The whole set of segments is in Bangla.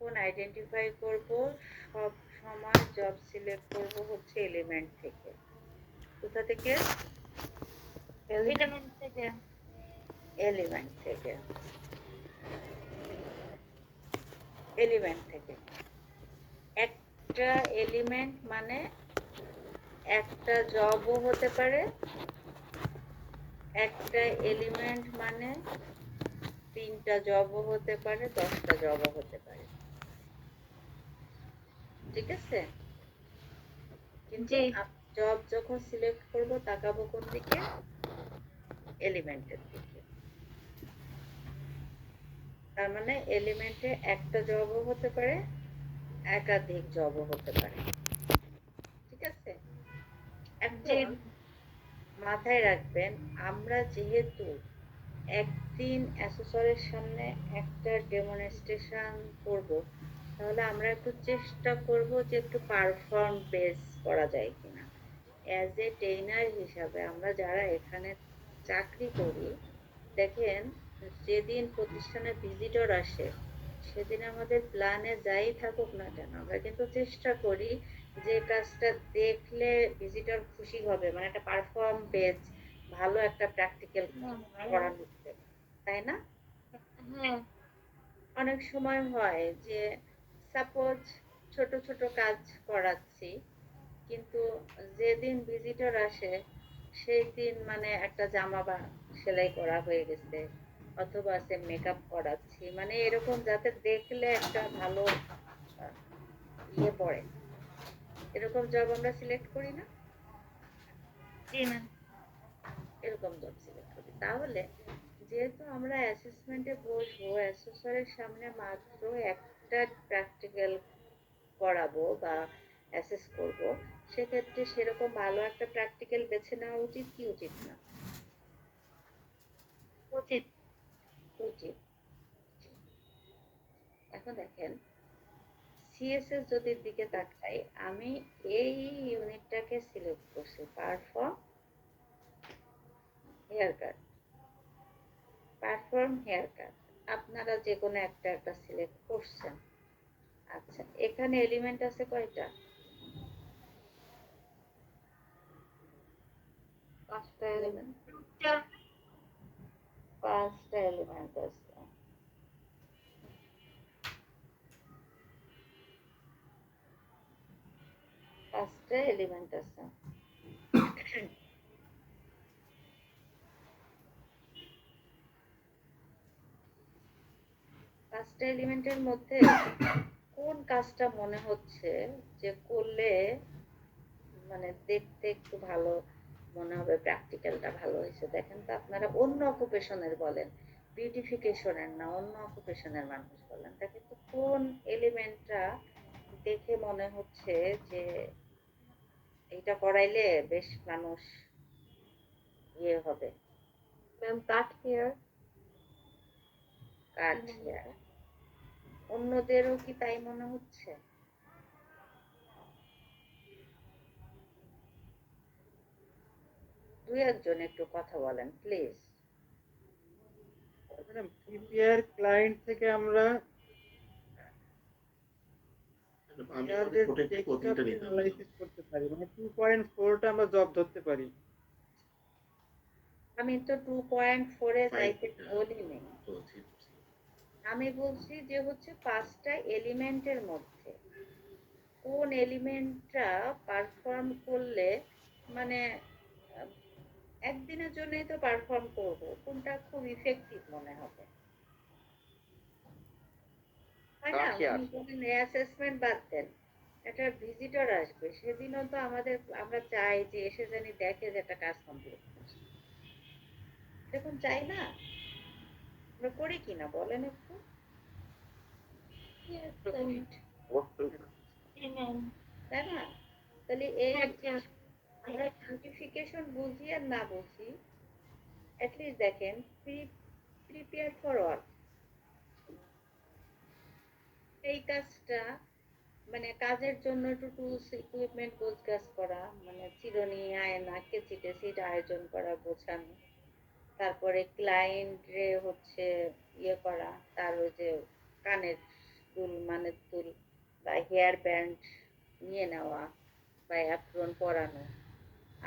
তখন আইডেন্টিফাই করব, সব সময় জব সিলেক্ট করব হচ্ছে এলিমেন্ট থেকে। কোথা থেকে? এলিমেন্ট থেকে। এলিমেন্ট থেকে। এলিমেন্ট থেকে। একটা এলিমেন্ট মানে একটা জবও হতে পারে, একটা এলিমেন্ট মানে 3টা জবও হতে পারে, 10টা জবও হতে পারে। ঠিক আছে? কিন্তু জব যখন সিলেক্ট করব তাকাবো কোন দিকে? এলিমেন্টের দিকে। তার মানে এলিমেন্টে একটা জবও হতে পারে, একাধিক জবও হতে পারে। ঠিক আছে? এখন মাথায় রাখবেন, আমরা যেহেতু একদিন অ্যাসেসরের সামনে একটা ডেমনস্ট্রেশন করব, তাহলে আমরা একটু চেষ্টা করব যে একটু পারফর্ম বেস করা যায় কিনা। অ্যাজ এ ট্রেনার হিসাবে আমরা যারা এখানে চাকরি করি, দেখেন যেদিন প্রতিষ্ঠানে ভিজিটর আসে সেদিন আমাদের প্ল্যানে যাই থাকুক না কেন, আমরা কিন্তু চেষ্টা করি যে কাজটা দেখলে ভিজিটর খুশি হবে, মানে একটা পারফর্ম বেস ভালো একটা প্র্যাকটিক্যাল করানো, তাই না? অনেক সময় হয় যে সাপোজ ছোট ছোট কাজ করাচ্ছি, কিন্তু যেদিন ভিজিটর আসে সেই দিন মানে একটা জামা বা সেলাই করা হয়ে গেছে, অথবা সে মেকআপ করাচ্ছি, মানে এরকম যাতে দেখলে একটা ভালো ইয়ে পড়ে, এরকম জব আমরা সিলেক্ট করি না? এরকম জব সিলেক্ট করি। তাহলে যেহেতু আমরা অ্যাসেসমেন্টে বসবো, অ্যাসেসরের সামনে মাত্র একটা প্র্যাকটিক্যাল করাবো বা অ্যাসেস করব, সেক্ষেত্রে সেরকম ভালো একটা প্র্যাকটিক্যাল বেছে নেওয়া উচিত কি উচিত না? উচিত। উচিত। এখন দেখেন, সিএসএস যদি দিকে তাকাই, আমি এই ইউনিটটাকে সিলেক্ট করছি, perform haircut. Perform haircut, আপনারা যে কোনো একটা সিলেক্ট করছেন। আচ্ছা, এখানে এলিমেন্ট আছে কয়টা? 5টা এলিমেন্ট। 5টা এলিমেন্ট আছে। পাঁচটা এলিমেন্ট আছে। পাঁচটা এলিমেন্টের মধ্যে কোন কাজটা মনে হচ্ছে যে করলে মানে দেখতে একটু ভালো মনে হবে, প্র্যাকটিক্যালটা ভালো হয়েছে? দেখেন তো আপনারা, অন্য অকুপেশনের বলেন, বিউটিফিকেশনের না, অন্য অকুপেশনের মানুষ বলেন, দেখেন তো কোন এলিমেন্টটা দেখে মনে হচ্ছে যে এইটা করাইলে বেশ মানুষ ইয়ে হবে। Ma'am cut hair. Cut hair. অন্যদেরও কি তাই মনে হচ্ছে? দুই একজন একটু কথা বলেন প্লিজ। প্রিপেয়ার ক্লায়েন্ট থেকে আমরা অ্যানালাইসিস করতে পারি, মানে 2.4টা আমরা জব ধরতে পারি। আমি তো 2.4 এ যাইতে বলিনি, আমি বলছি যে হচ্ছে 5টা এলিমেন্টের মধ্যে কোন এলিমেন্টটা পারফর্ম করলে, মানে একদিনের জন্যই তো পারফর্ম করব, কোনটা খুব ইফেক্টিভ মনে হবে, তাই না? আমি বলেন অ্যাসেসমেন্ট বাদ দেন, একটা ভিজিটর আসবে, সেদিনও তো আমাদের, আমরা চাই যে এসে জানি দেখে যে একটা কাজ কমপ্লিট করছে, এরকম চাই না? আমরা করি কিনা বলেন একটু। তাই না? তাহলে এই আমরা বিউটিফিকেশন বুঝি আর না বুঝি, অ্যাটলিস্ট দেখেন প্রিপেয়ার ফর ওয়ার্ক, এই কাজটা মানে কাজের জন্য একটু টুলস ইকুইপমেন্ট গোছগাছ করা, মানে চিরুনি, আয়না, কেচি টেচি আয়োজন করা, গোছানো, তারপরে ক্লায়েন্টরে হচ্ছে ইয়ে করা, তার ওই যে কানের চুল মানে চুল বা হেয়ার ব্যান্ড নিয়ে নেওয়া বা অ্যাপ্রন পরানো,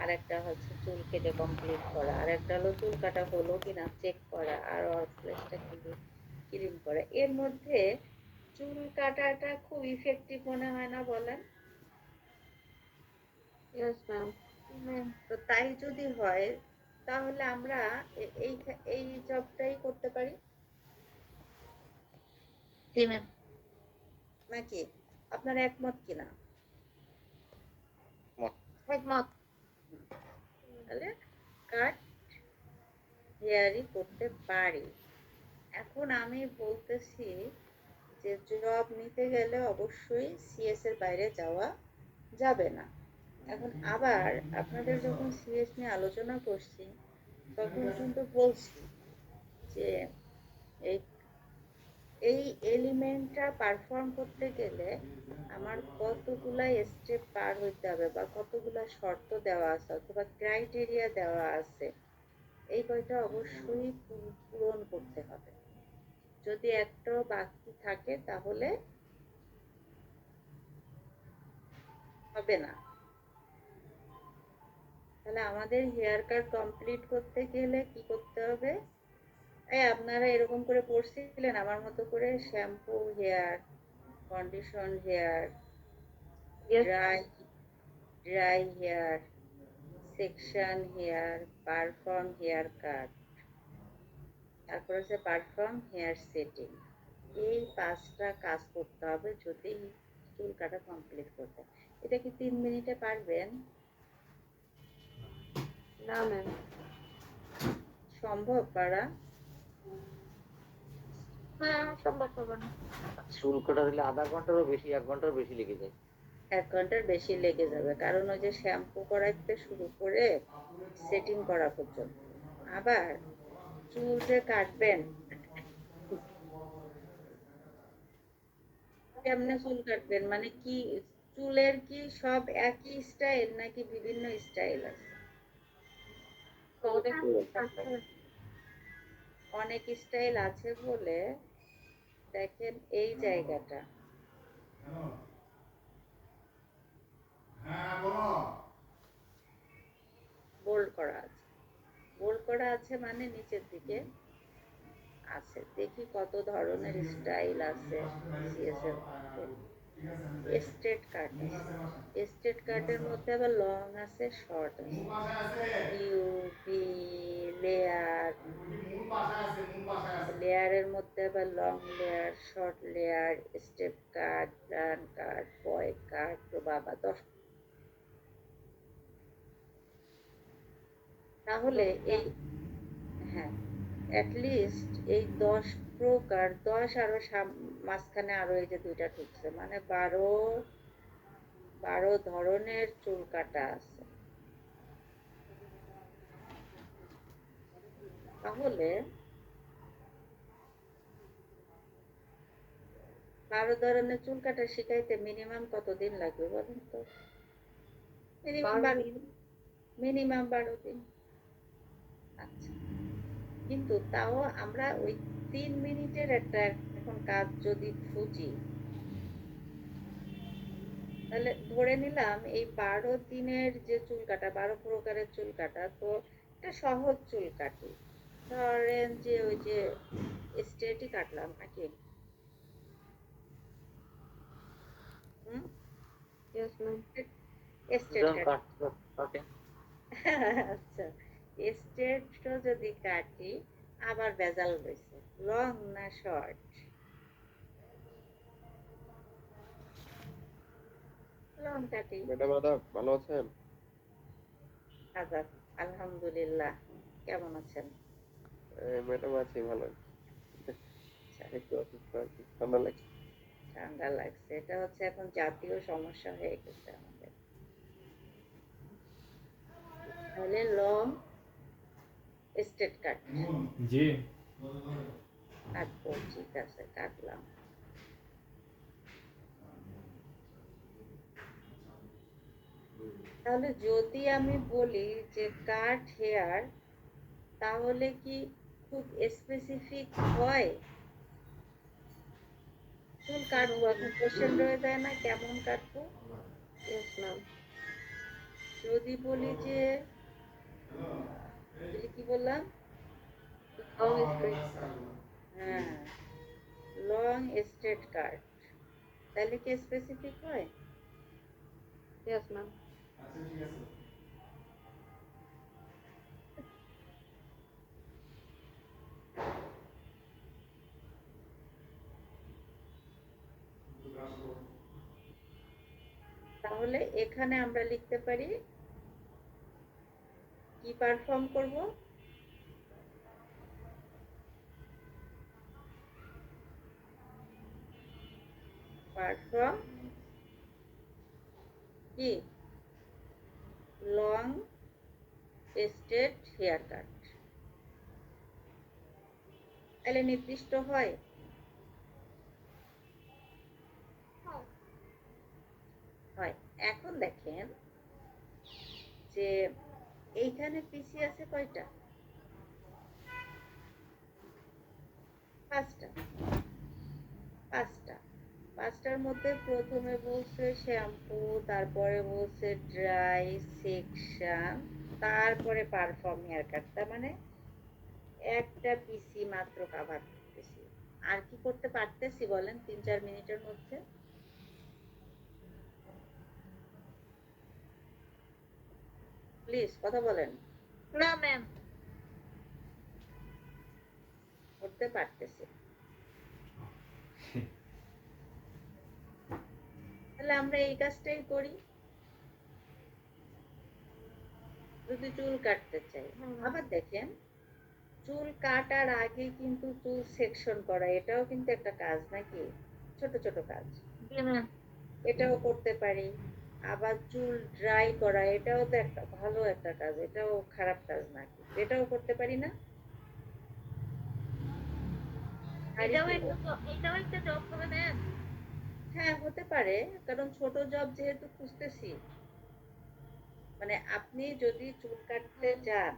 আর একটা হচ্ছে চুল কেটে কমপ্লিট করা, আর একটা হলো চুল কাটা হলো কিনা চেক করা, আর অর্থলেসটা ক্লিন করা। এর মধ্যে চুল কাটাটা খুব ইফেক্টিভ মনে হয় না বলেন? Yes, ma'am. তো তাই যদি হয় তাহলে আমরা এই এই জবটাই করতে পারি জি, ma'am. নাকি? আপনার একমত কিনা? একমত। তাহলে কাট হেয়ারই করতে পারি। এখন আমি বলতেছি যে জব নিতে গেলে অবশ্যই সিএস এর বাইরে যাওয়া যাবে না। এখন আবার আপনাদের যখন সিএস নিয়ে আলোচনা করছি তখন কিন্তু বলছি যে এই এই এলিমেন্টটা পারফর্ম করতে গেলে আমার কতগুলা স্টেপ পার হইতে হবে বা কতগুলা শর্ত দেওয়া আছে অথবা ক্রাইটেরিয়া দেওয়া আছে, এই কয়টা অবশ্যই পূরণ করতে হবে। যদি একটাও বাকি থাকে তাহলে হবে না। তাহলে আমাদের হেয়ার কাট কমপ্লিট করতে গেলে কি করতে হবে? এই আপনারা এরকম করে পড়ছিলেন আমার মতো করে, shampoo hair, condition hair, Yes. Dry dry hair, section hair, perform haircut, তারপর হচ্ছে পারফর্ম হেয়ার সেটিং। এই 5টা কাজ করতে হবে যদি চুল কাটা কমপ্লিট করতে। এটা কি 3 মিনিটে পারবেন? না, ma'am. সম্ভব পারা? না, সম্ভব হবে না। চুল কাটা দিলে আধা ঘন্টারও বেশি, 1 ঘন্টারও বেশি লেগে যায়। 1 ঘন্টার বেশি লেগে যাবে, কারণ ওই যে শ্যাম্পু করাইতে শুরু করে সেটিং করা পর্যন্ত। আবার চুল যে কাটবেন, কেমনে চুল কাটবেন মানে কি? চুলের কি সব একই স্টাইল নাকি বিভিন্ন স্টাইল আছে? অনেক স্টাইল আছে বলে দেখেন এই জায়গাটা বোল্ড করা আছে। বোল্ড করা আছে মানে নিচের দিকে আছে। দেখি কত ধরনের স্টাইল আছে সিএস এর মধ্যে। স্ট্রেট কাট আছে, স্ট্রেট কাটের মধ্যে আবার লং আছে, শর্ট আছে, ইউ ভি, লেয়ার, লেয়ারের মধ্যে আবার long layer, short layer, step cut, run cut, boy cut, তো বাবা 10। তাহলে এই, হ্যাঁ, অ্যাটলিস্ট এই 10 প্রকার, 10 আরো মাঝখানে আরো এই যে 2টা ঢুকছে, মানে 12 ধরনের চুল কাটা আছে। তাহলে 12 ধরনের চুল কাটা শিখাইতে মিনিমাম কতদিন লাগবে বলেন তো? মিনিমাম 12 12 দিন। মিনিমাম 12 দিন। আচ্ছা, কিন্তু তাও আমরা ওই 3 মিনিটের একটা এখন কাজ যদি খুঁজি, তাহলে ধরে নিলাম এই 12 দিনের যে চুল কাটা, 12 প্রকারের চুল কাটা, তো একটা সহজ চুল কাটি, ধরেন যে ওই যে স্ট্রেটই কাটলাম নাকি? Yes, ma'am. স্ট্রেট কাটে। আচ্ছা, স্ট্রেট যদি কাটি আবার ভেজাল রয়েছে, লং না শর্ট? লং কাটি। ম্যাডাম আদাব, ভালো আছেন? আজাদ, আলহামদুলিল্লাহ। কেমন আছেন? ম্যাডাম আছি ভালো। আচ্ছা, একটু অসুস্থ আর কি, ঠান্ডা লাগছে। ঠান্ডা লাগছে, এটা হচ্ছে এখন জাতীয় সমস্যা হয়ে গেছে আমাদের। তাহলে লং স্ট্রেট কাট জি কাটবো, ঠিক আছে কাটলাম। তাহলে যদি আমি বলি যে কাট হেয়ার, তাহলে কি খুব স্পেসিফিক হয়? চুল কাটবো, এখন কোশ্চেন রয়ে যায় না কেমন কাটবো। Yes, ma'am. যদি বলি যে কি বললাম, Long straight. হ্যাঁ লং স্ট্রেট কাট, তাহলে কি স্পেসিফিক হয়? Yes, ma'am. তাহলে এখানে আমরা লিখতে পারি কি পারফর্ম করব, পারফর্ম কি লং স্ট্রেট হেয়ার কাট। তাহলে নির্দিষ্ট হয়? হয়। এখন দেখেন যে এইখানে পিসি আছে কয়টা? পাঁচটা। পাঁচটার মধ্যে প্রথমে বলছে শ্যাম্পু, তারপরে বলছে ড্রাই সেকশন, তারপরে পারফর্ম হেয়ার কাট। তার মানে একটা পিসি মাত্র কভার করতেছি। আর কি করতে পারতেছি বলেন 3-4 মিনিটের মধ্যে? প্লিজ কথা বলেন। No, ma'am. করতে পারতেছি। তাহলে আমরা এই কাজটাই করি যদি চুল কাটতে চাই। আবার দেখেন চুল কাটার আগে কিন্তু চুল সেকশন করা, এটাও কিন্তু একটা কাজ নাকি, ছোট ছোট কাজ, Yeah, ma'am. এটাও করতে পারি। আবার চুল ড্রাই করা, এটাও তো একটা ভালো একটা কাজ, এটাও খারাপ কাজ নাকি, এটাও করতে পারি না? এটাও একটা জব হবে ম্যাম। হ্যাঁ হতে পারে, কারণ ছোট জব যেহেতু খুঁজতেছি। মানে আপনি যদি চুল কাটতে যান,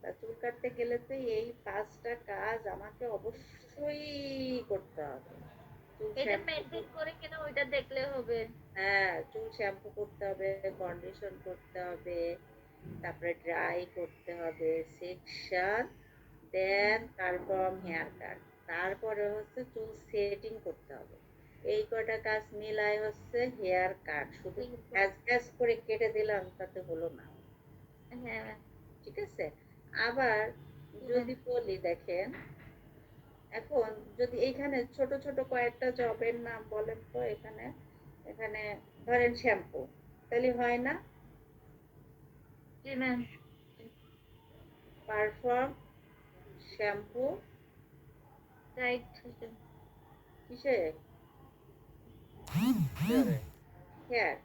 তা চুল কাটতে গেলে তো এই 5টা কাজ আমাকে অবশ্যই করতে হবে। চুল এটা শ্যাম্পু, মেইনটেইন করে কিনা ওইটা দেখলে হবে। হ্যাঁ চুল শ্যাম্পু করতে হবে, কন্ডিশন করতে হবে, তারপরে ড্রাই করতে হবে, সেকশন, দেন পারফর্ম হেয়ার কাট, তারপরে হচ্ছে চুল সেটিং করতে হবে। এই কয়টা কাজ মিলায় হচ্ছে হেয়ার কাট। শুধু গ্যাস করে কেটে দিলাম তাতে হলো না, হ্যাঁ ঠিক আছে? আবার যদি বলি দেখেন, এখন যদি এইখানে ছোট ছোট কয়েকটা জবের নাম বলেন তো, এখানে এখানে ধরেন শ্যাম্পু, তাহলে হয় না? জি ম্যাম। Perform shampoo right. কিসে? হেয়ার।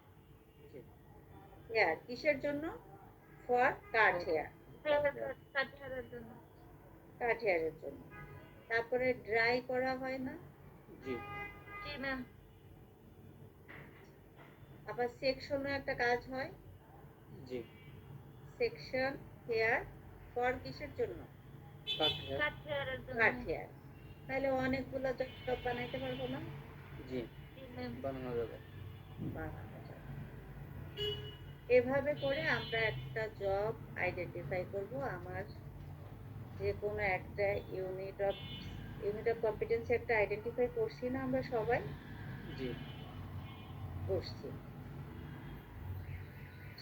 হেয়ার কিসের জন্য? ফর কাট হেয়ার, কাটিহারের জন্য। কাট হেয়ারের জন্য। তারপরে ড্রাই করা হয় না? জি জি ম্যাম। আবার সেকশনও একটা কাজ হয়, জি সেকশন হেয়ার ফর কিসের জন্য? কাটিহারের জন্য। Cut hair. তাহলে অনেকগুলো জব বানাইতে পারবো না? জি জি ম্যাম। বানানো যাবে। বানানো যাবে। এভাবে করে আমরা একটা জব আইডেন্টিফাই করব। আমার যে কোনো একটা ইউনিট অফ কম্পিটেন্সি একটা আইডেন্টিফাই করছি না আমরা সবাই? জি করছি।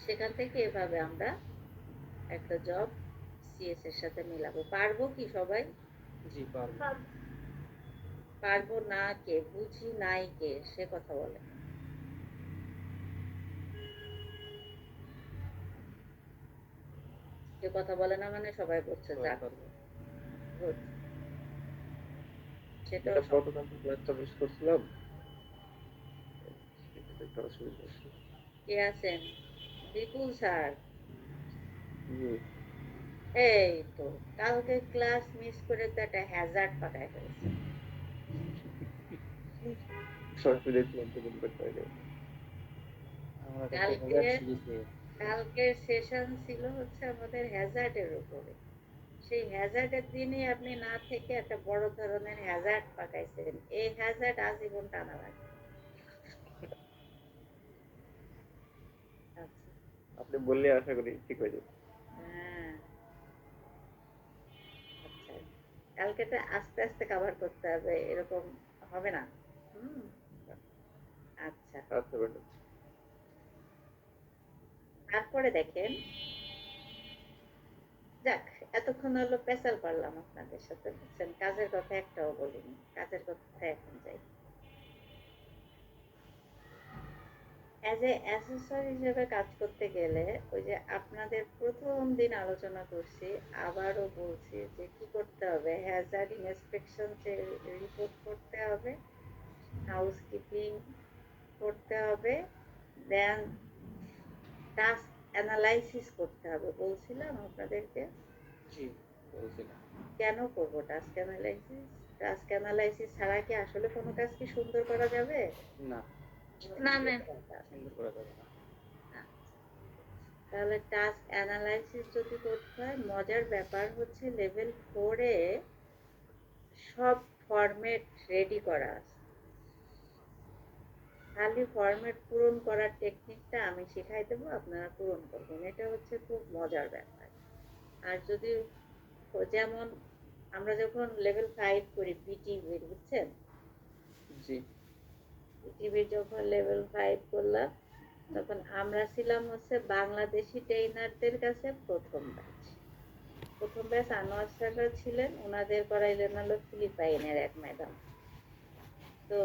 সেখান থেকে এভাবে আমরা একটা জব সিএস এর সাথে মিলাবো। পারবো কি সবাই? জি পারবো। পারবো না কে? বুঝি নাই কে? সে কথা বলে। কে কথা বলে না মানে সবাই বলছে সবাই যাক পারবে। good। সেটাও এটা গতকাল ক্লাসটা মিস করছিলাম, সেটাতে একটু অসুবিধা হচ্ছে। কে আছেন? বিপুল স্যার। জি এই তো কালকে ক্লাস মিস করে তো একটা হ্যাজার্ড পাকায় ফেলছে। সরাসরি দেখলাম তো মনে করতে হয় না। আমরা তো কালকে হাজার সিরিজে কালকের সেশন ছিল হচ্ছে আমাদের হ্যাজার্ডের উপরে। সেই হ্যাজার্ডের দিনে আপনি না থেকে একটা বড় ধরনের হ্যাজার্ড পাকাইছেন, এই হ্যাজার্ড আজীবন টানা লাগবে। আচ্ছা, আপনি বললে আশা করি ঠিক হয়ে যাবে। হ্যাঁ, আচ্ছা, কালকেটা আস্তে আস্তে কভার করতে হবে, এরকম হবে না। হুম, আচ্ছা। আচ্ছা ম্যাডাম। তারপরে দেখেন, যাক, এতক্ষণ হলো পেশাল পারলাম আপনাদের সাথে, বুঝছেন, কাজের কথা একটাও বলিনি, কাজের কথা এখন যাই। অ্যাজ এ অ্যাসেসর হিসেবে কাজ করতে গেলে ওই যে আপনাদের প্রথম দিন আলোচনা করছি, আবারও বলছি যে কি করতে হবে, হ্যাজার্ড ইন্সপেকশন রিপোর্ট করতে হবে, হাউসকিপিং করতে হবে, দেন টাস্ক অ্যানালাইসিস করতে হবে, বলছিলাম আপনাদেরকে। জি বলছিলাম। কেন করবো টাস্ক অ্যানালাইসিস? টাস্ক অ্যানালাইসিস ছাড়া কি আসলে কোনো কাজ কি সুন্দর করা যাবে? না, না ম্যাম। সুন্দর করা যাবে না। তাহলে টাস্ক অ্যানালাইসিস যদি করতে হয়, মজার ব্যাপার হচ্ছে লেভেল 4 এ সব ফরম্যাট রেডি করা আছে, খালি ফরম্যাট পূরণ করার টেকনিকটা আমি শিখাই দেবো, আপনারা পূরণ করবেন, এটা হচ্ছে খুব মজার ব্যাপার। আর যদি যেমন আমরা যখন লেভেল 5 করি বিটিভি, বুঝছেন, জি বিটিভি যখন লেভেল 5 করলাম, তখন আমরা ছিলাম হচ্ছে বাংলাদেশি ট্রেনারদের কাছে প্রথম ব্যাচ আনোয়ার স্যাররা ছিলেন, ওনাদের করাইলেন হলো ফিলিপাইনের এক ম্যাডাম। তো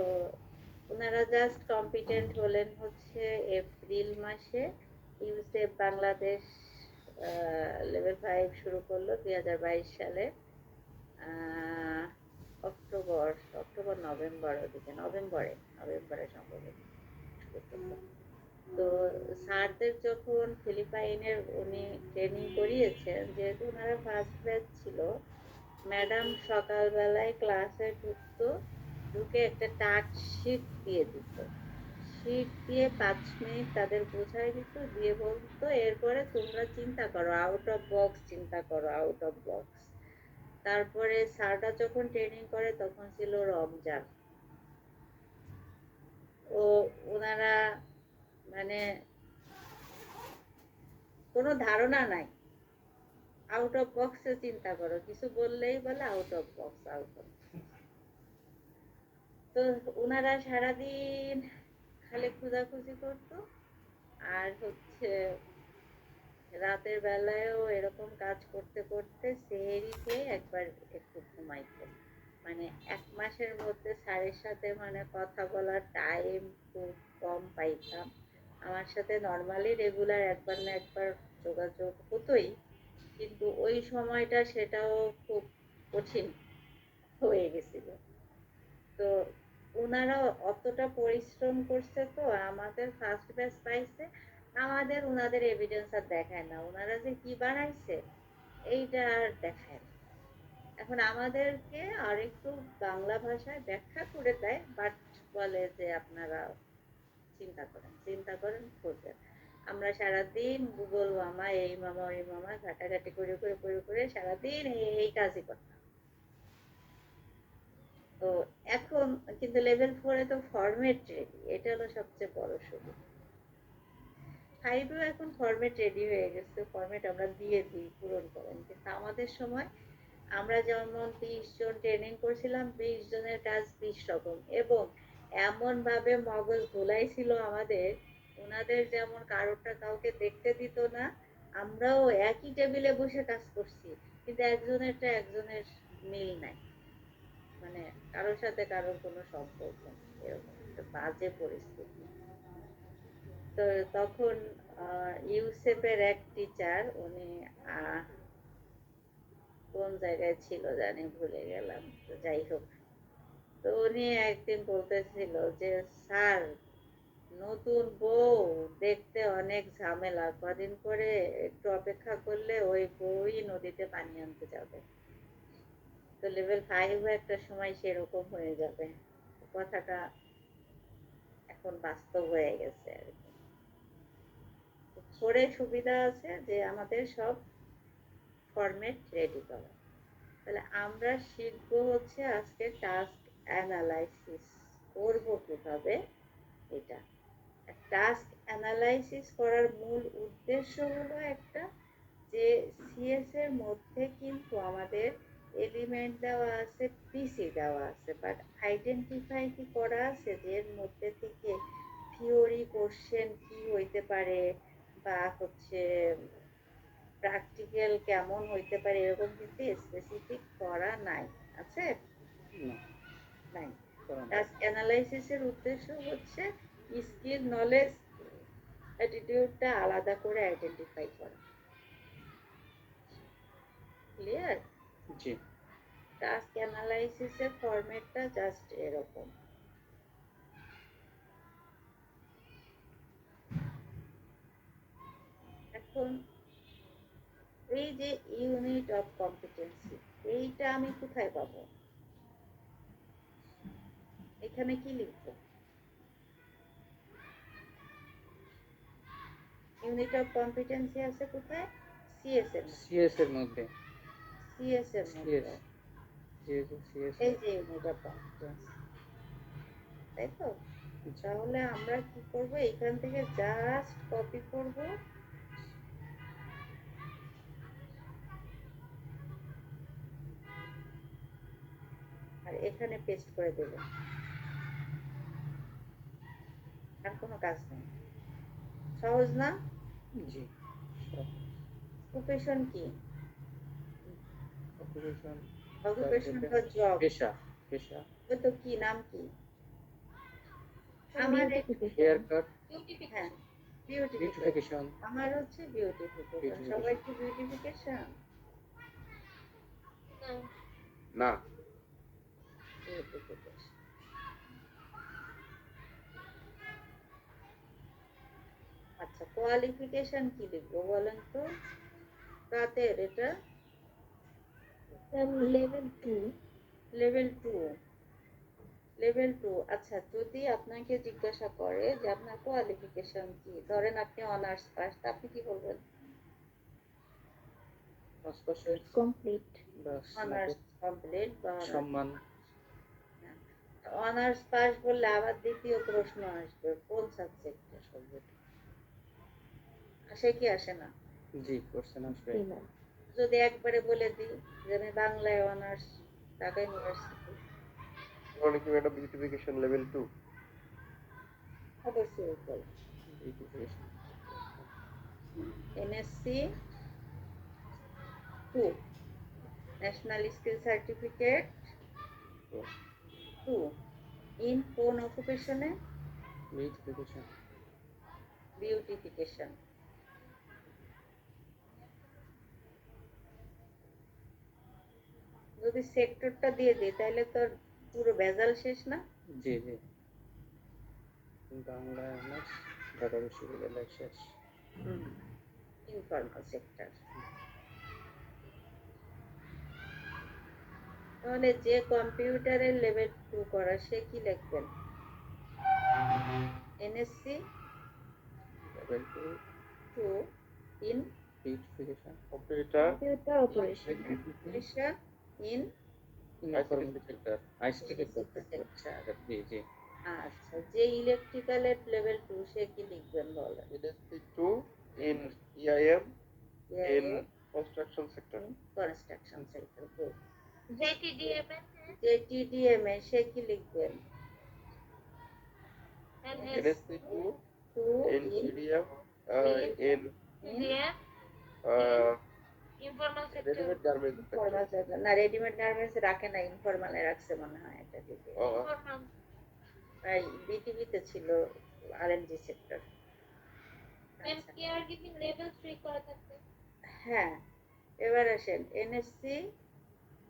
ওনারা জাস্ট কম্পিটেন্ট হলেন হচ্ছে এপ্রিল মাসে। ইউসেফ বাংলাদেশ লেভেল 5 শুরু করলো 2022 সালে অক্টোবর নভেম্বর, ওদিকে নভেম্বরে সম্ভবত শুরু করলো। তো স্যারদের যখন ফিলিপাইনের উনি ট্রেনিং করিয়েছেন, যেহেতু ওনারা ফার্স্ট ব্যাচ ছিল, ম্যাডাম সকালবেলায় ক্লাসে ঢুকতো, ঢুকে একটা টাস্ক শিট দিয়ে দিত, শিট দিয়ে 5 মিনিট তাদের বোঝাই দিত, দিয়ে বলতো এরপরে তোমরা চিন্তা করো, আউট অফ বক্স চিন্তা করো, আউট অফ বক্স। তারপরে স্যাররা যখন ট্রেনিং করে তখন ছিল রমজান, ও ওনারা মানে কোনো ধারণা নাই, আউট অফ বক্সে চিন্তা করো, কিছু বললেই বলে out of box, out of. তো ওনারা সারাদিন খালি খোঁজাখুঁজি করতো, আর হচ্ছে রাতের বেলায়ও এরকম কাজ করতে করতে সেহেরি খেয়ে একবার একটু ঘুমাইতো। মানে 1 মাসের মধ্যে স্যারের সাথে মানে কথা বলার টাইম খুব কম পাইতাম। আমার সাথে নর্মালি রেগুলার একবার না একবার যোগাযোগ হতোই, কিন্তু ওই সময়টা সেটাও খুব কঠিন হয়ে গেছিল। তো ওনারা অতটা পরিশ্রম করছে, তো আমাদের ফার্স্ট ব্যাচ পাইছে, আমাদের ওনাদের এভিডেন্স আর দেখায় না, ওনারা যে কি বানাইছে এইটা আর দেখায় না। এখন আমাদেরকে আরেকটু বাংলা ভাষায় ব্যাখ্যা করে দেয়, বাট বলে যে আপনারা চিন্তা করেন খোঁজেন। আমরা সারাদিন গুগল মামা, এই মামা ওই মামা ঘাটাঘাটি করে করে করে করে সারাদিন এই কাজই করতাম। তো এখন কিন্তু লেভেল 4 এ তো ফরম্যাট রেডি, এটা হলো সবচেয়ে বড় সুবিধা। 5 এও এখন ফরম্যাট রেডি হয়ে গেছে, ফরম্যাট আমরা দিয়ে দিই, পূরণ করেন, কিন্তু আমাদের সময় আমরা যেমন 30 জন ট্রেনিং করছিলাম, 20 জনের কাজ 20 রকম, এবং এমন ভাবে মগজ ধোলাই ছিল আমাদের, ওনাদের যেমন কারোরটা কাউকে দেখতে দিত না, আমরাও একই টেবিলে বসে কাজ করছি, কিন্তু একজনেরটা একজনের মিল নাই, মানে কারোর সাথে কারোর কোনো সম্পর্ক নেই, এরকম একটা বাজে পরিস্থিতি। তো তখন ইউসেফের এক টিচার, উনি কোন জায়গায় ছিল জানি ভুলে গেলাম, তো যাই হোক, তো উনি একদিন বলতেছিল যে স্যার, নতুন বউ দেখতে অনেক ঝামেলা, কদিন পরে একটু অপেক্ষা করলে ওই বউই নদীতে পানি আনতে যাবে। তো লেভেল 5 একটা সময় সেরকম হয়ে যাবে, কথাটা এখন বাস্তব হয়ে গেছে আর কি। পরে সুবিধা আছে যে আমাদের সব ফরম্যাট রেডি করা। তাহলে আমরা শিখবো হচ্ছে আজকে টাস্ক অ্যানালাইসিস করবো কিভাবে এটা। টাস্ক অ্যানালাইসিস করার মূল উদ্দেশ্য হলো একটা, যে সিএস এর মধ্যে কিন্তু আমাদের এলিমেন্ট দেওয়া আছে, পিসি দেওয়া আছে, বাট আইডেন্টিফাই কি করা আছে যে এর মধ্যে থেকে থিওরি কোশ্চেন কি হইতে পারে বা হচ্ছে প্র্যাকটিক্যাল কেমন হইতে পারে, এরকম কিন্তু স্পেসিফিক করা নাই, আছে না, নাই। করা না। টাস্ক অ্যানালাইসিসের উদ্দেশ্য হচ্ছে স্কিল, নলেজ, অ্যাটিটিউডটা আলাদা করে আইডেন্টিফাই করা। ক্লিয়ার? জি, টাস্ক অ্যানালাইসিসের ফরম্যাটটা জাস্ট এরকম। এখন এই যে ইউনিট অফ কম্পিটেন্সি, এইটা আমি কোথায় পাবো? এখানে কি লিখবো? ইউনিট অফ কম্পিটেন্সি আছে কোথায়? সিএস এর মধ্যে। সিএস এর মধ্যে। সিএস এর মধ্যে সিএস, যেহেতু সিএস এই যে ইউনিট অফ কম্পিটেন্সি, তাই তো? তাহলে আমরা কি করব, এখান থেকে জাস্ট কপি করব, আর এখানে পেস্ট করে দেব, আর কোনো কাজ নেই। সহজ না? জি, অকুপেশন কি? অকুপেশন, অকুপেশন তো জব, পেশা, পেশা, ওই তো কি নাম কি? আমার হেয়ার কাট, হ্যাঁ, বিউটিফিকেশন। বিউটিফিকেশন, আমার হচ্ছে বিউটিফিকেশন। সবাই কি বিউটিফিকেশন? না, বিউটিফিকেশন। আচ্ছা, কোয়ালিফিকেশন কি লিখবো বলেন তো? কাদের এটা? লেভেল 2। লেভেল 2। লেভেল 2। আচ্ছা, যদি আপনাকে জিজ্ঞাসা করে যে আপনার কোয়ালিফিকেশন কি, ধরেন আপনি অনার্স পাস, আপনি কি বলবেন? Passport complete. অনার্স কমপ্লিট বা সম্মান, অনার্স পাস বললে আবার দ্বিতীয় প্রশ্ন আসবে, কোন সাবজেক্টে? সাবজেক্ট। আসে কি আসে না? জি, কোশ্চেন আসবে। যদি একবারে বলে দিই যে আমি বাংলায় অনার্স, ঢাকা ইউনিভার্সিটি, তাহলে কি ম্যাডাম বিউটিফিকেশন লেভেল 2? অবশ্যই বল। Beautification, NSC 2, national skill certificate 2, in কোন অকুপেশনে? Beautification, beautification. যদি সেক্টরটা দিয়ে দিই তাহলে তো পুরো ভেজাল শেষ না? জি জি, বাংলা অনার্স, ঢাকা বিশ্ববিদ্যালয় শেষ। Informal sector. তাহলে যে কম্পিউটারের লেভেল 2 করা সে কি লিখবেন? NSC level 2 in beautification, computer computer operation. Operation in information sector, ICT sector. Sector. জি জি, আচ্ছা, যে ইলেকট্রিক্যালের লেভেল 2 সে কি লিখবেন বলেন? Industry 2 in EIM in construction sector. Construction sector. Good. JTDMS যে টিডিএম এ সে কি লিখবেন? Industry 2 2 in in EDM in informal sector. Readymade garments sector. Informal sector. না, রেডিমেড গার্মেন্টস রাখে না, ইনফরমালে রাখছে মনে হয় এটা দিকে। ইনফরমাল। তাই বিটিভিতে ছিল RMG sector. Ma'am care giving level 3 করা থাকবে। হ্যাঁ, এবার আসেন NSC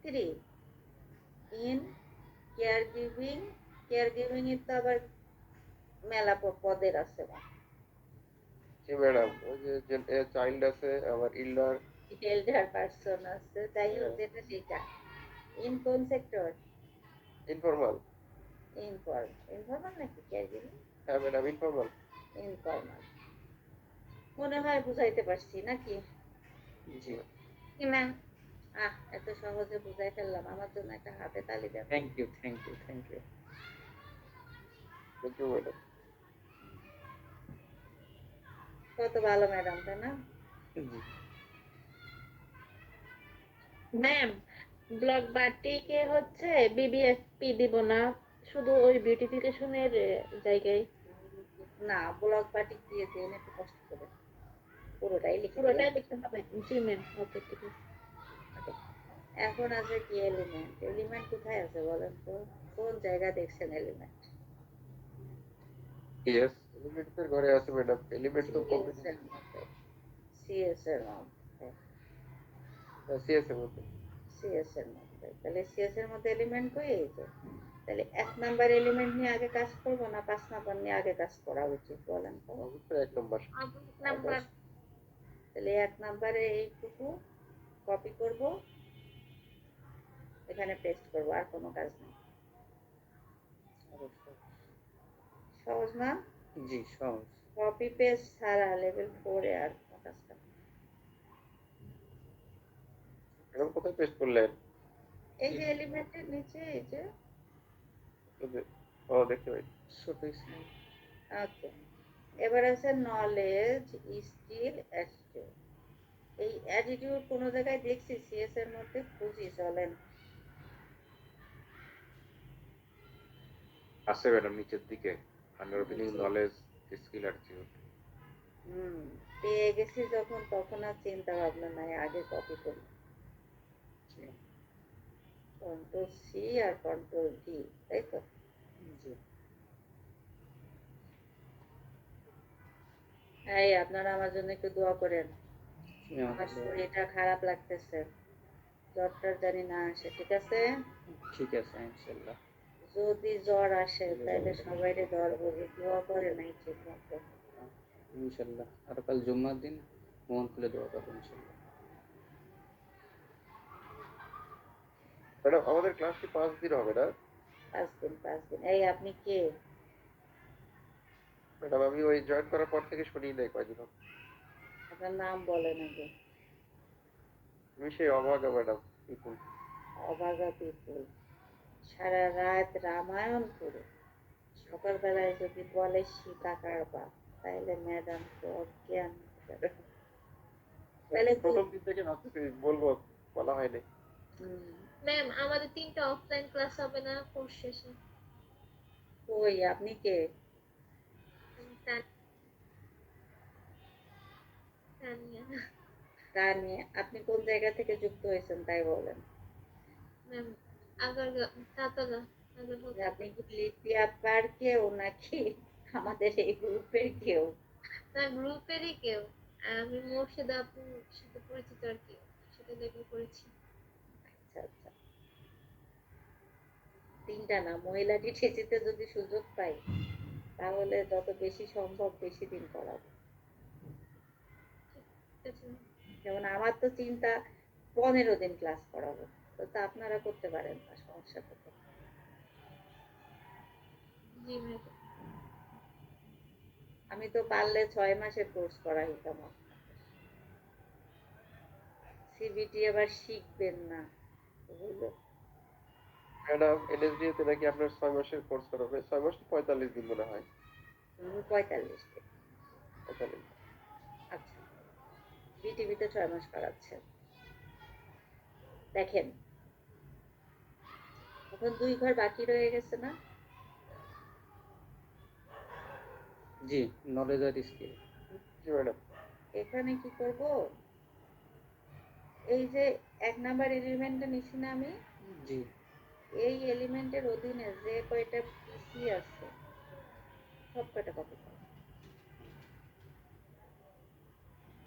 3 in care giving. Care giving এর তো আবার মেলা পদের আছে, জি ম্যাডাম, ওই যে চাইল্ড আছে, আবার ইল্ডার, এল্ডার পারসন আছে, যাই হোক যেটা সেটা। ইন কোন সেক্টর? ইনফরমাল। ইনফরমাল নাকি কেয়ার গিভিং? হ্যাঁ ম্যাডাম, ইনফরমাল। ইনফরমাল। মনে হয় বুঝাইতে পারছি নাকি? জি। জি ম্যাম। এত সহজে বুঝাই ফেললাম, আমার জন্য একটা হাতে তালি দেন। Thank you, thank you, thank you. Thank you madam. কত ভালো ম্যাডাম, তাই না? জি। ম্যাম, ব্লক বাটিকে হচ্ছে বিবিএসপি দিব না, শুধু ওই বিউটিফিকেশনের জায়গায় না, ব্লক বাটিক দিয়ে দেন একটু কষ্ট করে, পুরোটাই লিখে দিন। পুরোটাই লিখতে হবে। জি ম্যাম, ওকে ঠিক আছে। Okay. এখন আছে কি এলিমেন্ট? এলিমেন্ট কোথায় আছে বলেন তো? কোন জায়গা দেখছেন এলিমেন্ট? ইয়েস, এলিমেন্টসের ঘরে আছে ম্যাডাম। এলিমেন্ট তো সিএস কম্পিটিশন এর মধ্যে, সিএস এর মধ্যে, সিএস এর মধ্যে। সিএস এর মধ্যে। তাহলে সিএস এর মধ্যে এলিমেন্ট কই? এই যে। তাহলে 1 নাম্বার এলিমেন্ট নিয়ে আগে কাজ করব না 5 নাম্বার নিয়ে আগে কাজ করা উচিত বলেন তো? অবশ্যই 1 নম্বর। নাম্বার তাহলে 1 নাম্বারে এইটুকু কপি করব, এখানে পেস্ট করব, আর কোনো কাজ নেই। সহজ না? জি, সহজ। কপি পেস্ট ছাড়া লেভেল 4 এ আর কোনো কাজ নেই। ম্যাডাম কোথায় পেস্ট করলেন? এই যে এলিমেন্টের নিচে, এই যে। এই যে, ও দেখতে পাই। ছোট স্নেল। ওকে, এবার আছে নলেজ, স্কিল, অ্যাটিটিউড। এই অ্যাটিটিউড কোনো জায়গায় দেখছি সিএস এর মধ্যে? খুঁজি, চলেন। আছে ম্যাডাম নিচের দিকে, আন্ডারপিনিং নলেজ, স্কিল, অ্যাটিটিউড। পেয়ে গেছি যখন, তখন আর চিন্তা ভাবনা নাই, আগে কপি করি। কন্ট্রোল সি আর কন্ট্রোল ভি, তাই তো? জি। এই আপনারা আমার জন্য একটু দোয়া করেন, আমার আমাদের শরীরটা খারাপ লাগতেছে, জ্বরটার জানি না আসে, ঠিক আছে? ঠিক আছে ইনশাআল্লাহ। যদি জ্বর আসে তাহলে সবাইরে ধরবো, দোয়া করে নাই ঠিক মতো। ইনশাআল্লাহ। আর কাল জুম্মার দিন মন খুলে দোয়া করবো ইনশাআল্লাহ। ম্যাডাম আমাদের ক্লাস কি 5 দিন হবে না? 5 দিন, 5 দিন। এই আপনি কে? ম্যাডাম আমি ওই জয়েন করার পর থেকে শুনি নাই কয়দিন হবে। আপনার নাম বলেন আগে। আমি সেই অভাগা ম্যাডাম, বিপুল। অভাগা পিপুল। সারা রাত রামায়ণ পড়ে সকালবেলায় যদি বলে সীতা কার বাপ, তাহলে ম্যাডাম তো অজ্ঞান হয়ে যাবে। তাহলে প্রথম দিন থেকে ভাবতেছি বলবো, বলা হয়নি। ম্যাম, আমাদের 3টা অফলাইন ক্লাস হবে না কোর্স শেষে? কই আপনি কে? তানিয়া তা নিয়ে আপনি কোন জায়গা থেকে যুক্ত হয়েছেন তাই বলেন। ম্যাম, আগারগা তাতাগা যে আপনি কি লিপি আপার কেউ নাকি আমাদের এই গ্রুপের কেউ? না, গ্রুপেরই কেউ। আমি মোর্শেদা আপুর সাথে পরিচিত আর কি, সেটা লেগে করেছি। আচ্ছা আচ্ছা, 3টা না, মহিলা ডিটেচিতে যদি সুযোগ পাই তাহলে যত বেশি সম্ভব বেশি দিন করাবো। ঠিক আছে ম্যাম। যেমন আমার তো চিন্তা 15 দিন ক্লাস করাবো, তো তা আপনারা করতে পারেন না, সমস্যা কোথায়? জি ম্যাম। আমি তো পারলে 6 মাসের কোর্স করাইতাম। সিবিটি আবার শিখবেন না বুঝলো? ম্যাডাম এনএসডি তে নাকি আপনার 6 মাসের কোর্স করাবে। 6 মাস তো 45 দিন মনে হয়। 45 দিন। 45। আচ্ছা, বিটিভিতে 6 মাস করাচ্ছে। দেখেন, এখন 2 ঘর বাকি রয়ে গেছে না? জি, নলেজ আর স্কিল। জি ম্যাডাম। এখানে কি করব? এই যে 1 নাম্বার এলিমেন্টটা নিছি না আমি, জি। এই এলিমেন্টের অধীনে যে কয়টা পিসি আছে সব কয়টা কপি করব।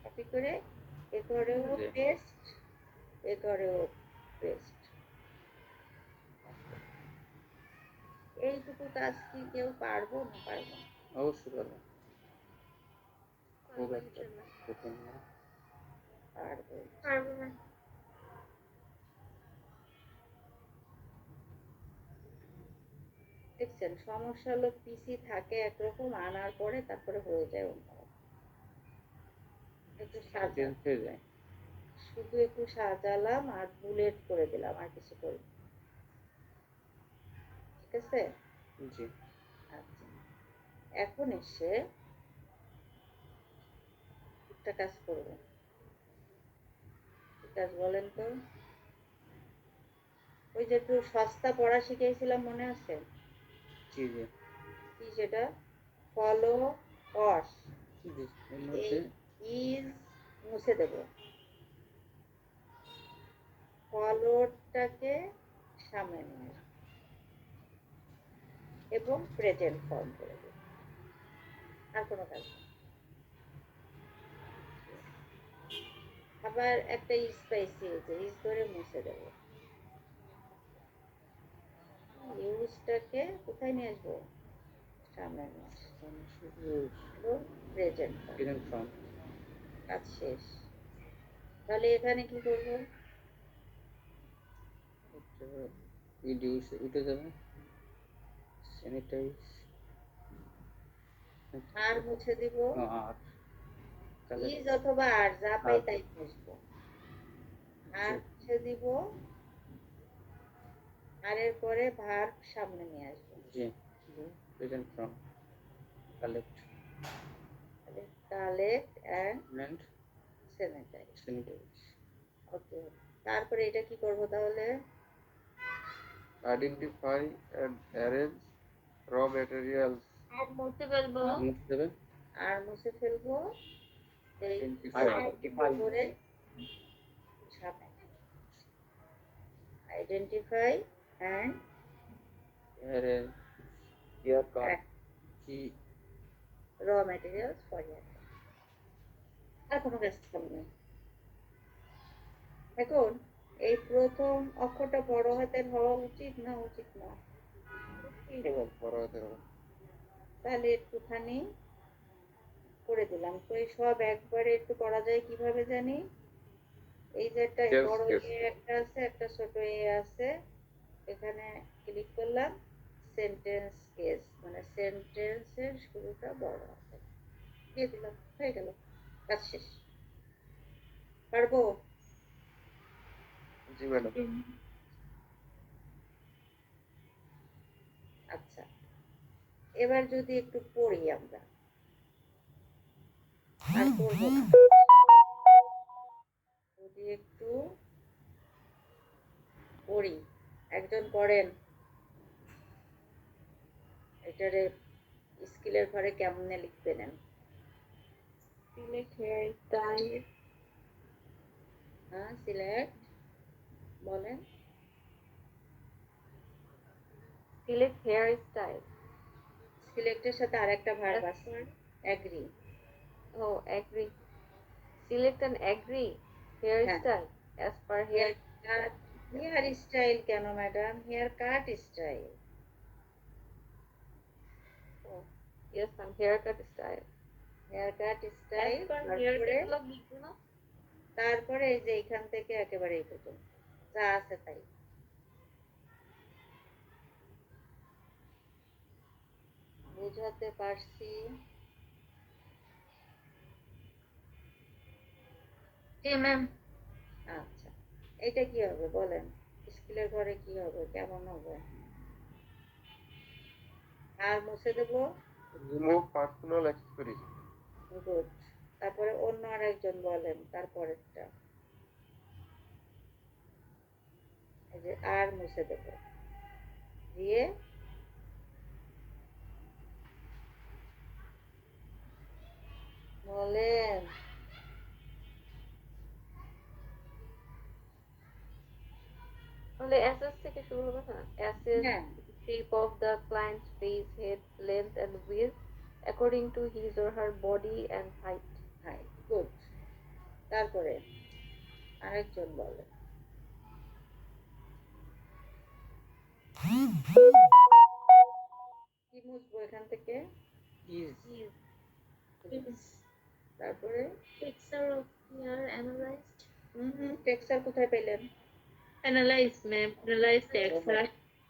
কপি করে এ করেও জি। পেস্ট, এ করেও পেস্ট। এইটুকু কাজ কি কেউ পারবো না পারবো না? অবশ্যই পারবো। খুব পারবো একটা ইনশাআল্লাহ। কঠিন না। পারবো। পারবো ম্যাম। দেখছেন, সমস্যা হলো পিসি থাকে একরকম, আনার পরে তারপরে হয়ে যায় অন্যরকম। একটু সাজা, চেঞ্জ হয়ে যায়। শুধু একটু সাজালাম আর বুলেট করে দিলাম, আর কিছু করি, ঠিক আছে? জি। আচ্ছা, এখন এসে একটা কাজ করবো। কি কাজ বলেন তো? ওই যে একটু সস্তা পড়া শিখিয়েছিলাম, মনে আছে? জি জি কি সেটা? ফলো কস, জি। এর মধ্যে ইজ মুছে দেব, ফলোটাকে সামনে নিয়ে আসবো এবং প্রেজেন্ট ফর্ম করে দেব। আর কোনো কাজ নেই। আবার একটা ইজ পাইছি, এই যে ইজ ধরে মুছে দেব। ইউজটাকে কোথায় নিয়ে আসবো? সামনে নিয়ে আসবো এবং প্রেজেন্ট ফর্ম। Present form. কাজ শেষ। তাহলে এখানে কি করবো? রিডিউস উঠে যাবে, স্যানিটাইজ আর মুছে দিব, আর তাহলে ইজ অথবা আর যা পাই আর তাই মুছবো। আর মুছে দিব, আর এর পরে ভার্ব সামনে নিয়ে আসবো। জি present form collect collect and and sanitize. Sanitize. Okay, তারপরে এটা কি করব তাহলে? Identify and arrange raw materials. আর মুছে ফেলবো। মুছে দেবে। আর মুছে ফেলবো, এই আইডেন্টিফাই করে সামনে আইডেন্টিফাই অ্যান্ড অ্যারেঞ্জ হিয়ার কাট কি র ম্যাটেরিয়ালস ফর ইয়ার। আর কোনো কাজ নেই। এখন এই প্রথম অক্ষরটা বড় হাতের হওয়া উচিত না উচিত না? বড় হতে হবে। তাহলে একটুখানি করে দিলাম। তো এই সব একবারে একটু করা যায় কিভাবে জানি? এই যে একটা Yes, বড় yes. এ একটা আছে, একটা ছোট এ আছে, এখানে ক্লিক করলাম, সেন্টেন্স কেস, মানে সেন্টেন্সের শুরুটা বড় হাতে দিয়ে দিলাম, হয়ে গেল, কাজ শেষ। পারবো? জি ম্যাডাম। আচ্ছা, এবার যদি একটু পড়ি আমরা, আর পড়বো না, যদি একটু পড়ি। একজন পড়েন, এটারে স্কিলের ঘরে কেমনে লিখতে নেন? Select hair style. হ্যাঁ, সিলেক্ট, বলেন। Select hair style. সিলেক্টের সাথে আরেকটা ভার্ব আছে, অ্যাগ্রি। ও agree. Select and agree hair হ্যাঁ। Style as per hair hair. Cut, hair style কেন madam? Hair cut style. Yes ma'am, hair cut style. Hair cut style, as per hair তারপরে কাট লিখবো না? তারপরে এই যে এখান থেকে একেবারে এই পর্যন্ত যা আছে তাই। বুঝাতে পারছি? জি ম্যাম। আচ্ছা, এটা কি হবে বলেন? স্কুলের ঘরে কি হবে, কেমন হবে? আর মুছে দেবো, রিমুভ পার্সোনাল অ্যাক্সেসরিজ। গুড। তারপরে অন্য আরেকজন বলেন তারপরেরটা, এই যে আর মুছে দেবো, দিয়ে বলেন। তাহলে অ্যাসেস থেকে শুরু হবে না? অ্যাসেস হ্যাঁ, shape of the client's face, head, length and width according to his or her body and height. Hi, good. তারপরে আরেকজন বলেন। কি মুছবো এখান থেকে? ইজ তারপরে Texture of hair analyzed. Texture কোথায় পেলেন? Analyze ma'am. Analyze texture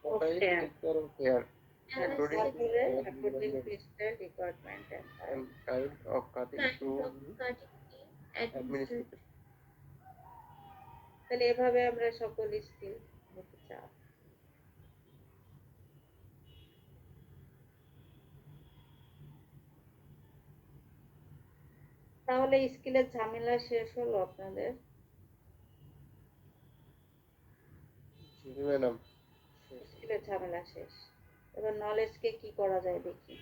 of Analyze hair. texture of hair Analyze according to তারপরে hair according development two style, requirement and kind of cutting kind to of cutting. Administrative. administrative. তাহলে এভাবে আমরা সকল স্কিল নিতে চাই। তাহলে স্কিলের ঝামেলা শেষ হলো আপনাদের? জি ম্যাডাম। স্কিলের ঝামেলা শেষ। এবার নলেজকে কি করা যায় দেখি।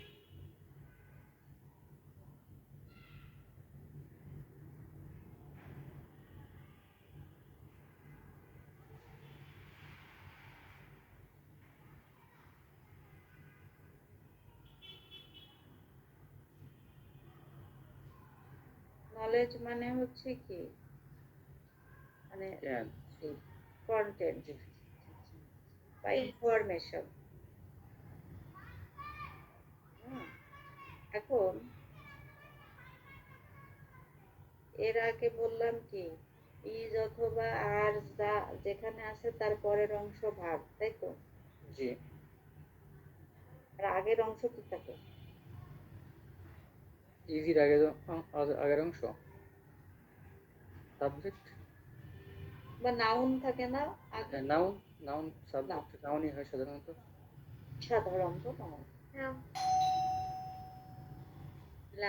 নলেজ মানে হচ্ছে কি, মানে জ্ঞান। কন্টেন্ট বা ইনফরমেশন। এখন এর আগে বললাম কি, ইজ অথবা আর যা যেখানে আছে তার পরের অংশ ভাগ, তাই তো? জি। আর আগের অংশ কি থাকে? ইজির আগের অংশ সাবজেক্ট বা নাউন থাকে না আগে? নাউন। নাউন সাবজেক্ট নাউনই হয় সাধারণত। সাধারণত নাউন। হ্যাঁ,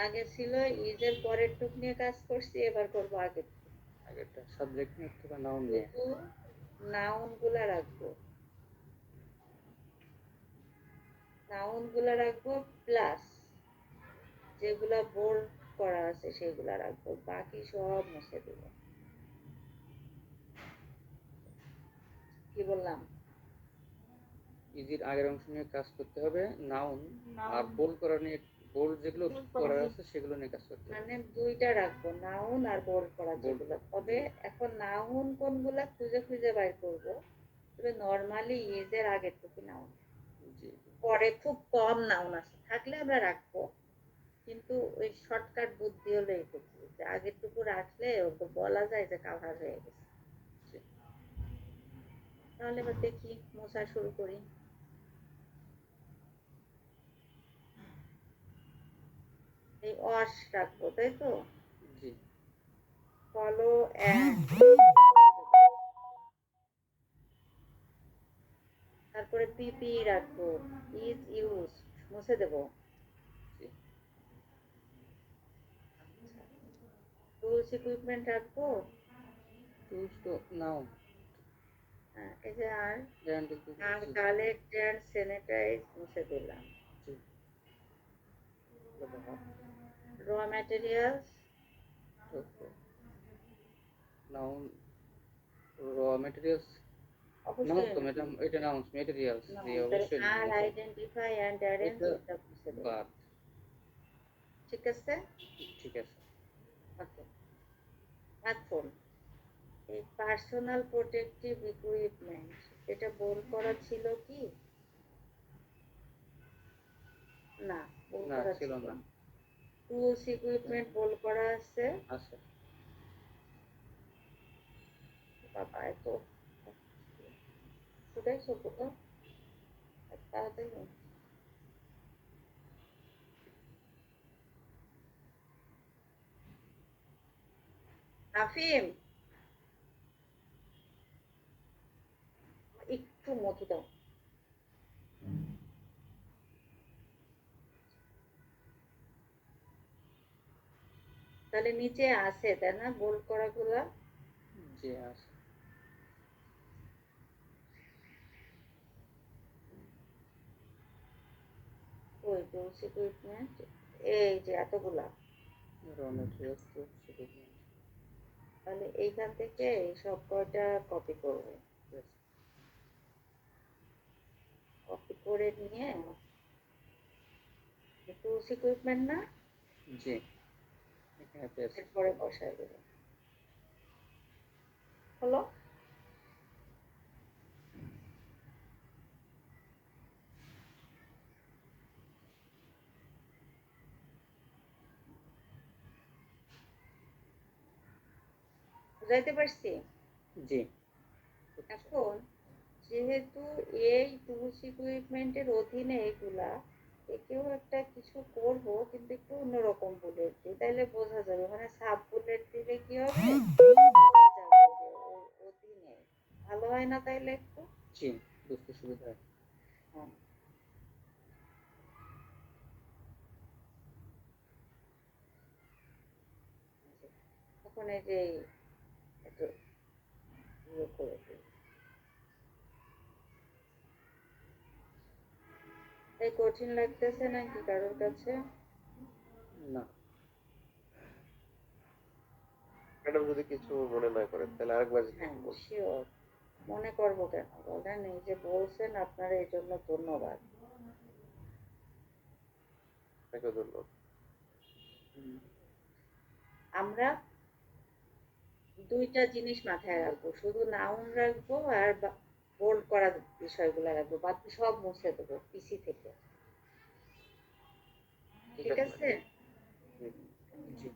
আগে ছিল ইজের পরের টুক নিয়ে কাজ করছি, এবার করবো আগের টুক। আগেরটা সাবজেক্ট নিয়ে অথবা নাউন নিয়ে। শুধু নাউন গুলা রাখবো, নাউন গুলা রাখবো, প্লাস যেগুলা বোল্ড করা আছে সেগুলা রাখবো, বাকি সব মুছে দেবো। কি বললাম? ইজির আগের অংশ নিয়ে কাজ করতে হবে নাউন, আর বোল্ড করা নিয়ে, বোল্ড যেগুলো করার আছে সেগুলো নিয়ে কাজ করতে হবে। মানে দুইটা রাখবো, নাউন আর বোল্ড করা যেগুলো। তবে এখন নাউন কোনগুলা খুঁজে খুঁজে বাইর করবো। তবে নর্মালি ইজের আগের টুকু নাউন, জি। পরে খুব কম নাউন আছে, থাকলে আমরা রাখবো, কিন্তু ওই শর্টকাট বুদ্ধি হলো এইটুকু, যে আগের টুকু রাখলে ওকে বলা যায় যে কাভার হয়ে গেছে। জি। তাহলে এবার দেখি মোছা শুরু করি। এই অস রাখবো, তাই তো? জি। ফলো অ্যান্ড, তারপরে পিপি রাখবো, ইজ ইউজ মুছে দেবো। জি। টুলস ইকুইপমেন্ট রাখবো। টুলস তো নাউন। এই যে আর গ্যারান্টি আর কালেক্ট অ্যান্ড স্যানিটাইজ মুছে দিলাম। জি। Raw materials, noun raw materials noun অবশ্যই তো ম্যাডাম, এটা নাউন ম্যাটেরিয়ালস জি অবশ্যই আর নাউন। আইডেন্টিফাই অ্যান্ড অ্যারেঞ্জ এটা এটা মুছে দেবো। বাদ। ঠিক আছে? ঠিক আছে। ওকে। এখন এই পার্সোনাল প্রোটেক্টিভ ইকুইপমেন্ট, এটা বোল্ড করা ছিল কি? না, বোল্ড না করা ছিল ছিল না। না। টুলস ইকুইপমেন্ট বোল্ড করা আছে। আচ্ছা। বাবা এত ফুটাইছো কোথাও? তাড়াতাড়ি। আফিম, একটু মধু দাও। তাহলে নিচে আছে তাই না বোল্ড করা গুলা? জি আছে। ওই টুলস ইকুইপমেন্ট, এই যে এতগুলা। র ম্যাটেরিয়ালস তো সেটা তাহলে এইখান থেকে এই সব কয়টা কপি করবে, কপি করে নিয়ে টুলস ইকুইপমেন্ট না, জি এখানে পেস্ট। এরপরে বসায় দেবে। হলো? বুঝাইতে পারছি? জি। এখন যেহেতু এই টুলস ইকুইপমেন্টের অধীনে এগুলা, একেও একটা কিছু করব, কিন্তু একটু অন্যরকম বুলেট দিই, তাইলে বোঝা যাবে। মানে সাব বুলেট দিলে কি হবে, বোঝা যাবে যে ওর অধীনে ভালো হয় না তাইলে একটু? জি, বুঝতে সুবিধা হয়। হ্যাঁ। তখন এই যে একটু ইয়ে করে দিই। এই কঠিন লাগতেছে নাকি কারোর কাছে? না, ম্যাডাম যদি কিছু মনে না করেন তাহলে আরেকবার যদি হ্যাঁ, একটু বলুন। শিওর। মনে করবো কেন বলেন? এই যে বলছেন, আপনার এই জন্য ধন্যবাদ। আপনাকে ধন্যবাদ। আমরা দুইটা জিনিস মাথায় রাখবো, শুধু নাউন রাখবো আর বোল্ড করা বিষয়গুলো রাখবো, বাকি সব মুছে দেবো পিসি থেকে। ঠিক আছে? জি।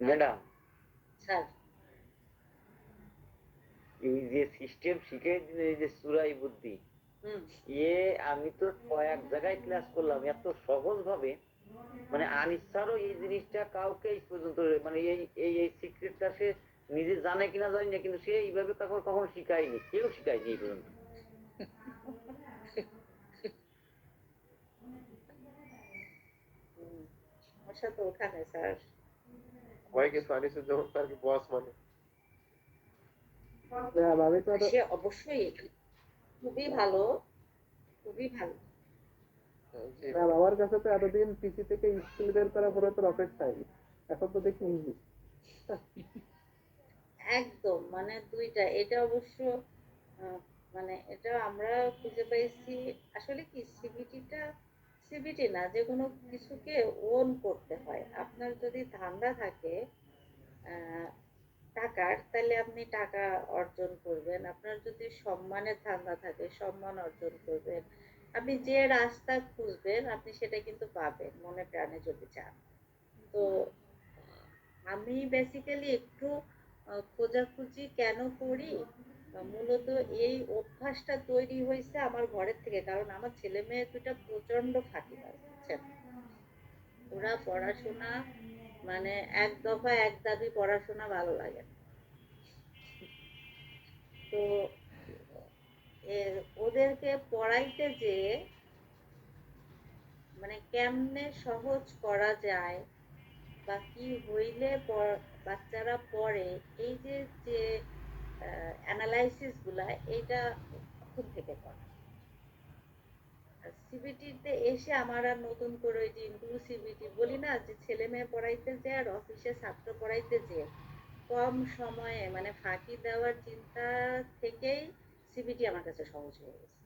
ম্যাডাম, স্যার, এই যে সিস্টেম শিখিয়ে দিলে, এই যে চুরাই বুদ্ধি, হুম, আমি তো কয়েক জায়গায় ক্লাস করলাম এত সহজ ভাবে, মানে আনিসারও এই জিনিসটা কাউকে এই পর্যন্ত, মানে এই এই এই সিক্রেটটা সে নিজে জানে কিনা জানি না, কিন্তু সে এইভাবে কখনো কখনো শিখায়নি, কেউ শিখায়নি এই পর্যন্ত। সমস্যা তো ওখানে স্যার। সবাই কিন্তু আনিসের যেমন তার বস মানে। সে অবশ্যই খুবই ভালো, খুবই ভালো। জি ম্যাম, আমার কাছে তো এতদিন পিসি থেকে স্কিল বের করা পুরো তো রকেট সায়েন্স, এখন তো দেখি ইজি। একদম, মানে দুইটা, এটা অবশ্য মানে এটা আমরা খুঁজে পাইছি। আসলে কি, সিবিটি না, যে কোনো কিছুকে ওন করতে হয়। আপনার যদি ধান্দা থাকে আহ, টাকার, তাহলে আপনি টাকা অর্জন করবেন। আপনার যদি সম্মানের ধান্দা থাকে, সম্মান অর্জন করবেন। আপনি যে রাস্তা খুঁজবেন, আপনি সেটা কিন্তু পাবেন, মনে প্রাণে যদি চান। তো আমি বেসিক্যালি একটু খোঁজাখুঁজি কেন করি, মূলত এই অভ্যাসটা তৈরি হয়েছে আমার ঘরের থেকে, কারণ আমার ছেলে মেয়ে দুটা প্রচন্ড ফাঁকিবাজ, বুঝছেন? ওরা পড়াশোনা মানে এক দফা এক দাবি পড়াশোনা ভালো লাগে না। তো ওদেরকে পড়াইতে যে মানে কেমনে সহজ করা যায় বা কি হইলে বাচ্চারা পড়ে, এই যে যে অ্যানালাইসিস গুলা, এটা তখন থেকে করা। সিবিটিতে এসে আমার আর নতুন করে ওই যে ইনক্লুসিভিটি বলি না, যে ছেলে মেয়ে পড়াইতে যে আর অফিসে ছাত্র পড়াইতে যে কম সময়ে মানে ফাঁকি দেওয়ার চিন্তা থেকেই সিবিটি আমার কাছে সহজ হয়ে গেছে।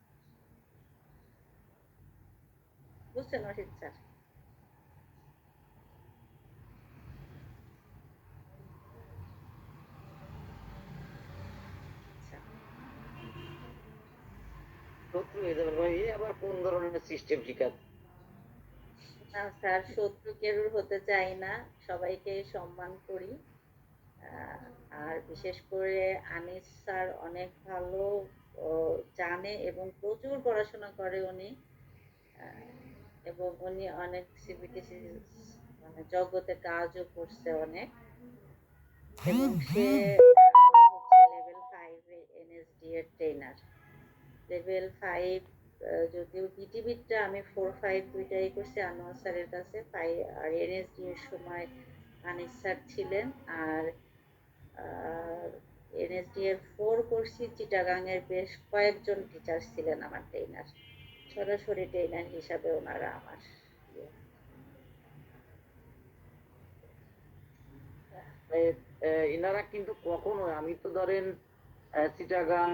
বুঝছেন অসিত স্যার? আচ্ছা, শত্রু হয়ে যাবেন, মানে এ আবার কোন ধরনের সিস্টেম শিখাচ্ছে। না স্যার, শত্রু কেউর হতে চাই না, সবাইকে সম্মান করি। আর বিশেষ করে আনিস স্যার অনেক ভালো জানে এবং প্রচুর পড়াশোনা করে উনি। এবং উনি অনেক সিবিটিসি মানে জগতে কাজও করছে অনেক, এবং সে হচ্ছে লেভেল 5 এ এনএসডি এর ট্রেনার। লেভেল 5 যদিও বিটিভিটা আমি 4-5 দুইটাই করছি আনোয়ার স্যারের কাছে, আর এনএসডি এর সময় আনিস স্যার ছিলেন। আর এনএসডি এর 4 করছি, চিটাগাং এর বেশ কয়েকজন টিচার ছিলেন আমার ট্রেনার, সরাসরি ট্রেনার হিসাবে ওনারা আমার ইয়ে। এনারা কিন্তু কখনো, আমি তো ধরেন চিটাগাং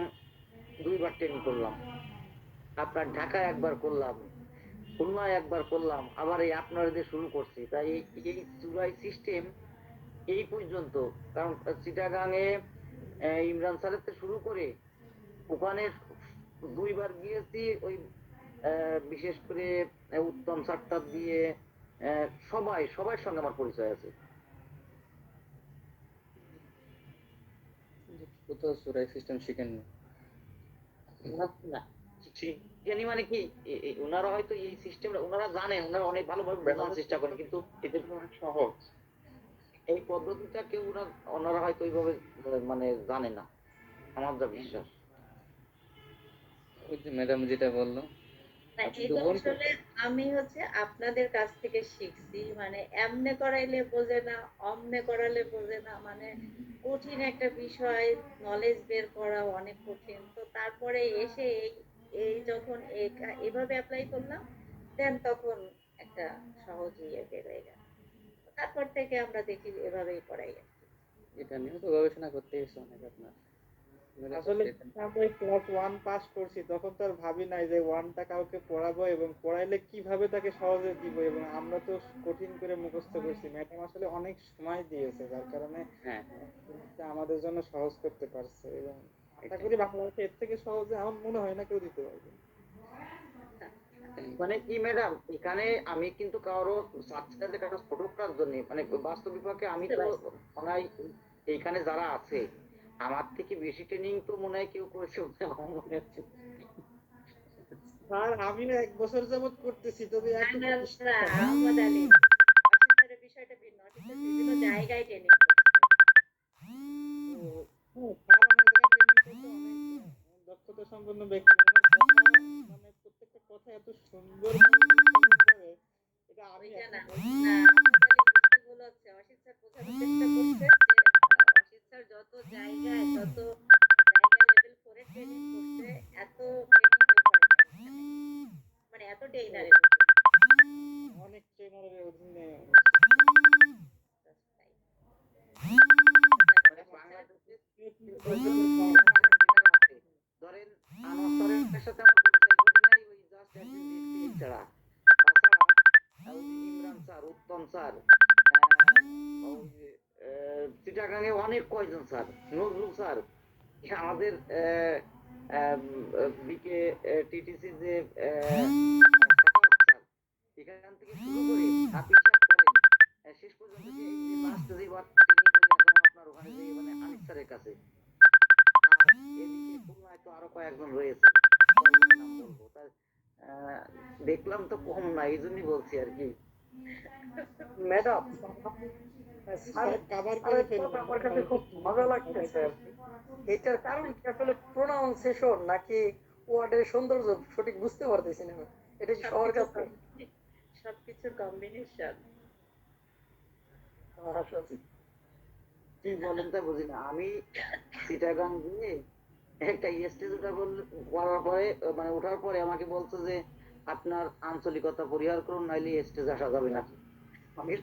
2বার ট্রেনিং করলাম, আপনার ঢাকা একবার করলাম, খুলনায় একবার করলাম, আবার এই আপনারা যে শুরু করছি, তাই এই চুরাই সিস্টেম এই পর্যন্ত। কারণ চিটাগাং এ ইমরান স্যারের থেকে শুরু করে ওখানে 2বার গিয়েছি, ওই বিশেষ করে উত্তম স্যারটা দিয়ে সবার সঙ্গে আমার পরিচয় আছে। কোথাও চোরাই সিস্টেম শিখেননি? না না, জানি মানে কি ওনারা হয়তো এই সিস্টেমটা ওনারা জানেন, ওনারা অনেক ভালোভাবে বোঝানোর চেষ্টা করেন, কিন্তু এদের অনেক সহজ। এই পদ্ধতিটা কেউ ওনারা হয়তো ওইভাবে মানে জানে না, আমার যা বিশ্বাস। ওই যে ম্যাডাম যেটা বললো, না, আপনি তো এটা বলছেন আসলে আমি আপনাদের কাছ থেকে শিখছি, মানে এমনে করাইলে বোঝে না, অমনে করালে বোঝে না, মানে কঠিন একটা বিষয়, নলেজ বের করা অনেক কঠিন। তো তারপরে এসে এই এই যখন এভাবে অ্যাপ্লাই করলাম, দেন তখন একটা সহজ ইয়ে বের হয়ে গেল। তারপর থেকে আমরা দেখি এভাবেই করাই আর কি। এটা নিয়েও তো গবেষণা করতে গেছে অনেক আপনার। আসলে আমরা ক্লাস 1 পাস করছি, তখন তো আর ভাবি নাই যে 1টা কাউকে পড়াবো এবং পড়াইলে কিভাবে তাকে সহজে দিব, এবং আমরা তো কঠিন করে মুখস্থ করছি। ম্যাডাম আসলে অনেক সময় দিয়েছে, যার কারণে হ্যাঁ, জিনিসটা আমাদের জন্য সহজ করতে পারছে, এবং আশা করি বাংলাদেশে এর থেকে সহজে আমার মনে হয় না কেউ দিতে পারবে। মানে কি ম্যাডাম, এখানে আমি কিন্তু কারো সাবস্ক্রাইবে কারো ছোট করার জন্য, মানে বাস্তব বিভাগে আমি তো মনে হয় এইখানে যারা আছে আমার থেকে বেশি ট্রেনিং তো মনে হয় কেউ করেছে বলে আমার মনে হচ্ছে। আর আমিও 1 বছর যাবত করতেছি, তবে না এত না না, আহমদ আলী, অসিত স্যারের বিষয়টা ভিন্ন। অসিত স্যার বিভিন্ন জায়গায় ট্রেনিং করছে। স্যার অনেক জায়গায় ট্রেনিং করতে, অনেক দক্ষতা সম্পন্ন ব্যক্তি, ওনার কথা মানে প্রত্যেকটা কথা এত সুন্দর করে, এটা আমি ওইটা না, এখন না, আহমদ আলী বুঝতে ভুল হচ্ছে। অসিত স্যার বোঝানোর চেষ্টা করছে যে অসিত স্যার যত জায়গায় লেভেল 4 এর ট্রেনিং করছে, এত ট্রেনিং কেউ করে না এখানে। মানে এত ট্রেনারের অনেক ট্রেনারের অধীনে মানে বাংলাদেশে ট্রেনার আছে, ধরেন আনোয়ার স্যারের সাথে আমার পরিচয় ঘটে নাই, ওই জাস্ট একদিন দেখছি এই ছাড়া। তাছাড়া ওই যে ইমরান স্যার, উত্তম স্যার, ওই যে চিটাগাঙে অনেক কয়জন স্যার, নজরুল স্যার, আমাদের বিকে টিটিসি যে সাফাত স্যার, এখান থেকে শুরু করে আপনি হিসাব করেন শেষ পর্যন্ত যে এই যে লাস্ট যেবার ট্রেনিং করে আসলাম আপনার ওখানে যে মানে আনিস স্যারের কাছে, আর এদিকে খুলনায় তো আরো কয়েকজন রয়েছে, কয়েকজনের নাম বলবো তার দেখলাম তো কম না, এই জন্যই বলছি আর কি। ম্যাডাম, স্যার কভার করে ফেলবেন। আমার কাছে খুব মজা লাগতেছে। এটার কারণ কি আসলে প্রোনাউন্সিয়েশন নাকি ওয়ার্ডের সৌন্দর্য সঠিক বুঝতে পারতেছি না। এটা কি সবার কাছে সবকিছুর কম্বিনেশন। কি বলেন তা বুঝি না। আমি চিটাগাং গিয়ে একটা স্টেজ করার পরে মানে ওঠার পরে আমাকে বলতো যে আপনার আঞ্চলিকতা পরিহার করুন, নাইলে স্টেজ আসা যাবে না। আমি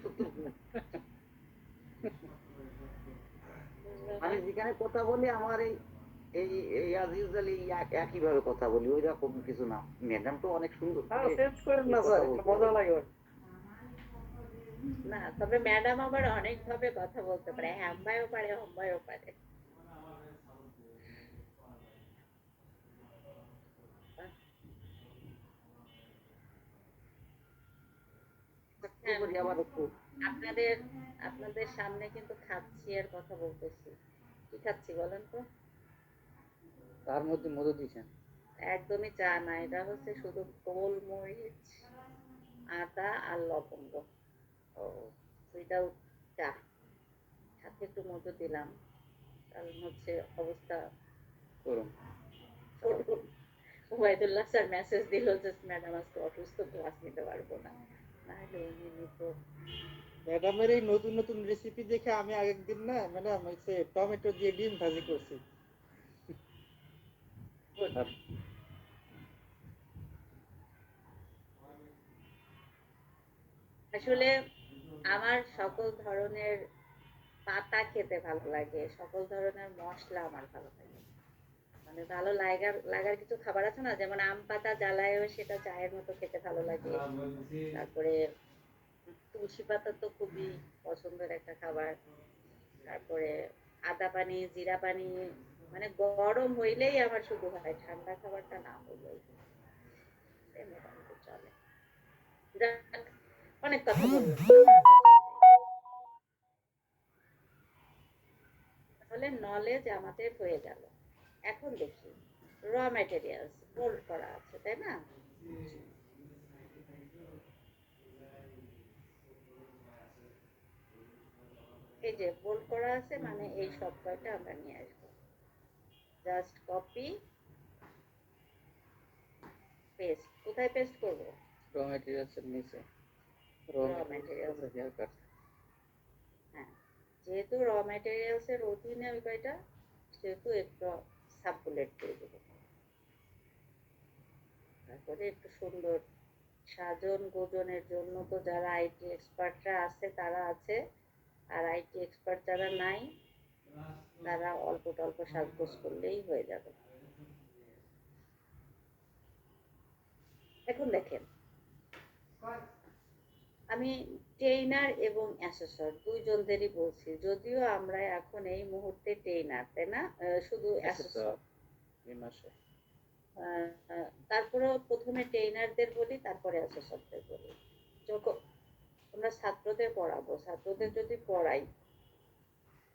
আমি যেখানে কথা বলি আমার এই এই এই as usual এই একই ভাবে কথা বলি, ওই রকম কিছু না। ম্যাডাম তো অনেক সুন্দর চেঞ্জ করেন না স্যার, মজা লাগে। না, তবে ম্যাডাম আবার অনেক ভাবে কথা বলতে পারে, হ্যাম্বায়ও পারে, হম্বায়ও পারে। আবার একটু আপনাদের আপনাদের সামনে কিন্তু খাচ্ছি আর কথা বলতেছি। কি খাচ্ছি বলেন তো? তার মধ্যে মধু দিয়েছেন। একদমই চা না, এটা হচ্ছে শুধু গোলমরিচ, আদা আর লবঙ্গ, ও উইদাউট চা, সাথে একটু মধু দিলাম, কারণ হচ্ছে অবস্থা করুন। ওবায়দুল্লাহ স্যার মেসেজ দিল যে ম্যাডাম আজকে অসুস্থ, ক্লাস নিতে পারবো না, না হলে উনি নিত। ম্যাডামের এই নতুন নতুন রেসিপি দেখে আমি আগের দিন না ম্যাডাম হচ্ছে টমেটো দিয়ে ডিম ভাজি করছি। আসলে আমার সকল ধরনের পাতা খেতে ভালো লাগে, সকল ধরনের মশলা আমার ভালো লাগে। মানে ভালো লাগার কিছু খাবার আছে না, যেমন আম পাতা জ্বালায়ও সেটা চায়ের মতো খেতে ভালো লাগে। তারপরে তুলসী পাতা তো খুবই পছন্দের একটা খাবার। তারপরে আদা পানি, জিরা পানি, মানে গরম হইলেই আমার শুধু হয়, ঠান্ডা খাবারটা না হইলেই মোটামুটি চলে। যাক, অনেক কথা বললাম, তাহলে নলেজ আমাদের হয়ে গেল। এখন দেখি র ম্যাটেরিয়ালস বোল্ড করা আছে, তাই না? এই যে বোল্ড করা আছে মানে এই সব কয়টা আমরা নিয়ে আসবো। Just copy paste. কোথায় পেস্ট করব? র ম্যাটেরিয়ালসের নিচে র র ম্যাটেরিয়ালস। Hair cut. হ্যাঁ, যেহেতু র ম্যাটেরিয়ালস এর অধীনে ওই কয়টা, সেহেতু একটু সাব বুলেট দিয়ে দেবো। তারপরে একটু সুন্দর সাজন গোজনের জন্য তো যারা আইটি এক্সপার্টরা আছে তারা আছে, আর আইটি এক্সপার্ট যারা নাই তারা অল্প টল্প সাজগোজ করলেই হয়ে যাবে। এখন দেখেন, আমি ট্রেইনার এবং অ্যাসেসর দুইজনদেরই বলছি, যদিও আমরা এখন এই মুহূর্তে ট্রেইনার, তাই না? শুধু অ্যাসেসর। এই মাসে তারপরেও প্রথমে ট্রেইনারদের বলি, তারপরে অ্যাসেসরদের বলি। যখন আমরা ছাত্রদের পড়াবো, ছাত্রদের যদি পড়াই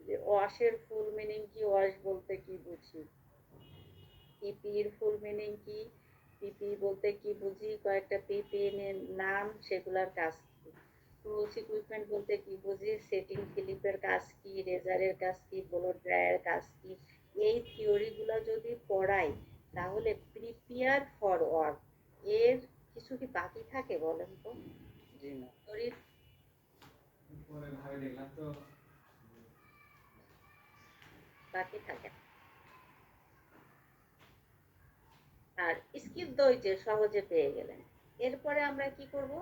যে ওয়াশের ফুল মিনিং কি, ওয়াশ বলতে কি বুঝি, পিপির ফুল মিনিং কি, পিপি বলতে কি বুঝি, কয়েকটা পিপি নাম, সেগুলার কাজ কি, টুলস ইকুইপমেন্ট বলতে কি বুঝি, সেটিং ক্লিপের কাজ কি, রেজারের কাজ কি, ব্লো ড্রায়ার কাজ কি, এই থিওরিগুলো যদি পড়াই তাহলে প্রিপেয়ার ফর ওয়ার্ক এর কিছু কি বাকি থাকে বলেন তো? জি না। থিওরির বাকি থাকে না। আর স্কিপ দই যে সহজে পেয়ে গেলেন, এরপরে আমরা কি করব?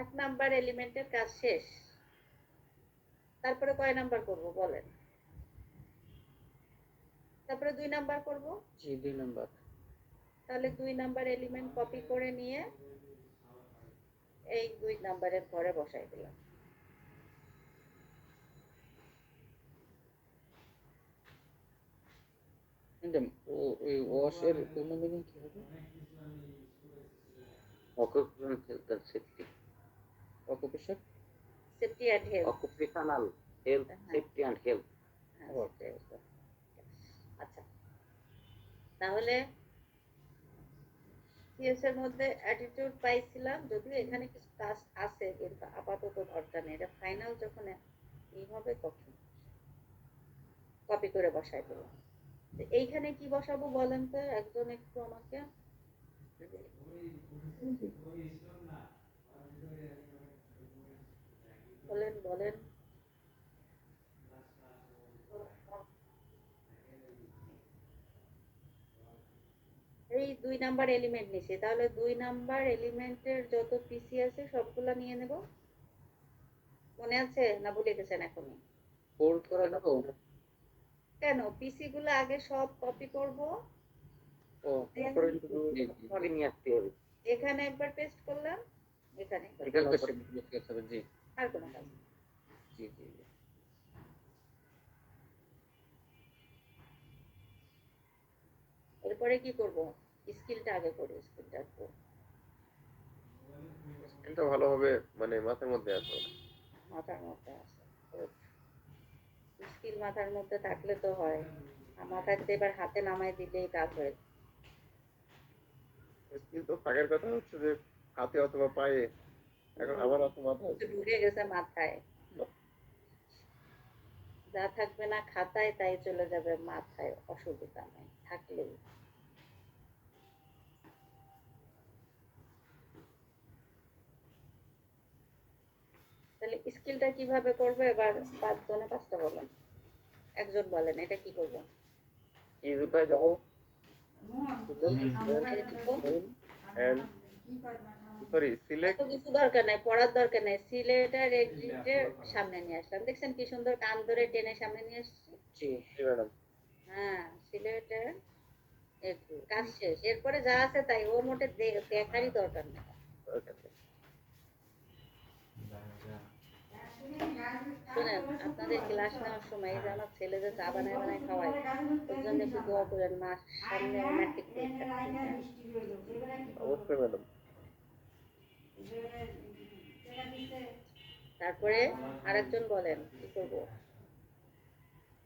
1 নাম্বার এলিমেন্টের কাজ শেষ। তারপরে কয় নাম্বার করব বলেন? তারপরে 2 নাম্বার করব। জি 2 নাম্বার। তাহলে 2 নাম্বার এলিমেন্ট কপি করে নিয়ে এই 2 নাম্বারের ঘরে বসাই দিলাম। ম্যাডাম ওই ওয়াশের পূর্ণ মিনিং কি হবে? Occupational health and safety, occupation safety and health. Occupational health safety and health. আচ্ছা, তাহলে সিএস এর মধ্যে অ্যাটিটিউড পাইছিলাম, যদিও এখানে কিছু কাজ আছে কিন্তু আপাতত দরকার নেই, এটা ফাইনাল যখন এই হবে তখন কপি করে বসাই দিলাম। এইখানে কি বসাবো বলেন তো একজন একটু আমাকে বলেন বলেন। এই 2 নাম্বার এলিমেন্ট নিছি, তাহলে 2 নাম্বার এলিমেন্টের যত পিসি আছে সবগুলা নিয়ে নেব। মনে আছে না ভুলে গেছেন এখনই? ফোল্ড করা যাবে? কেন, পিসি গুলো আগে সব কপি করব, ও তারপরে পরে নিয়ে আসতে হবে। এখানে একবার পেস্ট করলাম, এখানে একবার এখানে পেস্ট করতে হবে। জি আর কোনো কাজ নেই। জি জি। এরপরে কি করব? স্কিলটা আগে করি, স্কিলটা একটু স্কিলটা ভালোভাবে মানে মাথার মধ্যে আসবে। মাথার মধ্যে আছে। স্কিল মাথার মধ্যে থাকলে তো হয়, মাথায় তো এবার হাতে নামাই দিলেই কাজ হয়ে যায়। স্কিল তো থাকার কথা হচ্ছে যে হাতে অথবা পায়ে, এখন আমার হাতে মাথায়। ঢুকে গেছে মাথায়, যা থাকবে না খাতায় তাই চলে যাবে মাথায়, অসুবিধা নেই থাকলেই। তাহলে স্কিলটা কিভাবে করবো এবার 5 জনে 5টা বলেন, একজন বলেন এটা কি করবো? ইউজার যাবো এন্ড সরি সিলেক্ট। এত কিছু দরকার নাই, পড়ার দরকার নাই, সিলেটার এক্সিটের সামনে নিয়ে আসলাম, দেখছেন কি সুন্দর কান ধরে টেনে সামনে নিয়ে আসছি। জি ম্যাডাম হ্যাঁ, সিলেটার এক্সিট কাজ শেষ। এরপরে যা আছে তাই, ও মোটে দেখারই দরকার নেই। শুনেন, আপনাদের ক্লাস নেওয়ার সময় এই যে আমার ছেলে যে চা বানায় বানায় খাওয়ায়, ওর জন্য একটু দোয়া করেন, মাস সামনে ম্যাট্রিক পরীক্ষা। অবশ্যই ম্যাডাম। তারপরে আরেকজন বলেন কি করবো?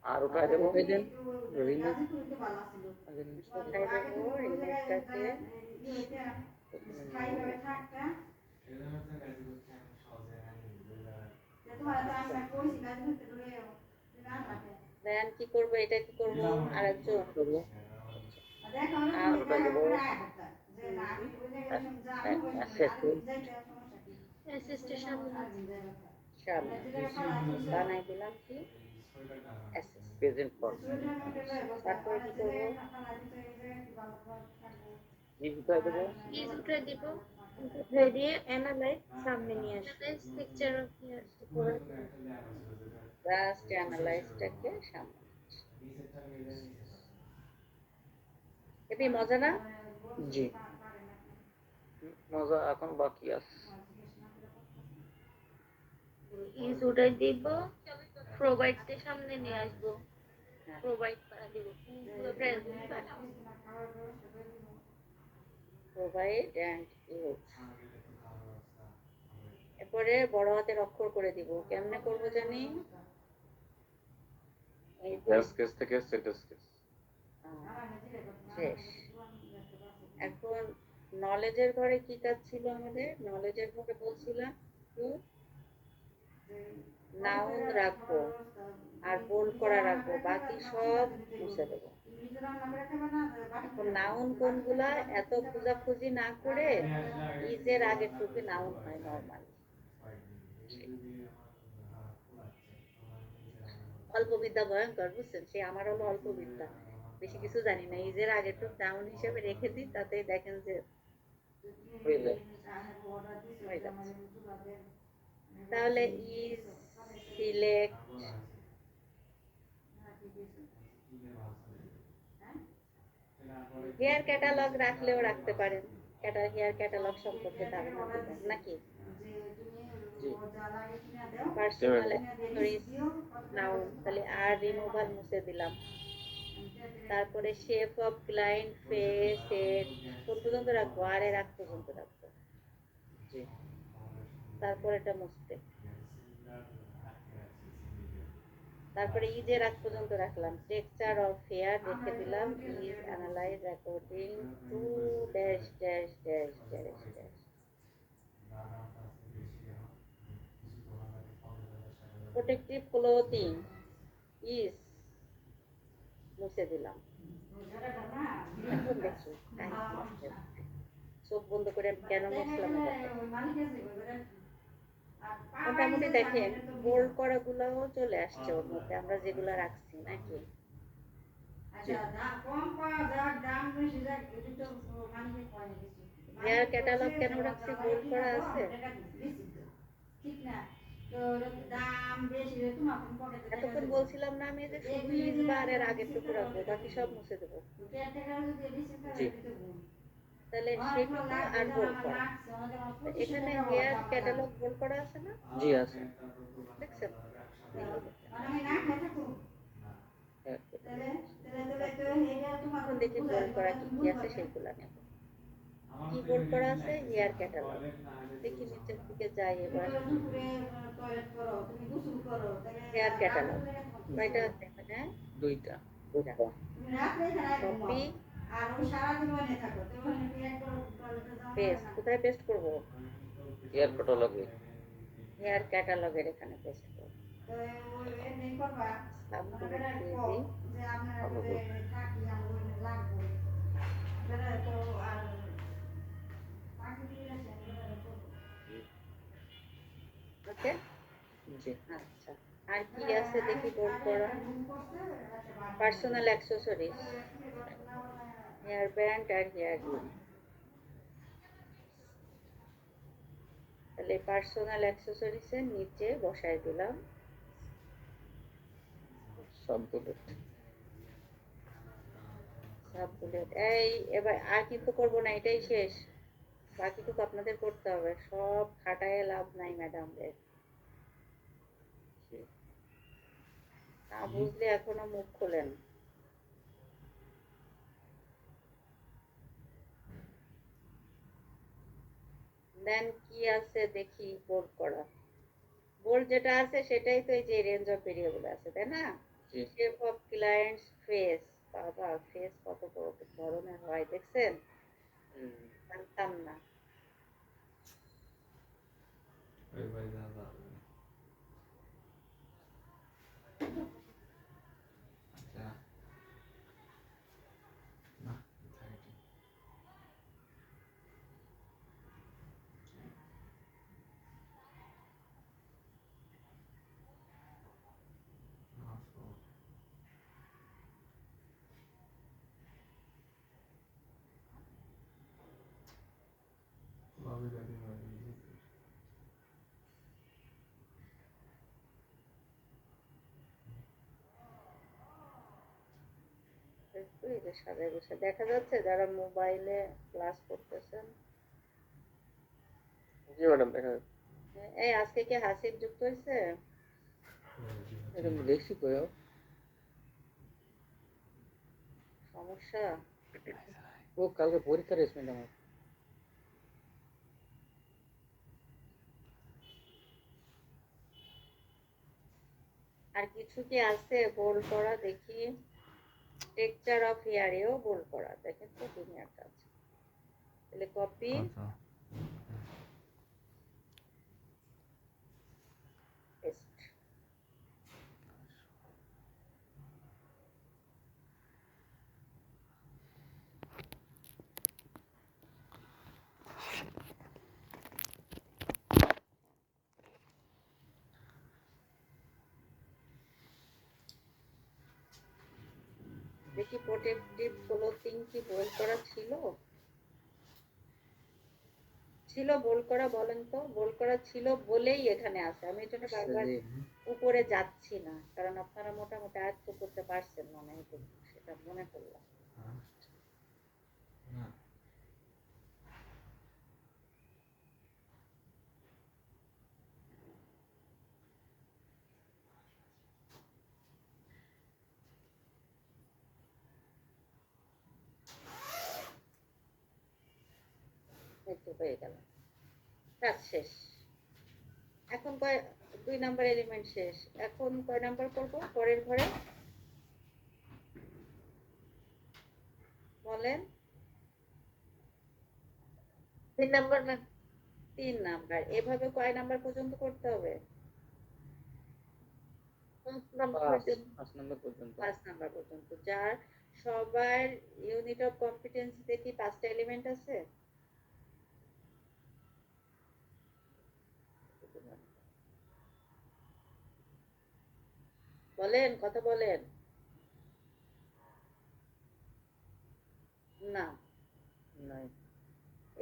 আর উঠায় দেবো ওটাই দেন রিমুভ আগে কোথায় দেবো রিমোটটাকে? দেন কি করবো, এটা কি করবো? আরেকজন করবো আর উঠায় দেবো অ্যাসিস্টের সামনে সামনে বানাই দিলাম কি অ্যাসেস। প্রেজেন্ট ফর তারপরে কি করবো? ইজ উঠায় দেবো ইজ উঠাই দিব, উঠাই দিয়ে অ্যানালাইজ সামনে নিয়ে আসবো। Analyse picture of here just অ্যানালাইজটাকে সামনে। এটি মজা না? জি মজা এখন বাকি আছে ইজ উঠাই দিব, প্রোভাইডকে সামনে নিয়ে আসবো, প্রোভাইড করা দিব, পুরো প্রেজেন্ট বানাবো। Provide and use. এরপরে বড় হাতের অক্ষর করে দিব। কেমনে করবো জানি? এই যে, Past case থেকে sentence case. শেষ। এখন নলেজের ঘরে কি কাজ ছিল আমাদের? নলেজের ঘরে বলছিলাম নাউন রাখবো আর বোল্ড করা রাখবো, বাকি সব মুছে দেবো। এখন নাউন কোনগুলা এত খোঁজাখুঁজি না করে ইজের আগের টুকু নাউন হয় নর্মালি। অল্প বিদ্যা ভয়ঙ্কর, বুঝছেন? সে আমার হলো অল্প বিদ্যা, বেশি কিছু জানি না। ইজের আগের টুকু নাউন হিসেবে রেখে দিই, তাতে দেখেন যে হয়ে যায় হয়ে যাচ্ছে। তাহলে ইজ সিলেক্ট হেয়ার ক্যাটালগ রাখলেও রাখতে পারেন। হেয়ার ক্যাটালগ সম্পর্কে ধারণা দিবেন নাকি? পার্সোনাল অ্যাক্সেসরিজ নাউন, তাহলে আর রিমুভাল মুছে দিলাম। তারপরে shape of client face head কোন পর্যন্ত রাখবো? আর এর আগ পর্যন্ত রাখবো। জি তারপর এটা মুছতে, তারপরে ইজের আগ পর্যন্ত রাখলাম। টেক্সচার অফ হেয়ার রেখে দিলাম is analyse according to dash dash dash dash dash. Protective clothing is মুছে দিলাম। এখন দেখি চোখ বন্ধ করে কেন মুছলাম মোটামুটি দেখেন বোল্ড করা গুলাও চলে আসছে ওর মধ্যে, আমরা যেগুলা রাখছি নাকি? হেয়ার ক্যাটালগ কেন রাখছি? বোল্ড করা আছে। এতক্ষণ বলছিলাম না আমি যে শুধু ইজ বার এর আগের টুকু রাখবো, বাকি সব মুছে দেবো। জি তাহলে সেটুকু আর বোল্ড করা। এখানে হেয়ার ক্যাটালগ বোল্ড করা আছে না? জি আছে দেখছেন? এখন দেখি বোল্ড করা কি কি আছে সেগুলা নেব। কি বোল্ড করা আছে? Hair catalogue. দেখি নিচের দিকে যাই এবার। হেয়ার ক্যাটালগ কয়টা আছে এখানে? দুইটা কপি পেস্ট। কোথায় পেস্ট করব? হেয়ার ক্যাটালগে হেয়ার ক্যাটালগের এখানে পেস্ট করব। সাবগুলো দিয়ে দিই। ওকে, জি আচ্ছা। আর কি আছে দেখি বোল্ড করা? পার্সোনাল অ্যাক্সেসরিজ, হেয়ার ব্যান্ড আর হেয়ার রিং। তাহলে পার্সোনাল অ্যাক্সেসরিজ এর নিচে বসায় দিলাম সব বুলেট সাব বুলেট। এই এবার আর কিন্তু করবো না, এটাই শেষ। বাকিটুকু আপনাদের করতে হবে, সব খাটায় লাভ নাই ম্যাডামদের। না বুঝলে এখনো মুখ খোলেন। দেন কি আছে দেখি বোল্ড করা। বোল্ড যেটা আছে সেটাই তো এই যে রেঞ্জ অফ ভেরিয়েবল আছে, তাই না? জি শেপ অফ ক্লায়েন্টস ফেস, বাবা ফেস কত বড় ধরনের হয় দেখছেন, জানতাম না। একটু এই যে সাজায় বসে দেখা যাচ্ছে যারা মোবাইলে ক্লাস করতেছেন। জি ম্যাডাম, দেখা যাচ্ছে। এই আজকে কি হাসিব যুক্ত হয়েছে? এটা আমি দেখছি কইও সমস্যা? ও কালকে পরীক্ষা রেস্ট আমার আর কিছু কি আছে বোল করা দেখি? টেক্সচার অফ হেয়ারেও বোল করা, দেখেন তো দুনিয়ার কাজ। তাহলে কপি পেস্ট। দেখি প্রোটেক্টিভ ক্লোথিং কি বোল করা ছিল? ছিল বোল করা, বলেন তো বোল করা ছিল বলেই এখানে আছে। আমি এই জন্য বারবার উপরে যাচ্ছি না, কারণ আপনারা মোটামুটি আয়ত্ত করতে পারছেন মনে হয়, সেটা মনে করলাম। একটু হয়ে গেল, কাজ শেষ। এখন কয় 2 নাম্বার এলিমেন্ট শেষ। এখন কয় নাম্বার করব পরের ঘরে বলেন? 3 নাম্বার ম্যাম। 3 নাম্বার। এভাবে কয় নাম্বার পর্যন্ত করতে হবে? 5 নাম্বার 5 নম্বর পর্যন্ত। 5 নাম্বার পর্যন্ত। যার সবার ইউনিট অফ কম্পিটেন্সি দেখি 5টা এলিমেন্ট আছে। বলেন, কথা বলেন না। নাই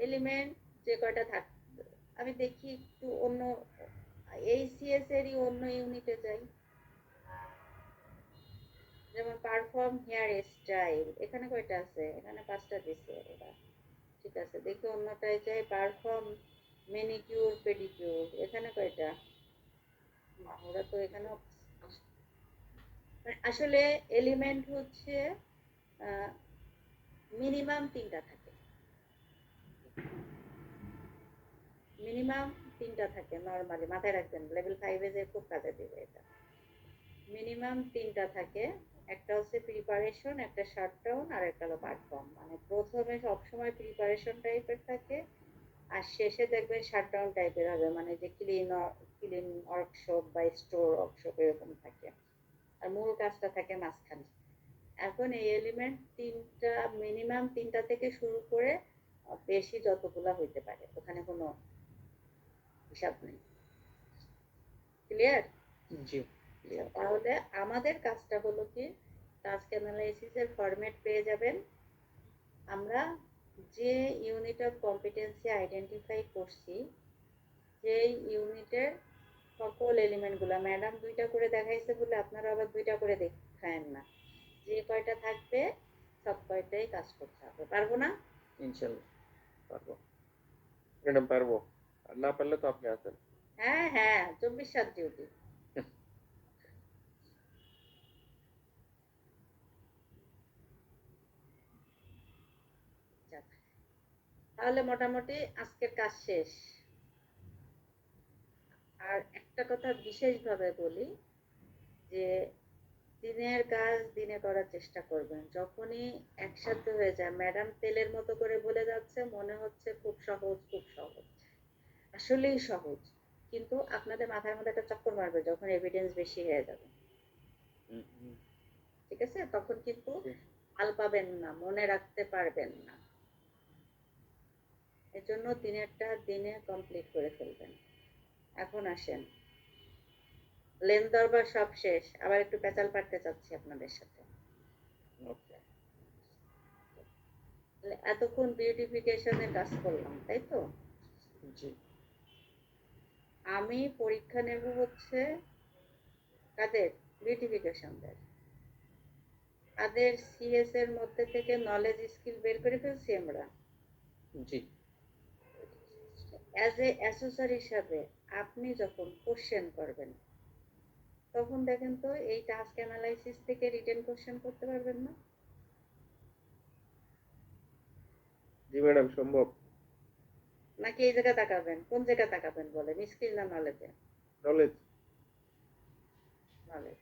এলিমেন্ট যে কয়টা থাক, আমি দেখি একটু অন্য এইচএস এরই অন্য ইউনিটে যাই। যেমন পারফর্ম হেয়ার স্টাইল, এখানে কয়টা আছে? এখানে 5টা দিছে ওরা। ঠিক আছে, দেখি অন্যটায় যাই। পারফর্ম ম্যানিকিউর পেডিকিউর, এখানে কয়টা? ওরা তো এখানে আসলে এলিমেন্ট হচ্ছে মিনিমাম 3টা থাকে, মিনিমাম 3টা থাকে নরমালি, মাথায় রাখবেন। লেভেল 5 এ যে খুব কাজে দিবে এটা। মিনিমাম 3টা থাকে, একটা হচ্ছে প্রিপারেশন, একটা শাটডাউন, আর একটা হলো পারফর্ম। মানে প্রথমে সবসময় প্রিপারেশন টাইপের থাকে, আর শেষে দেখবেন শাটডাউন টাইপের হবে, মানে যে ক্লিন ওয়ার্কশপ বা স্টোর ওয়ার্কশপ এরকম থাকে, আর মূল কাজটা থাকে মাঝখানে। এখন এই এলিমেন্ট 3টা, মিনিমাম 3টা থেকে শুরু করে বেশি যতগুলা হইতে পারে, ওখানে কোনো হিসাব নেই। ক্লিয়ার? জি তাহলে আমাদের কাজটা হলো কি, টাস্ক অ্যানালাইসিস এর ফরম্যাট পেয়ে যাবেন। আমরা যে ইউনিট অফ কম্পিটেন্সি আইডেন্টিফাই করছি, যে ইউনিটের সকল এলিমেন্টগুলো, ম্যাডাম 2টা করে দেখাইছে বলে আপনারা আবার 2টা করে দেখায়েন না। যে কয়টা থাকবে সব কয়টাই কাজ করতে হবে। পারবো না? ইনশাআল্লাহ পারবো ম্যাডাম পারবো, আর না পারলে তো আপনি আছেন। হ্যাঁ হ্যাঁ, 24/7 ডিউটি। তাহলে মোটামুটি আজকের কাজ শেষ। আর একটা কথা বিশেষভাবে বলি যে দিনের কাজ দিনে করার চেষ্টা করবেন। যখনই একসাথে হয়ে যায়, ম্যাডাম তেলের মতো করে বলে যাচ্ছে, মনে হচ্ছে খুব সহজ, খুব সহজ, আসলেই সহজ, কিন্তু আপনাদের মাথার মধ্যে একটা চক্কর মারবে যখন এভিডেন্স বেশি হয়ে যাবে। ঠিক আছে? তখন কিন্তু হাল পাবেন না, মনে রাখতে পারবেন না। এজন্য দিনেরটা দিনে কমপ্লিট করে ফেলবেন। এখন আসেন, লেন দরবার সব শেষ, আবার একটু পেঁচাল পাড়তে চাচ্ছি আপনাদের সাথে। এতক্ষণ বিউটিফিকেশনের কাজ করলাম, তাই তো? জি আমি পরীক্ষা নেব হচ্ছে কাদের? বিউটিফিকেশনদের। তাদের সিএস এর মধ্যে থেকে নলেজ স্কিল বের করে ফেলছি আমরা। জি অ্যাজ এ অ্যাসেসর হিসাবে আপনি যখন কোশ্চেন করবেন, তখন দেখেন তো এই টাস্ক অ্যানালাইসিস থেকে রিটেন কোশ্চেন করতে পারবেন না? জি ম্যাডাম, সম্ভব। নাকি এই জায়গায় তাকাবেন? কোন জায়গায় তাকাবেন বলেন, স্কিল না নলেজে? নলেজ। নলেজ।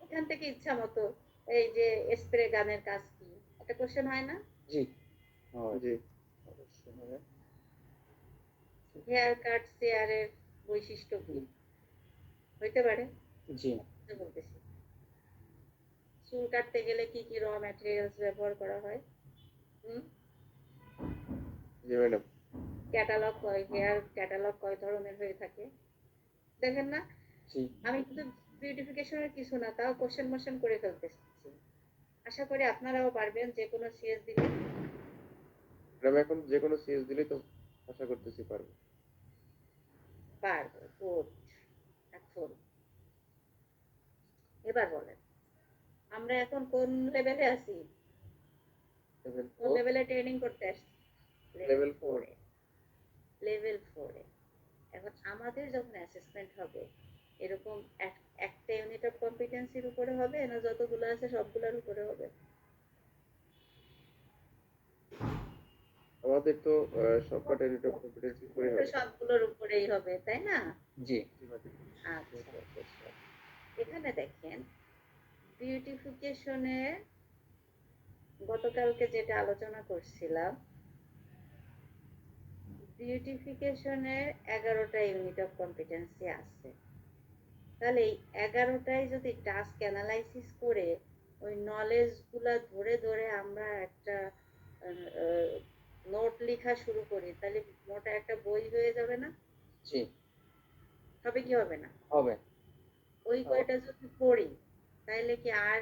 এখান থেকে ইচ্ছা মতো এই যে স্প্রে গানের কাজ কি, একটা কোশ্চেন হয় না? জি জি অবশ্যই হবে। হেয়ার কাট চেয়ারের বৈশিষ্ট্য কি, হইতে পারে? জি বলতেছি, চুল কাটতে গেলে কি কি র ম্যাটেরিয়ালস ব্যবহার করা হয়? জি ম্যাডাম। ক্যাটালগ হেয়ার ক্যাটালগ কয় ধরনের হয়ে থাকে দেখেন না? জি আমি কিন্তু বিউটিফিকেশনের কিছু না, তাও কোশ্চেন মোশন করে ফেলতেছি। আশা করি আপনারাও পারবেন, যে কোনো সিএস দিলে ম্যাডাম এখন যে কোনো সিএস দিলেই তো আশা করতেছি পারবো। পারবে। গুড। এখন এবার বলেন, আমরা এখন কোন লেভেলে আছি? লেভেল কোন 4। লেভেলে ট্রেনিং করতে আসছি? লেভেল 4। লেভেল 4 এ। এখন আমাদের যখন অ্যাসেসমেন্ট হবে, এরকম একটা ইউনিট অফ কম্পিটেন্সির উপরে হবে না যতগুলো আছে সবগুলোর উপরে হবে? আমাদের তো সবকটা ইউনিট অফ কম্পিটেন্সি করে হবে। সবগুলোর উপরেই হবে, তাই না? জি আচ্ছা, এখানে দেখেন বিউটিফিকেশনের গতকালকে যেটা আলোচনা করছিলাম, বিউটিফিকেশনের 11টা ইউনিট অফ কম্পিটেন্সি আছে। তাহলে এই 11টাই যদি টাস্ক অ্যানালাইসিস করে ওই নলেজ গুলা ধরে ধরে আমরা একটা নোট লেখা শুরু করি, তাহলে মোটা একটা বই হয়ে যাবে না? জি হবে কি হবে না? হবে। ওই কয়টা যদি পড়ি, তাহলে কি আর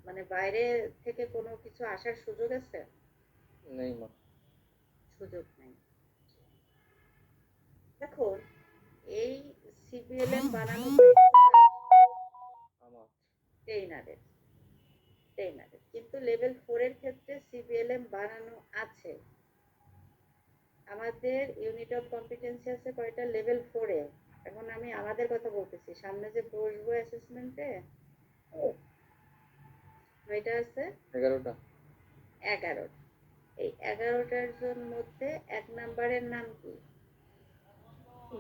মানে বাইরে থেকে কোনো কিছু আসার সুযোগ আছে? নেই মা সুযোগ নেই। দেখুন, এই সিবিএলএম বানানো আমার ট্রেইনারের কিন্তু লেভেল 4 এর ক্ষেত্রে সিবিএলএম বানানো আছে। আমাদের ইউনিট অফ কম্পিটেন্সি আছে কয়টা? লেভেল 4 এ। এখন আমি আমাদের কথা বলতেছি, সামনে যে বসবো অ্যাসেসমেন্টে, কয়টা আছে? 11টা। 11। এই 11টার মধ্যে 1 নাম্বারের নাম কি?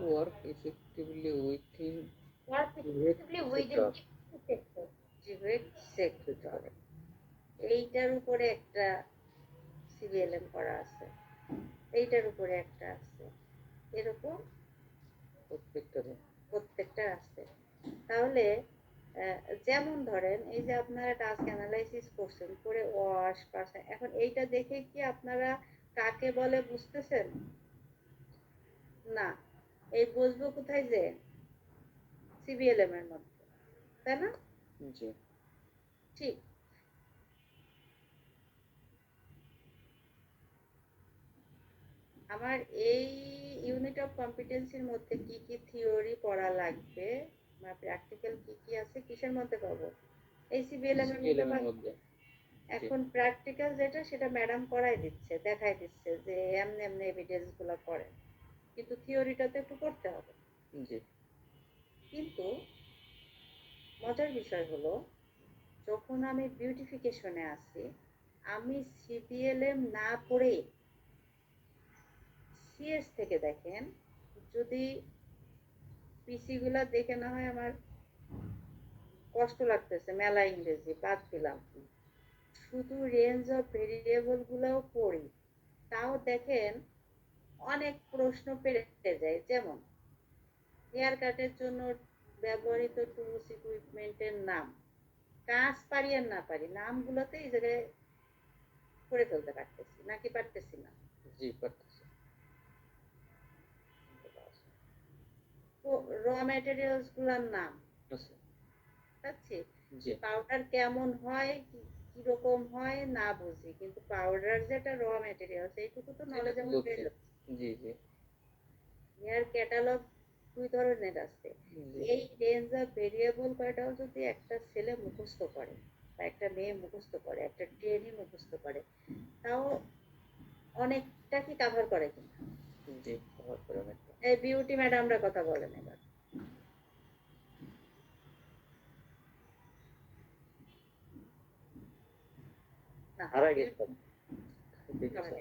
ওয়ার্ক এফেক্টিভলি উইথিন জিভেট সেক্টর। এইটার উপরে একটা সিবিএলএম করা আছে, এইটার উপরে একটা আছে, এরকম প্রত্যেকটা আছে। তাহলে যেমন ধরেন এই যে আপনারা টাস্ক অ্যানালাইসিস করছেন, করে ওয়াশ পারছেন, এখন এইটা দেখে কি আপনারা কাকে বলে বুঝতেছেন? না। এই বুঝবো কোথায়? যে সিবিএলএম এর মধ্যে, তাই না? জি ঠিক। আমার এই ইউনিট অফ কম্পিটেন্সির মধ্যে কি কি থিওরি পড়া লাগবে বা প্র্যাকটিক্যাল কি কি আছে, কিসের মধ্যে পাবো? এই সিবিএলএম এর মধ্যে। এখন প্র্যাকটিক্যাল যেটা, সেটা ম্যাডাম করাই দিচ্ছে, দেখাই দিচ্ছে যে এমনি এমনি এভিডেন্স গুলো করেন, কিন্তু থিওরিটা তো একটু করতে হবে। জি কিন্তু মজার বিষয় হলো, যখন আমি বিউটিফিকেশনে আসি, আমি সিবিএলএম না পড়ে সিএস থেকে দেখেন, যদি পিসি গুলা দেখে না হয় আমার কষ্ট লাগতেছে, মেলা ইংরেজি বাদ দিলাম, শুধু রেঞ্জ অফ ভেরিয়েবল গুলাও পড়ি, তাও দেখেন অনেক প্রশ্ন পেরে যায়। যেমন হেয়ার কাটের জন্য ব্যবহৃত টুলস ইকুইপমেন্টের নাম, কাজ পারি আর না পারি, নামগুলোতে এই জায়গায় করে ফেলতে পারতেছি নাকি পারতেছি না? জি পারতেছি। র ম্যাটেরিয়ালস গুলার নাম আচ্ছা, পাচ্ছি, জি পাউডার কেমন হয়, কিরকম হয় না বুঝি, কিন্তু পাউডার যেটা র ম্যাটেরিয়ালস এইটুকু তো নলেজ আমার বুঝছি। পেয়ে যাচ্ছে। জি জি হেয়ার ক্যাটালগ দুই ধরনের আছে, জি এই রেঞ্জ অফ ভেরিয়েবল কয়টাও যদি একটা ছেলে মুখস্থ করে বা একটা মেয়ে মুখস্থ করে, একটা ট্রেনই মুখস্থ করে, তাও অনেকটা কি কাভার করে কিনা? জি কভার করে অনেকটা। এই বিউটি ম্যাডামরা কথা বলেন এবার। না, হারাই গেছে। ঠিক আছে।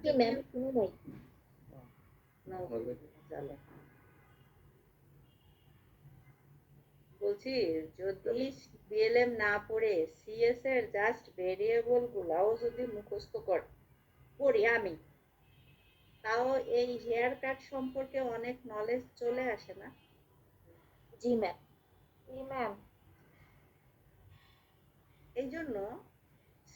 জি ম্যাম, শুনো ভাই। চলো বলছি, যদি বিএলএম না পড়ে সিএস এর জাস্ট ভেরিয়েবল গুলাও যদি মুখস্থ করি আমি, তাও এই হেয়ার কাট সম্পর্কে অনেক নলেজ চলে আসে না? জি ম্যাম। জি ম্যাম। এই জন্য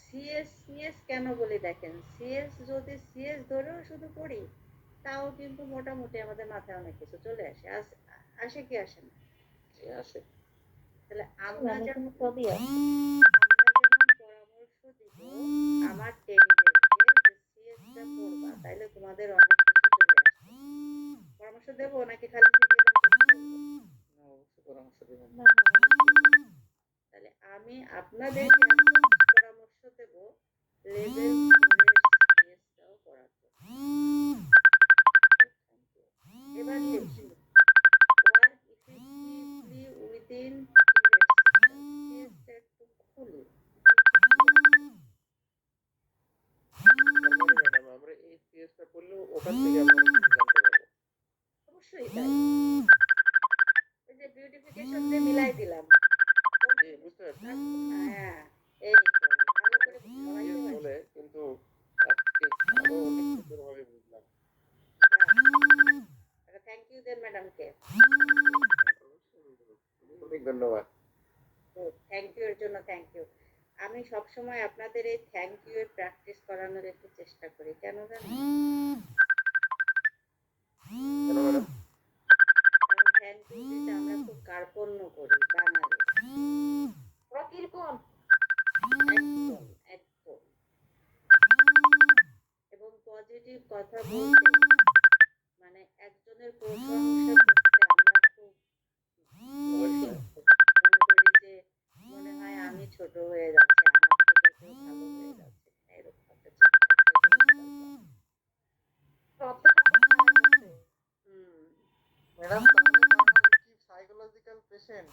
সিএস সিএস কেন বলি দেখেন, সিএস যদি সিএস ধরেও শুধু পড়ি, তাও কিন্তু মোটামুটি আমাদের মাথায় অনেক কিছু চলে আসে। আসে কি আসে না? জি আসে। তাহলে ম্যাম, আমরা এখানে সবই আছে। যেমন পরামর্শ দিব আমার ট্রেনিদেরকে যে সিএসটা পড়বা, তাইলে তোমাদের অনেক কিছু চলে আসবে। পরামর্শ দেবো নাকি খালি ভিডিও করতে বলবো? না, অবশ্যই পরামর্শ দেবেন। না না, তাহলে আমি আপনাদেরকে এখন পরামর্শ দেব লেভেল 4 এর সিএসটাও পড়ার জন্য। এবার দেখি work effectively within TVET system, সিএসটা একটু খুলি। তার মানে ম্যাডাম আমরা এই সিএসটা পড়লেও ওখান থেকে আমরা অনেক কিছু জানতে পারবো। অবশ্যই তাই। এই যে বিউটিফিকেশন দিয়ে মিলাই দিলাম। জি বুঝতে পারছি। হ্যাঁ, এই তো ভালো করে সিএস সবাইকে বলে কিন্তু আজকে আরো অনেক সুন্দরভাবে বুঝলাম। থ্যাংক ইউ দেন ম্যাডামকে। অনেক ধন্যবাদ। থ্যাংক ইউ এর জন্য থ্যাংক ইউ। আমি সবসময় আপনাদের এই থ্যাংক ইউ এর প্র্যাকটিস করানোর একটু চেষ্টা করি, কেন জানেন? কেন ম্যাডাম? কারণ থ্যাংক ইউ দিতে আমরা খুব কার্পণ্য করি বাঙালি। ওরা কিরকম? একদম একদম। এবং পজিটিভ কথা বলতে, মানে একজনের প্রশংসা করতে আমরা খুব অবশ্যই। মনে করি যে মনে হয় আমি ছোট হয়ে যাচ্ছি, আমার থেকে কেউ ভালো হয়ে যাচ্ছে, এরকম একটা চিন্তা সব তো সম্পর্ক খারাপ হচ্ছে। ম্যাডাম তাহলে বাঙালি কি সাইকোলজিক্যাল পেশেন্ট?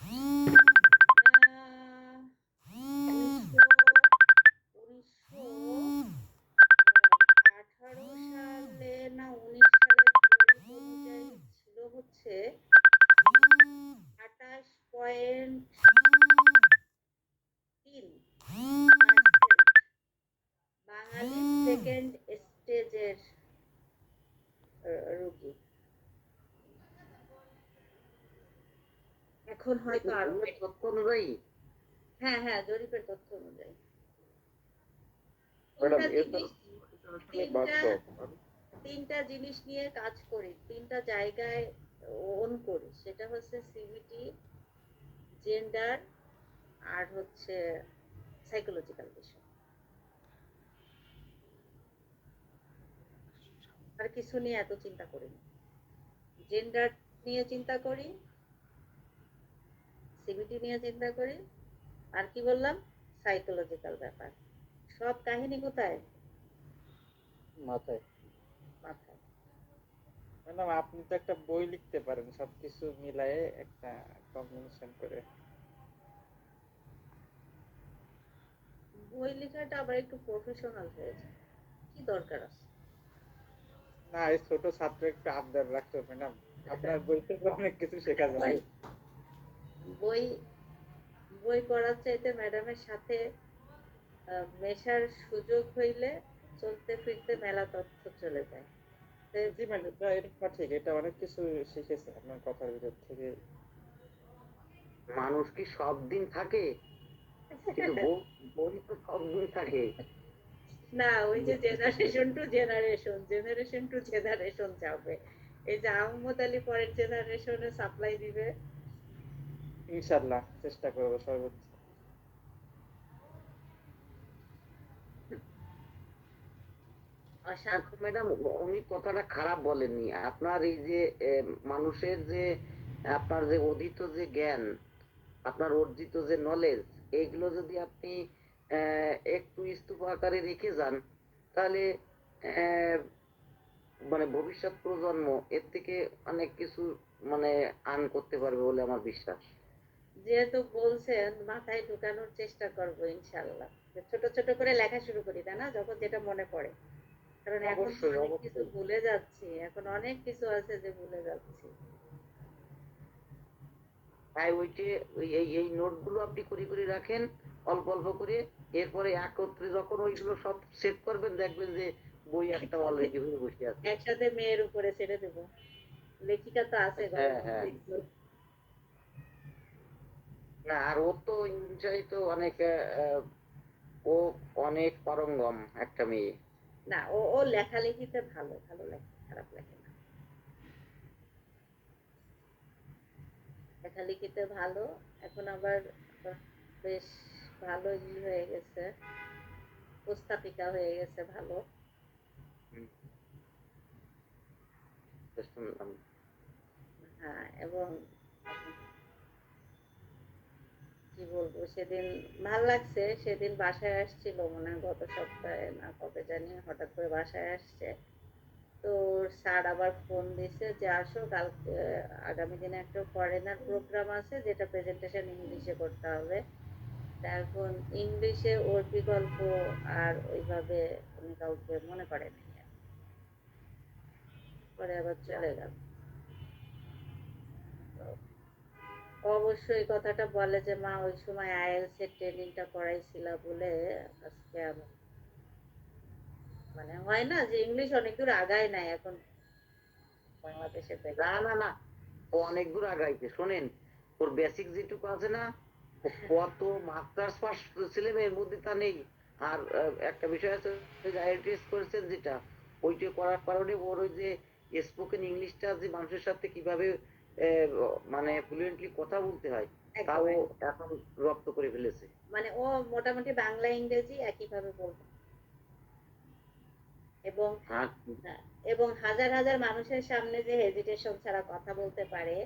18 সালে না 19 সালের জরিপ অনুযায়ী ছিল হচ্ছে 28.3% বাঙালি সেকেন্ড স্টেজের রোগী। এখন হয়তো আরো, তথ্য অনুযায়ী হ্যাঁ হ্যাঁ জরিপের তথ্য অনুযায়ী ম্যাডাম তিনটা এটা জিনিস, আসলে বাস্তব। তিনটা জিনিস নিয়ে কাজ করি, তিনটা জায়গায় ওন করি, সেটা হচ্ছে সিবিটি, জেন্ডার, আর হচ্ছে সাইকোলজিক্যাল বিষয়। আর কিছু নিয়ে এত চিন্তা করি না। জেন্ডার নিয়ে চিন্তা করি, সিবিটি নিয়ে চিন্তা করি, আর কি বললাম, সাইকোলজিক্যাল ব্যাপার। সব কাহিনী কোথায়? মাথায়। মাথায়। ম্যাডাম আপনি তো একটা বই লিখতে পারেন সবকিছু মিলায়ে একটা কম্বিনেশন করে। বই লেখাটা আবার একটু প্রফেশনাল হয়ে যায়, কি দরকার আছে? না, এই ছোট ছাত্র একটু আবদার রাখতো ম্যাডাম, আপনার বই থেকে অনেক কিছু শেখা যায়। বই বই পড়ার চাইতে ম্যাডামের সাথে মেশার সুযোগ হইলে চলতে ফিরতে মেলা তথ্য চলে যায়। তো জি ম্যাডাম, এটা সঠিক, এটা অনেক কিছু শিখেছে আপনার কথার ভিতর থেকে। মানুষ কি সব দিন থাকে? কিন্তু বই তো সব দিন থাকে। না, ওই যে generation to generation, generation to generation যাবে। এই যে আহমদ আলী পরের জেনারেশনে সাপ্লাই দিবে। ইনশাল্লাহ চেষ্টা করবো সর্বোচ্চ। অশান্তি। ম্যাডাম, উনি কথাটা খারাপ বলেননি। আপনার এই যে মানুষের যে আপনার যে অধীত যে জ্ঞান, আপনার অর্জিত যে নলেজ, এইগুলো যদি আপনি একটু স্তূপ আকারে রেখে যান, তাহলে আহ, মানে ভবিষ্যৎ প্রজন্ম এর থেকে অনেক কিছু মানে আর্ন করতে পারবে বলে আমার বিশ্বাস। যেহেতু বলছেন, মাথায় ঢুকানোর চেষ্টা করবো ইনশাল্লাহ। যে ছোট ছোট করে লেখা শুরু করি, তাই না, যখন যেটা মনে পড়ে। কারণ এখন তো অবশ্যই, অনেক কিছু অবশ্যই। ভুলে যাচ্ছি, এখন অনেক কিছু আছে যে ভুলে যাচ্ছি। তাই ওইটি এই নোটগুলো আপনি করে করে রাখেন, অল্প অল্প করে। এরপরে একত্রে যখন ওইগুলো সব সেট করবেন, দেখবেন যে বই একটা অলরেডি হয়ে বসে আছে। একসাথে মেয়ের উপরে ছেড়ে দেব। লেখিকা তো আছে ঘরে। হ্যাঁ, হ্যাঁ। না, আর ও তো ইনশাই তো অনেক ও অনেক পারঙ্গম একটা মেয়ে। না, ও ও লেখালেখিতে ভালো, ভালো লেখে, খারাপ লেখে না। লেখালেখিতে ভালো। এখন আবার বেশ ভালো হয়ে গেছে, উপস্থাপিকা হয়ে গেছে ভালো। হুম, তো শুনলাম। হ্যাঁ, এবং কি বলবো, সেদিন ভাল লাগছে, সেদিন বাসায় আসছিল মনে হয় গত সপ্তাহে না কবে জানি, হঠাৎ করে বাসায় আসছে। তো স্যার আবার ফোন দিছে যে আসো কালকে, আগামী দিনে একটা ফরেনার প্রোগ্রাম আছে যেটা প্রেজেন্টেশন ইংলিশে করতে হবে। তা এখন ইংলিশে ওর বিকল্প আর ওইভাবে উনি কাউকে মনে করেনি। পরে আবার চলে গেল। অবশ্যই কথাটা বলে যে মা ওই সময় আইএলটিএস এর ট্রেনিংটা করাইছিল বলে আজকে মানে হয় না যে ইংলিশ অনেক দূর আগায় নাই এখন বাংলাদেশে না, না, না, ও অনেক দূর আগাইছে। শোনেন, ওর বেসিক যেটুকু আছে না, ও কত মাস্টার্স পাস ছেলে মেয়ের মধ্যে তা নেই। আর একটা বিষয় আছে, আইএলটিএস করেছেন যেটা, ওইটা করার কারণে ওর ওই যে স্পোকেন ইংলিশটা যে মানুষের সাথে কিভাবে মানে ফ্লুয়েন্টলি কথা বলতে হয়, তাও এখন রপ্ত করে ফেলেছে। মানে ও মোটামুটি বাংলা ইংরেজি একইভাবে বলবে এবং আর এবং হাজার হাজার মানুষের সামনে যে হেজিটেশন ছাড়া কথা বলতে পারে।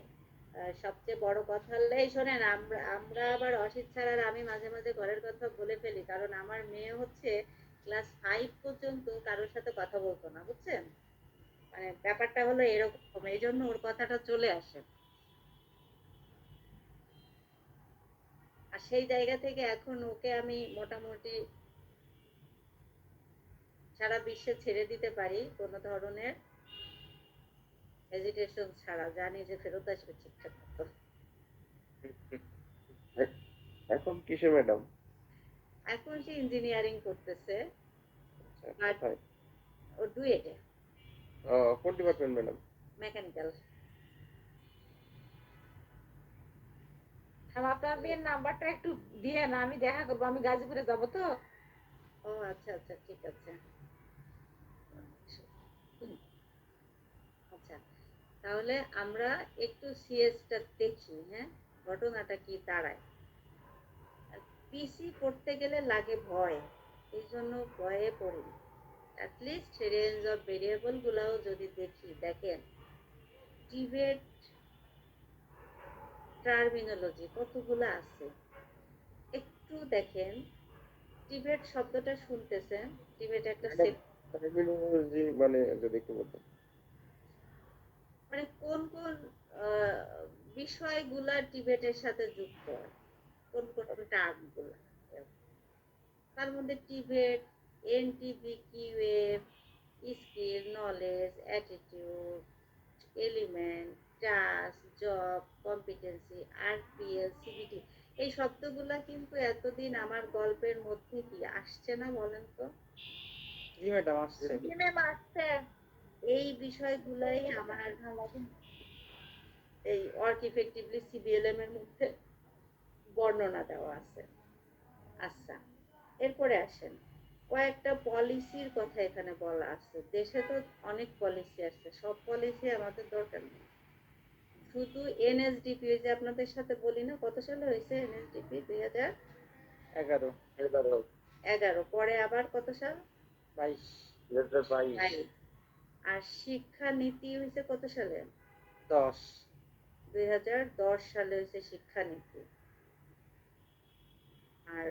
সবচেয়ে বড় কথা হলো, এই শোনেন, আমরা আমরা আবার অসিত ছাড়া আর আমি মাঝে মাঝে ঘরের কথা বলে ফেলি, কারণ আমার মেয়ে হচ্ছে ক্লাস 5 পর্যন্ত কারোর সাথে কথা বলতো না, বুঝছেন। মানে ব্যাপারটা হলো এরকম, এই জন্য ওর কথাটা চলে আসে। আর সেই জায়গা থেকে এখন ওকে আমি মোটামুটি সারা বিশ্বে ছেড়ে দিতে পারি কোনো ধরনের হেজিটেশন ছাড়া, জানি যে ফেরত আসবে ঠিকঠাক মতো। এখন কিসে ম্যাডাম? এখন সে ইঞ্জিনিয়ারিং করতেছে, বাট কোথায়? ও ডুয়েটে, কোন ডিপার্টমেন্ট ম্যাডাম? মেকানিক্যাল। আপনার মেয়ের নাম্বারটা একটু দিয়ে না, আমি দেখা করবো, আমি গাজীপুরে যাব তো। ও আচ্ছা আচ্ছা, ঠিক আছে। আচ্ছা, তাহলে আমরা একটু সিএসটা দেখি, হ্যাঁ, ঘটনাটা কি দাঁড়ায়। পিসি করতে গেলে লাগে ভয়, এই জন্য ভয়ে পড়ি। অ্যাটলিস্ট রেঞ্জ অফ ভেরিয়েবল গুলাও যদি দেখি, দেখেন ডিবেট টার্মিনোলজি কতগুলো আছে একটু দেখেন। ডিবেট শব্দটা শুনতেছেন, ডিবেট একটা ম্যাডাম, টার্মিনোলজি মানে যদি একটু বলতেন। মানে কোন কোন আহ, বিষয়গুলা ডিবেটের সাথে যুক্ত, কোন কোন টার্ম গুলা। তার মধ্যে debate, NTVQF, skill, knowledge, attitude, element, task, job, competency, RPL, CBT, এই শব্দগুলা কিন্তু এতদিন আমার গল্পের মধ্যে কি আসছে না বলেন তো? জি ম্যাডাম আসছে। ম্যাম আসছে। এই বিষয়গুলাই আমার এই ওয়ার্ক ইফেক্টিভলি সিবিএলএম এর মধ্যে বর্ণনা দেওয়া আছে। আচ্ছা, এরপরে আসেন, কয়েকটা পলিসির কথা এখানে বলা আছে। দেশে তো অনেক পলিসি আছে, সব পলিসি আমাদের দরকার নেই। শুধু এনএসডিপি, ওই যে আপনাদের সাথে বলি না, কত সালে হয়েছে এনএসডিপি? 11 2011। পরে আবার কত সাল? 22 22। আর শিক্ষা নীতি হয়েছে কত সালে? 10 2010 সালে হয়েছে শিক্ষানীতি। আর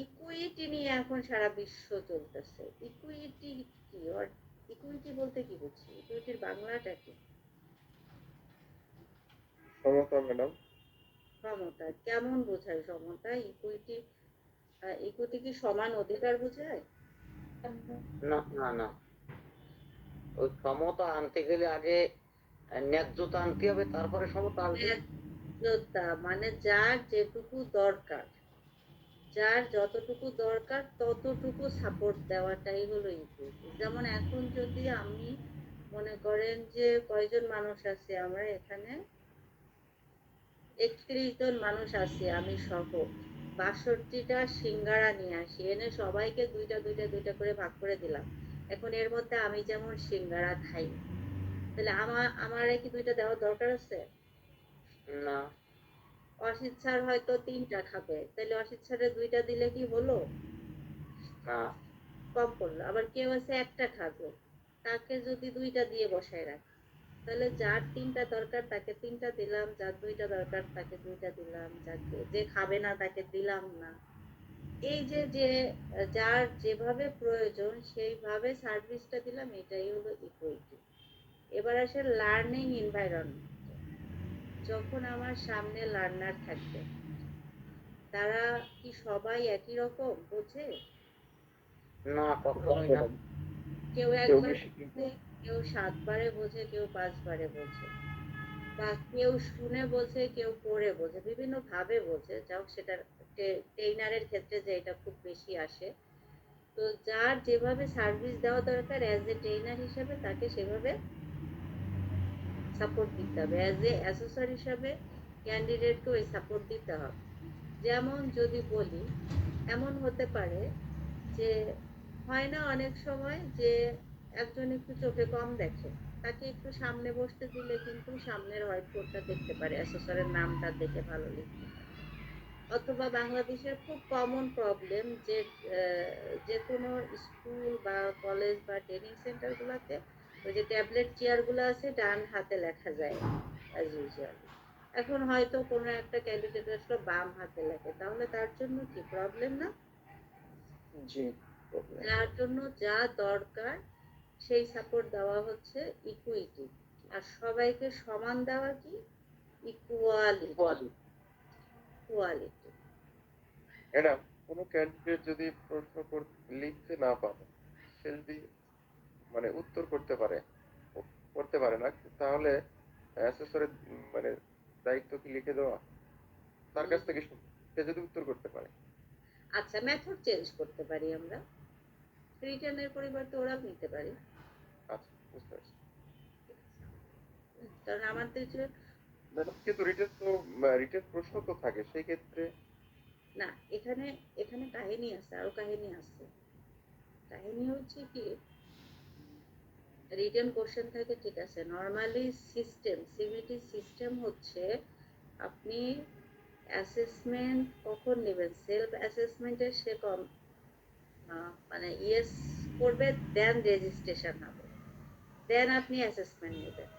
ইকুইটি নিয়ে এখন সারা বিশ্ব চলতেছে। ইকুইটি কি? ইকুইটি বলতে কি বুঝছি? ইকুইটির বাংলাটা কি? সমতা ম্যাডাম। সমতা। কেমন বোঝায় সমতা? ইকুইটি ইকুইটি কি সমান অধিকার বোঝায়? না না না, ওই ক্ষমতা আনতে গেলে আগে ন্যায্যতা আনতে হবে, তারপরে সমতা আসবে। ন্যায্যতা মানে যার যেটুকু দরকার, যার যতটুকু দরকার ততটুকু সাপোর্ট দেওয়াটাই হলো ইকুইটি। যেমন এখন যদি আমি মনে করেন যে কয়জন মানুষ আছে আমরা এখানে, 31 জন মানুষ আছি আমি সহ, 62টা সিঙ্গারা নিয়ে আসি, এনে সবাইকে দুইটা দুইটা দুইটা করে ভাগ করে দিলাম। এখন এর মধ্যে আমি যেমন সিঙ্গারা খাই, তাহলে আমার কি দুইটা দেওয়ার দরকার আছে? না, অসিত স্যার হয়তো 3টা খাবে, তাহলে অসিত স্যারের 2টা দিলে কি হলো? না, কম পড়লো। আবার কেউ আছে একটা খাবে, তাকে যদি 2টা দিয়ে বসায় রাখি, তাহলে যার 3টা দরকার তাকে 3টা দিলাম, যার 2টা দরকার তাকে 2টা দিলাম, যাকে যে খাবে না তাকে দিলাম না। এই যে যে যার যেভাবে প্রয়োজন সেইভাবে সার্ভিসটা দিলাম, এটাই হলো ইকুইটি। এবার আসে লার্নিং এনভায়রনমেন্ট। যখন আমার সামনে লার্নার থাকবে, তারা কি সবাই একই রকম বোঝে? না, কখনোই না। কেউ একবার বোঝে, কেউ 7 বারে বোঝে, কেউ 5 বারে বোঝে, বা কেউ শুনে বোঝে, কেউ পড়ে বোঝে, বিভিন্ন ভাবে বোঝে। যাও সেটা ট্রেইনারের ক্ষেত্রে যে এটা খুব বেশি আসে। তো যার যেভাবে সার্ভিস দেওয়া দরকার অ্যাজ এ ট্রেইনার হিসেবে তাকে সেভাবে সাপোর্ট দিতে হবে। অ্যাজ এ অ্যাসেসর হিসাবে ক্যান্ডিডেটকে ওই সাপোর্ট দিতে হবে। যেমন যদি বলি, এমন হতে পারে যে হয় না অনেক সময় যে একজন একটু চোখে কম দেখে, তাকে একটু সামনে বসতে দিলে কিন্তু সামনের হোয়াইট বোর্ডটা দেখতে পারে, অ্যাসেসরের নামটা দেখে ভালো লিখতে পারে। অথবা বাংলাদেশের খুব কমন প্রবলেম যে যে কোনো স্কুল বা কলেজ বা ট্রেনিং সেন্টারগুলোতে ওই যে ট্যাবলেট চেয়ারগুলো আছে, ডান হাতে লেখা যায় অ্যাজ ইউজুয়াল। এখন হয়তো কোনো একটা ক্যান্ডিডেট আসলো বাম হাতে লেখে, তাহলে তার জন্য কি প্রবলেম না? জি। যার জন্য যা দরকার সেই সাপোর্ট দেওয়া হচ্ছে ইকুইটি। আর সবাইকে সমান দেওয়া কি? ইকুয়ালিটি। ইকুয়ালিটি। ম্যাডাম, কোনো ক্যান্ডিডেট যদি প্রশ্ন লিখতে না পারে, সে যদি মানে উত্তর করতে পারে না, তাহলে অ্যাসেসরের মানে দায়িত্ব কি লিখে দেওয়া? তার কাছ থেকে শুনতে, সে যদি উত্তর করতে পারে। আচ্ছা, মেথড চেঞ্জ করতে পারি আমরা, রিটার্নের পরিবর্তে ওরাল নিতে পারি। আচ্ছা, বুঝতে পারছি কারণ আমাদের যে ম্যাডাম। কিন্তু রিটেন প্রশ্ন তো থাকে, সেই ক্ষেত্রে না, এখানে এখানে কাহিনী আছে, আরো কাহিনী আছে। কাহিনী হচ্ছে কি, রিটেন কোশ্চেন থাকে ঠিক আছে, নর্মালি সিস্টেম সিবিটি সিস্টেম হচ্ছে আপনি অ্যাসেসমেন্ট কখন নেবেন, সেলফ অ্যাসেসমেন্টের সে কম মানে ইয়েস করবে, দেন রেজিস্ট্রেশন হবে, দেন আপনি অ্যাসেসমেন্ট নেবেন।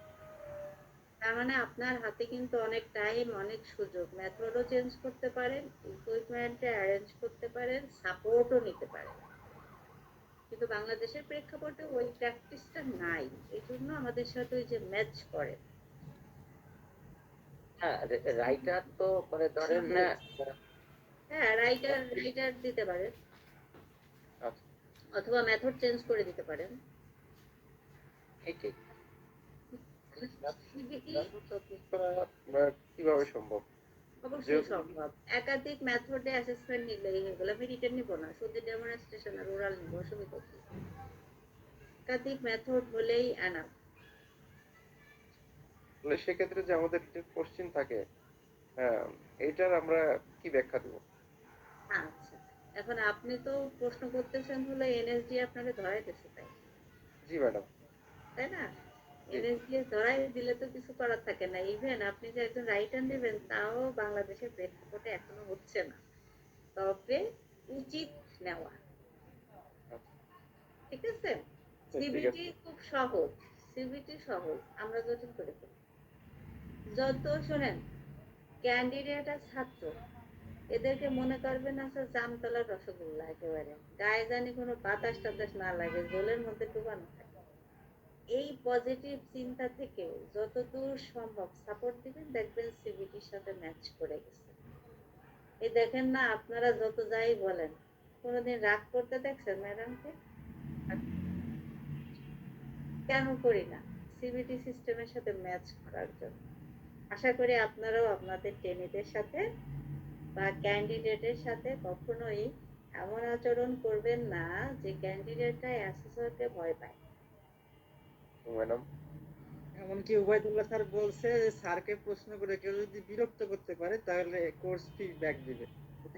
তার মানে আপনার হাতে কিন্তু অনেক টাইম, অনেক সুযোগ, মেথডও চেঞ্জ করতে পারেন, ইকুইপমেন্টে অ্যারেঞ্জ করতে পারেন, সাপোর্টও নিতে পারেন। কিন্তু বাংলাদেশের প্রেক্ষাপটে ওই প্র্যাকটিসটা নাই, এই জন্য আমাদের সাথে ওই যে ম্যাচ করে। হ্যাঁ, রাইটার তো মানে ধরেন না। হ্যাঁ, রাইটার দিতে পারেন, আচ্ছা, অথবা মেথড চেঞ্জ করে দিতে পারেন। এটাই। সিবিটি কিভাবে সম্ভব? অবশ্যই সম্ভব। একাধিক মেথডে অ্যাসেসমেন্ট নিলেই হয়ে গেল। আমি রিটেন নিব না, শুধু ডেমনস্ট্রেশন আর ওরাল নিব, অসুবিধা কি? একাধিক মেথড হলেই এনাফ। তাহলে সেক্ষেত্রে যে আমাদের যে কোশ্চিন থাকে, হ্যাঁ, এইটার আমরা কি ব্যাখ্যা দেব? আচ্ছা, এখন আপনি তো প্রশ্ন করতেছেন হলো এনএসডি আপনাকে ধরাই দিচ্ছে, তাই জি ম্যাডাম। তাই না? জি। এনএসডি ধরাই দিলে তো কিছু করার থাকে না। ইভেন আপনি যে একজন রাইটার নেবেন তাও বাংলাদেশের প্রেক্ষাপটে এখনো হচ্ছে না, তবে উচিত নেওয়া। ঠিক আছে? সিবিটি খুব সহজ, সিবিটি সহজ, আমরা জটিল করে ফেলি। যত শোনেন, ক্যান্ডিডেট আর ছাত্র এদেরকে মনে করবেন না স্যার জামতলার রসগোল্লা, একেবারে গায়ে জানি কোনো বাতাস টাতাস না লাগে, জলের মধ্যে ডুবানো থাকে। এই পজিটিভ চিন্তা থেকে যতদূর সম্ভব সাপোর্ট দিবেন, দেখবেন সিবিটির সাথে ম্যাচ করে গেছে। এই দেখেন না, আপনারা যত যাই বলেন, কোনোদিন রাগ করতে দেখছেন ম্যাডামকে? কেন করি না? সিবিটি সিস্টেমের সাথে ম্যাচ করার জন্য। আশা করি আপনারাও আপনাদের ট্রেনিদের সাথে বা ক্যান্ডিডেটের সাথে কখনোই এমন আচরণ করবেন না যে ক্যান্ডিডেটরা অ্যাসেসরকে ভয় পায়। ম্যাডাম, এমনকি উবাইদুল্লাহ স্যার বলছে যে স্যারকে প্রশ্ন করে কেউ যদি বিরক্ত করতে পারে তাহলে কোর্স ফি ব্যাক দিবে।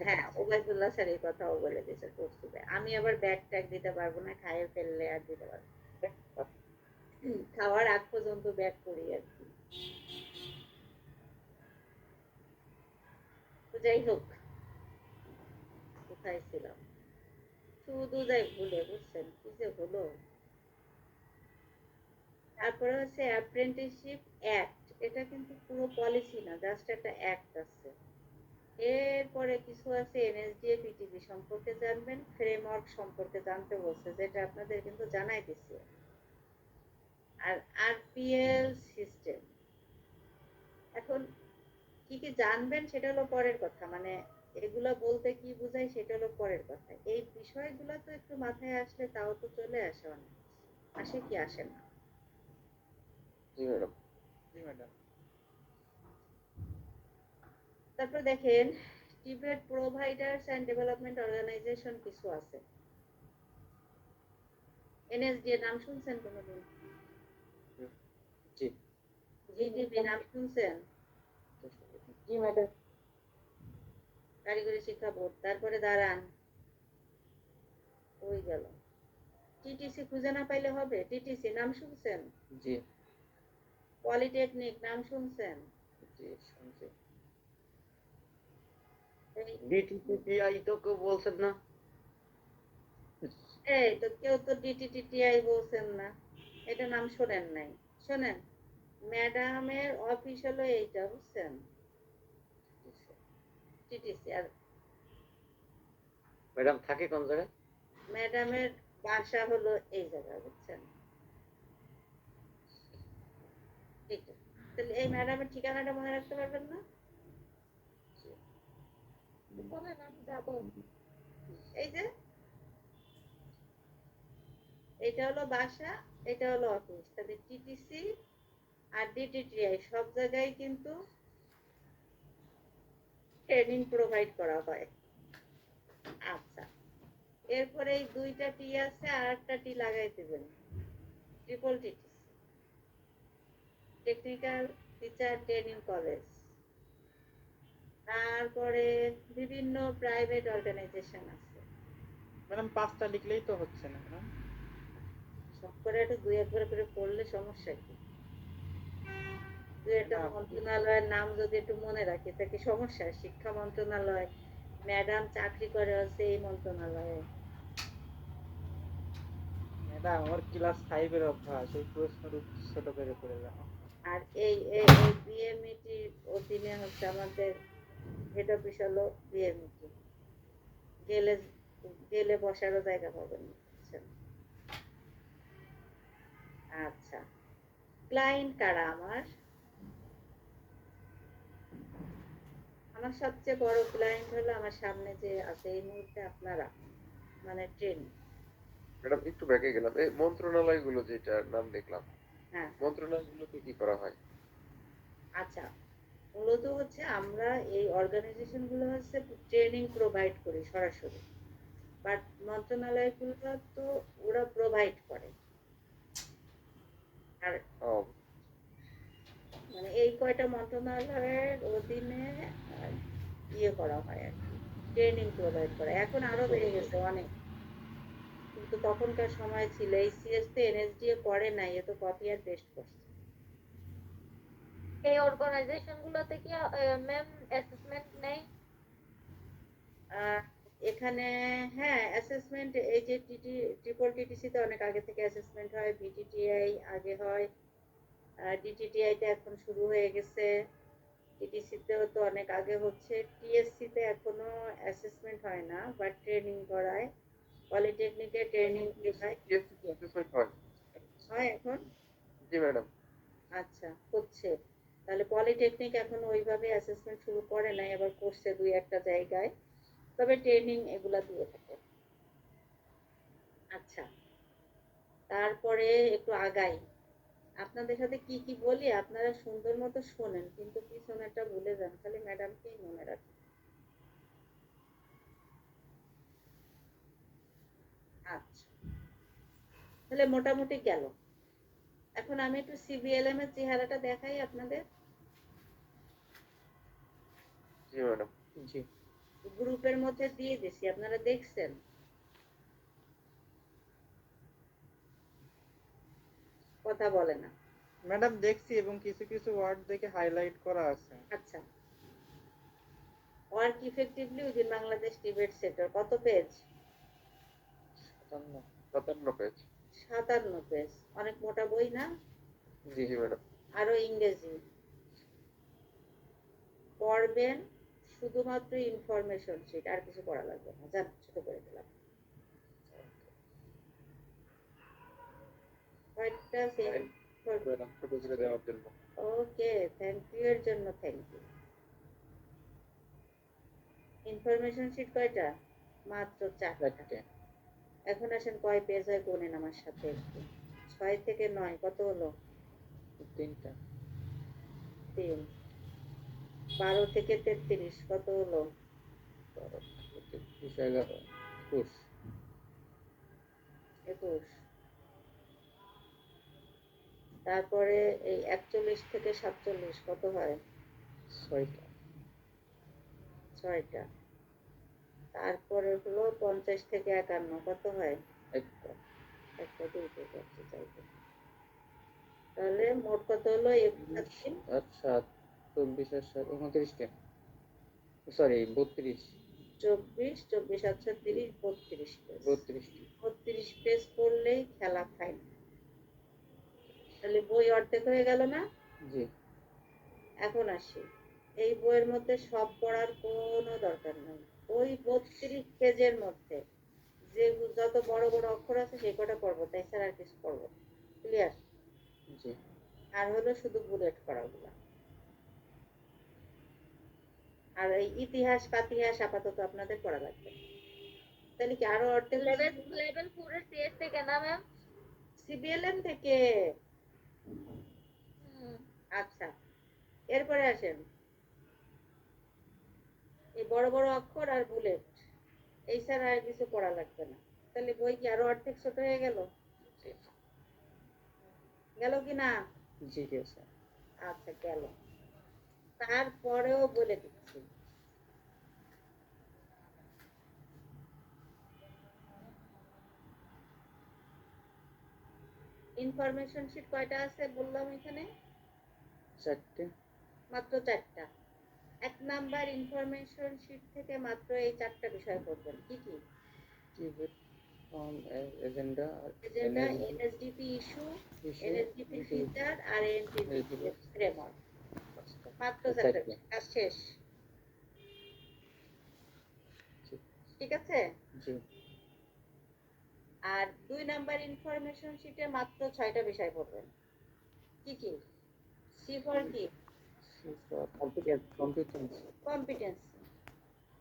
হ্যাঁ, ওবায়দুল্লাহ স্যার এই কথাও বলে দিয়েছে কোর্স দিবে। আমি আবার ব্যাক ট্যাগ দিতে পারবো না, খাইয়ে ফেললে আর দিতে পারবো না। খাওয়ার আগ পর্যন্ত ব্যাক করি আর কি। তো যাই হোক, কোথায় ছিলাম? শুধু যাই ভুলে, বুঝছেন কি যে হলো। তারপরে হচ্ছে অ্যাপ্রেন্টিসশিপ অ্যাক্ট, এটা কিন্তু পুরো পলিসি না, জাস্ট একটা অ্যাক্ট আছে। এরপরে কিছু আছে এনএসডিএ পিটিপি সম্পর্কে জানবেন, ফ্রেমওয়ার্ক সম্পর্কে জানতে বলছে, যেটা আপনাদের কিন্তু জানাই দিচ্ছে। আর আরপিএল সিস্টেম, এখন কি কি জানবেন সেটা হলো পরের কথা, মানে এগুলা বলতে কি বোঝায় সেটা হলো পরের কথা। এই বিষয়গুলো তো একটু মাথায় আসলে তাও তো চলে আসে, অনেক আসে কি আসে না। জি ম্যাডাম। জি ম্যাডাম। তারপর দেখেন, টিবেট প্রোভাইডার্স এন্ড ডেভেলপমেন্ট অর্গানাইজেশন কিছু আছে। এনএসডি নাম শুনছেন কোনোদিন? জি। জিডিপি নাম শুনছেন? জি ম্যাডাম। কারিগরি শিক্ষা বোর্ড। তারপরে দাঁড়ান, ওই গেল। টিটিসি খুঁজে না পাইলে হবে? টিটিসি নাম শুনছেন? জি। পলিটেকনিক নাম শুনছেন? জি শুনছি। ডিটিপিআই তো কেউ বলছেন না? এই তো কেউ তো ডিটিটিটিআই বলছেন না, এটা নাম শোনেন নাই। শোনেন, ম্যাডামের অফিস হলো এইটা, বুঝছেন? টিটিসি। আর ম্যাডাম থাকে কোন জায়গায়? ম্যাডামের বাসা হলো এই জায়গায়, বুঝছেন? ঠিক আছে, তাহলে এই ম্যাডামের ঠিকানাটা মনে রাখতে পারবেন না? বলেন, আমি যাবো। এই যে এটা হলো বাসা, এটা হলো অফিস। তাহলে টিটিসি আর ডিটিটিআই সব জায়গায় কিন্তু ট্রেনিং প্রোভাইড করা হয়। আচ্ছা, এরপরে এই দুইটা টি আছে, আর একটা টি লাগাই দেবেন, triple TTC, technical teacher training college. তারপরে বিভিন্ন প্রাইভেট অর্গানাইজেশন আছে। ম্যাডাম 5টা লিখলেই তো হচ্ছে না ম্যাডাম। সব করে একটু দুই একবার করে পড়লে সমস্যা কি? দুই একটা মন্ত্রণালয়ের নাম যদি একটু মনে রাখি তা কি সমস্যা? শিক্ষা মন্ত্রণালয়, ম্যাডাম চাকরি করে হচ্ছে এই মন্ত্রণালয়ে। ম্যাডাম আমার ক্লাস 5 এর অভ্যাস, এই প্রশ্নের উত্তর ছোট করে করে যাও। আর এই বিএমইটির অধীনে হচ্ছে আমাদের হেড অফিস হলো বিএমইটি। গেলে গেলে বসারও জায়গা পাবেন না, বুঝছেন? আচ্ছা, ক্লায়েন্ট কারা আমার? আমার সবচেয়ে বড় ক্লায়েন্ট হলো আমার সামনে যে আছে এই মুহূর্তে আপনারা, মানে ট্রেন। ম্যাডাম একটু ব্যাকে গেলাম, এই মন্ত্রণালয়গুলো যেটার নাম দেখলাম, হ্যাঁ, মন্ত্রণালয়গুলোতে কি করা হয়? আচ্ছা, মূলত হচ্ছে আমরা এই অর্গানাইজেশন গুলো হচ্ছে ট্রেনিং প্রোভাইড করি সরাসরি, বাট মন্ত্রণালয়গুলো তো ওরা প্রোভাইড করে। আর ও, মানে এই কয়টা মন্ত্রণালয়ের অধীনে ইয়ে করা হয় আর কি, ট্রেনিং প্রোভাইড করে। এখন আরো বেড়ে গেছে অনেক, কিন্তু তখনকার সময় ছিল এই সিএস তো এনএসডিএ করে নাই, এ তো কপি আর পেস্ট করছে। এই অর্গানাইজেশন গুলোতে কি ম্যাম অ্যাসেসমেন্ট নেই? আহ, এখানে হ্যাঁ অ্যাসেসমেন্ট, এই যে ট্রিপল টিটিসি তে অনেক আগে থেকে অ্যাসেসমেন্ট হয়, ভিটিটিআই আগে হয়, ডিটিটিআই তে এখন শুরু হয়ে গেছে, টিটিসি তেও তো অনেক আগে হচ্ছে, টিএসসি তে এখনো অ্যাসেসমেন্ট হয় না, বাট ট্রেনিং করায়, পলিটেকনিকে ট্রেনিং হয়। PSC assessment হয়? হয় এখন? জি ম্যাডাম। আচ্ছা, হচ্ছে। তাহলে পলিটেকনিক এখন ওইভাবে অ্যাসেসমেন্ট শুরু করে নাই, আবার করছে দুই একটা জায়গায়, তবে ট্রেনিং এগুলা দিয়ে থাকে। আচ্ছা, তারপরে একটু আগাই, আপনাদের সাথে কি কি বলি আপনারা সুন্দর মতো শোনেন, কিন্তু পিছনেরটা ভুলে যান, খালি ম্যাডামকেই মনে রাখেন। আচ্ছা, তাহলে মোটামুটি গেল। এখন আমি একটু সিবিএলএম এর চেহারাটা দেখাই আপনাদের। জি ম্যাডাম। জি গ্রুপের মধ্যে দিয়ে দিছি, আপনারা দেখছেন? কথা বলে না। ম্যাডাম দেখছি, এবং কিছু কিছু ওয়ার্ড দেখে হাইলাইট করা আছে। আচ্ছা, work effectively within Bangladesh debate centre, কত পেজ? 57 পেজ। 57 পেজ, অনেক মোটা বই না? জি জি ম্যাডাম। আরো ইংরেজি পড়বেন, শুধুমাত্র ইনফরমেশন শিট, আর কিছু পড়া লাগবে না, জান ছোট করে দিলাম। কয়টা ম্যাডাম ছোট করে দেওয়ার জন্য। ওকে, থ্যাংক ইউ এর জন্য থ্যাংক ইউ। ইনফরমেশন শিট কয়টা? মাত্র 4টা। চারটে। এখন আসেন কয় পেজ হয় গুনেন আমার সাথে একটু। 6 থেকে 9 কত হলো? 3টা। 3। 12 থেকে 33 কত হলো? 33, 11, 21। 21। তারপরে এই 41 থেকে 47 কত হয়? 6টা। 6টা। তারপরে হলো 50 থেকে 51 কত হয়? 1টা। একটা দুইটা চারটে চারটে। তাহলে মোট কত হলো? 31 আর 7, 24 আর 7, 29টা। সরি 32। 24 24 আচ্ছা 30 32 পেজ। 32টি। 32 পেজ পড়লেই খেলা ফাইনাল। তাহলে বই অর্ধেক হয়ে গেল না? জি। এখন আসি, এই বইয়ের মধ্যে সব পড়ার কোনো দরকার নেই। ওই 32 পেজের মধ্যে যে যত বড় বড় অক্ষর আছে সেই কটা পড়বো, তাই ছাড়া আর কিছু পড়বো না। ক্লিয়ার? জি। আর হলো শুধু বুলেট করাগুলা। আর এই ইতিহাস পাতিহাস আপাতত আপনাদের পড়া লাগবে। তাহলে কি আরো অর্ধেক? লেভেল 4 এর সিএস থেকে না ম্যাম? সিবিএলএম থেকে। আচ্ছা, এরপরে আসেন এই বড় বড় অক্ষর আর বুলেট, এই ছাড়া আর কিছু পড়া লাগবে না। তাহলে বই কি আরো অর্ধেক ছোট হয়ে গেল? গেল কি না? জি স্যার। আচ্ছা গেল। তারপরেও বলে দিচ্ছি, ইনফরমেশন শিট কয়টা আছে বললাম এখানে? 4টে। মাত্র 4টা। 1 নাম্বার ইনফরমেশন শিট থেকে মাত্র এই 4টা বিষয় পড়বেন। কি কি? Debate form, agenda, agenda, NSDP issue, NSDP feature আর এনটিপি ফ্রেমওয়ার্ক। মাত্র 4টা, কাজ শেষ। ঠিক আছে? জি। আর 2 নাম্বার ইনফরমেশন শিটে মাত্র 6টা বিষয় পড়বেন। কি কি? সি ফর কি? Competency.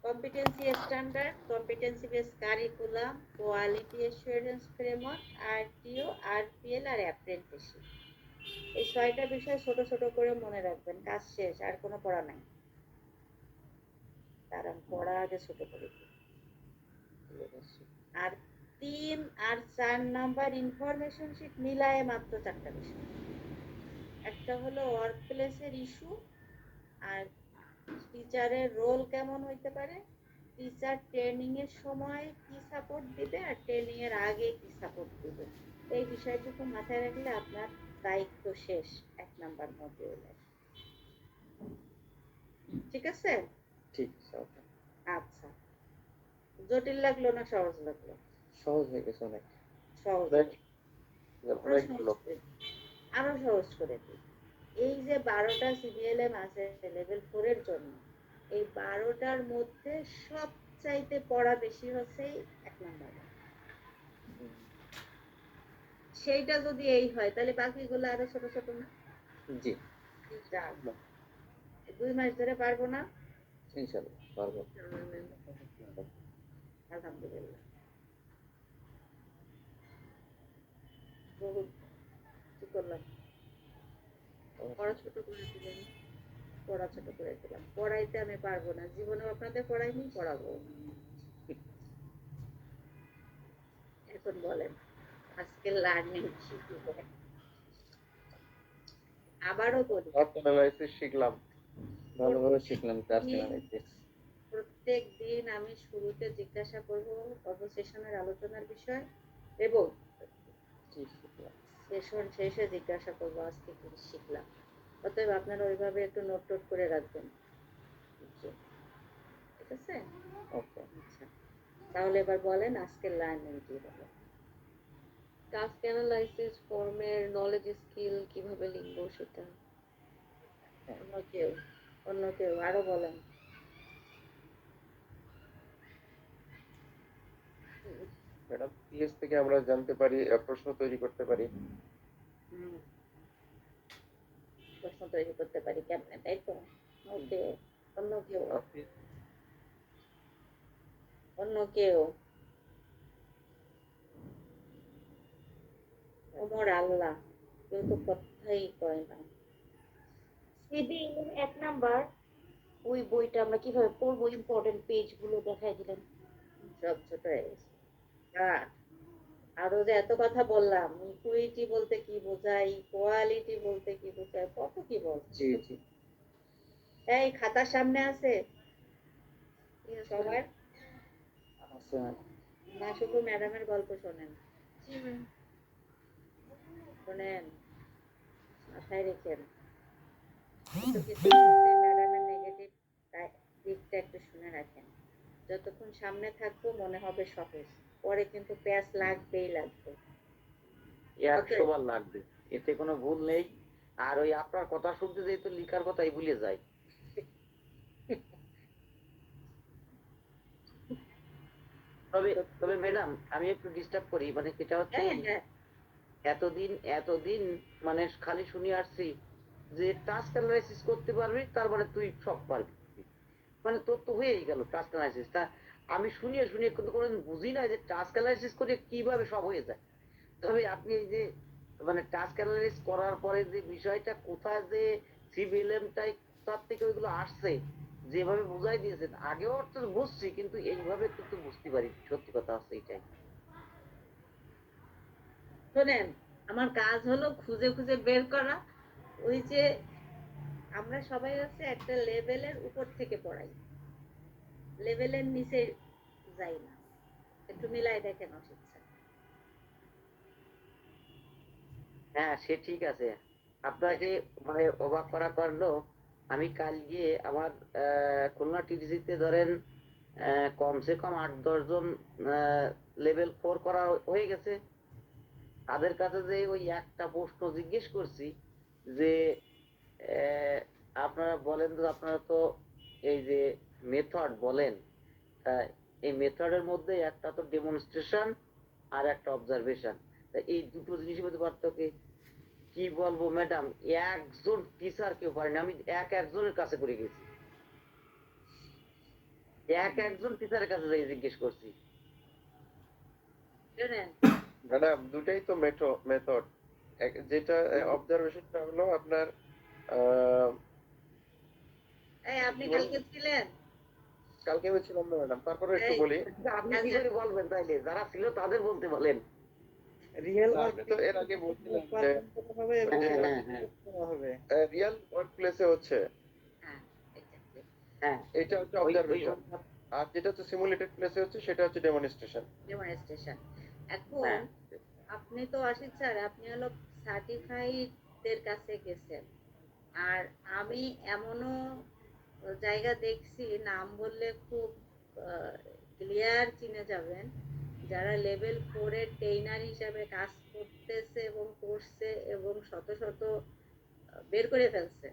Competency standard, competency base curriculum, quality assurance framework, RTO, RPL আর অ্যাপ্রেন্টিসশিপ। এই 6টা বিষয় ছোট ছোট করে মনে রাখবেন, কাজ শেষ, আর কোনো পড়া নাই। কারণ পড়া আগে ছোট করে দিই। আর 3 আর 4 নাম্বার ইনফরমেশন শিট মিলায়ে মাত্র 4টা বিষয়। একটা হলো ওয়ার্ক প্লেসের ইস্যু, আর টিচারের রোল কেমন হইতে পারে, টিচার ট্রেনিং এর সময় কি সাপোর্ট দিবে আর ট্রেনিং এর আগে কি সাপোর্ট দিবে, এই বিষয়টুকু মাথায় রাখলে আপনার দায়িত্ব শেষ 1 নাম্বার মডিউলে। ঠিক আছে? ঠিক আছে, okay. আচ্ছা, জটিল লাগলো না সহজ লাগলো? সহজ হয়ে গেছে অনেক। সহজ। অনেক প্রশ্ন ভালো। হচ্ছে, আরো সহজ করে দিই। এই যে 12টা সিবিএলএম আছে লেভেল 4 এর জন্য, এই 12টার মধ্যে সবচাইতে পড়া বেশি হচ্ছে 1 নাম্বারে। সেইটা যদি এই হয় তাহলে বাকিগুলো আরো ছোট ছোট না? জি, যাক, 2 মাস ধরে পারবো না? ইনশাআল্লাহ পারবো। আলহামদুলিল্লাহ। বহুত কি করলাম, পড়া ছোট করে দিলাম, পড়া ছোট করে দিলাম। পড়াইতে আমি পারবো না, জীবনে আপনাদের পড়াইনি, পড়াবো। এখন বলেন আজকে লার্নিং কি হবে? আবারও বলি, টাস্ক অ্যানালাইসিস শিখলাম। ভালোভাবে শিখলাম টাস্ক অ্যানালাইসিস। প্রত্যেক দিন আমি শুরুতে জিজ্ঞাসা করব অবসেশনের আলোচনার বিষয়, এবং কি শিখলাম? সেশন শেষে জিজ্ঞাসা করব আজকে কি শিখলাম। অতএব আপনারা ওইভাবে একটু নোট টোট করে রাখবেন। ঠিক আছে? ওকে। আচ্ছা, তাহলে এবার বলেন আজকের লার্নিং কি হলো? টাস্ক অ্যানালাইসিস ফর্মের নলেজ স্কিল কিভাবে লিখবো সেটা। অন্য কেউ আরো বলেন। ম্যাডাম, পিএস থেকে আমরা জানতে পারি, প্রশ্ন তৈরি করতে পারি। প্রশ্ন তৈরি করতে পারি কেমনে, তাই তো? ওকে, অন্য কেউ? অন্য কেউ? ওমর আল্লাহ, কেউ তো কথাই কয় না। সিবিএল 1 নাম্বার, ওই বইটা আমরা কিভাবে পড়বো, ইম্পর্টেন্ট পেজগুলো দেখাই দিলেন। সব ছোট হয়ে গেছে। আর আরো যে এত কথা বললাম, ইকুইটি বলতে কি বোঝায়, কোয়ালিটি বলতে কি বোঝায়, কত কি বলছে। জি জি। এই খাতার সামনে আছে সবার? আচ্ছা, না শুধু ম্যাডামের গল্প শোনেন? জি ম্যাম। শোনেন, মাথায় রেখেন। কিছু কিছু মুহূর্তে ম্যাডামের নেগেটিভ দিকটা একটু শুনে রাখেন। যতক্ষণ সামনে থাকবো মনে হবে সহজ, পরে কিন্তু প্যাচ লাগবেই লাগবে। 100 বার লাগবে, এতে কোনো ভুল নেই। আর ওই আপনার কথা শুনতে যেই তো লিখার কথাই ভুলে যায়। তবে তবে ম্যাডাম আমি একটু ডিস্টার্ব করি, মানে সেটা হচ্ছে এতদিন মানে খালি শুনে আসছি যে টাস্ক অ্যানালাইসিস করতে পারবি তার মানে তুই সব পারবি, মানে তোর তো হয়েই গেল টাস্ক অ্যানালাইসিস। তা আমি শুনিয়ে কিন্তু কোনোদিন বুঝি না যে টাস্ক অ্যানালাইসিস করে কিভাবে সব হয়ে যায়। তবে আপনি এই যে মানে টাস্ক অ্যানালাইসিস করার পরে যে বিষয়টা কোথায় যে সিভিএলএমটাই তার থেকে ওইগুলো আসছে, যেভাবে বুঝাই দিয়েছেন, আগেও তো বুঝছি কিন্তু এইভাবে কিন্তু বুঝতে পারি, সত্যি কথা হচ্ছে এটাই। শোনেন, আমার কাজ হলো খুঁজে খুঁজে বের করা। ওই যে আমরা সবাই হচ্ছে একটা লেভেলের উপর থেকে পড়াই, লেভেলের নিচে যাই না। একটু মিলাই দেখেন অসুবিধা। হ্যাঁ সে ঠিক আছে, আপনাকে মানে অবাক করা করলো। আমি কাল গিয়ে আমার খুলনা টিটিসিতে ধরেন কমসে কম 8-10 জন লেভেল 4 করা হয়ে গেছে। তাদের কাছে যে ওই একটা প্রশ্ন জিজ্ঞেস করছি যে আপনারা বলেন তো, আপনারা তো এই যে মেথড বলেন, এই মেথডের মধ্যে একটা তো ডেমনস্ট্রেশন আর একটা অবজারভেশন, এই দুটো জিনিসের মধ্যে পার্থক্য কি বলবো ম্যাডাম, একজন টিচার কেউ পারেনি, আমি একজনের কাছে করে গেছি, একজন টিচারের কাছে যাই জিজ্ঞেস করছি। শোনেন, ম্যাডাম দুটাই তো মেথড, যেটা অবজারভেশনটা হলো আপনার আহ, আপনি কি বল- কালকে ছিলেন? কালকে আমি ছিলাম না ম্যাডাম, তারপরে একটু এই, বলি। আপনি কি আচ্ছা, করে বলবেন তাইলে? যারা ছিল তাদের বলতে বলেন। রিয়েল না, ওয়ার্ক আপনি তো এর আগে বলছিলেন যে হবে এবং ওই যে সেটা হ্যাঁ, হ্যাঁ, করা হবে। রিয়েল ওয়ার্ক প্লেসে হচ্ছে, হ্যাঁ, exactly, হ্যাঁ, এটা হচ্ছে ওই অবজারভেশন। আর যেটা হচ্ছে সিমুলেটেড প্লেসে হচ্ছে, সেটা হচ্ছে ডেমনস্ট্রেশন। demonstration। এখন হ্যাঁ, আপনি তো অসিত স্যার, আপনি হলো সার্টিফাইড দের কাছে গেছেন, আর আমি এমনও জায়গা দেখছি, নাম বললে খুব ক্লিয়ার চিনে যাবেন, যারা লেভেল 4 এর ট্রেইনার হিসাবে কাজ করতেছে এবং করছে এবং শত শত বের করে ফেলছে,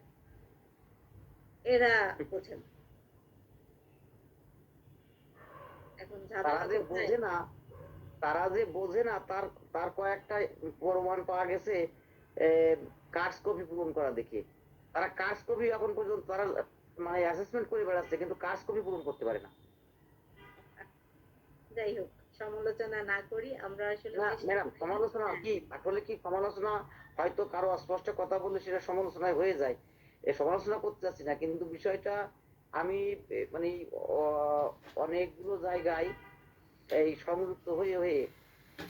এরা বোঝেন। এখন তারা ঝামেলা যে কোথায়? বোঝে না, তারা যে বোঝে না তার তার কয়েকটা প্রমাণ পাওয়া গেছে কার্ডস কপি পূরণ করা দেখে। তারা কার্ডস কপি এখন পর্যন্ত তারা মানে অ্যাসেসমেন্ট করে বেড়াচ্ছে, কিন্তু কার্ডস কপি পূরণ করতে পারে না। যাই হোক, সমালোচনা না করি, আমরা আসলে না চেষ্টা ম্যাডাম, করি। সমালোচনা কি আসলে কি সমালোচনা, হয়তো কারো অস্পষ্ট কথা বললে সেটা সমালোচনায় হয়ে যায়। এ সমালোচনা করতে চাচ্ছি না, কিন্তু বিষয়টা আমি মানে অনেকগুলো জায়গায় এই সংযুক্ত হয়ে হয়ে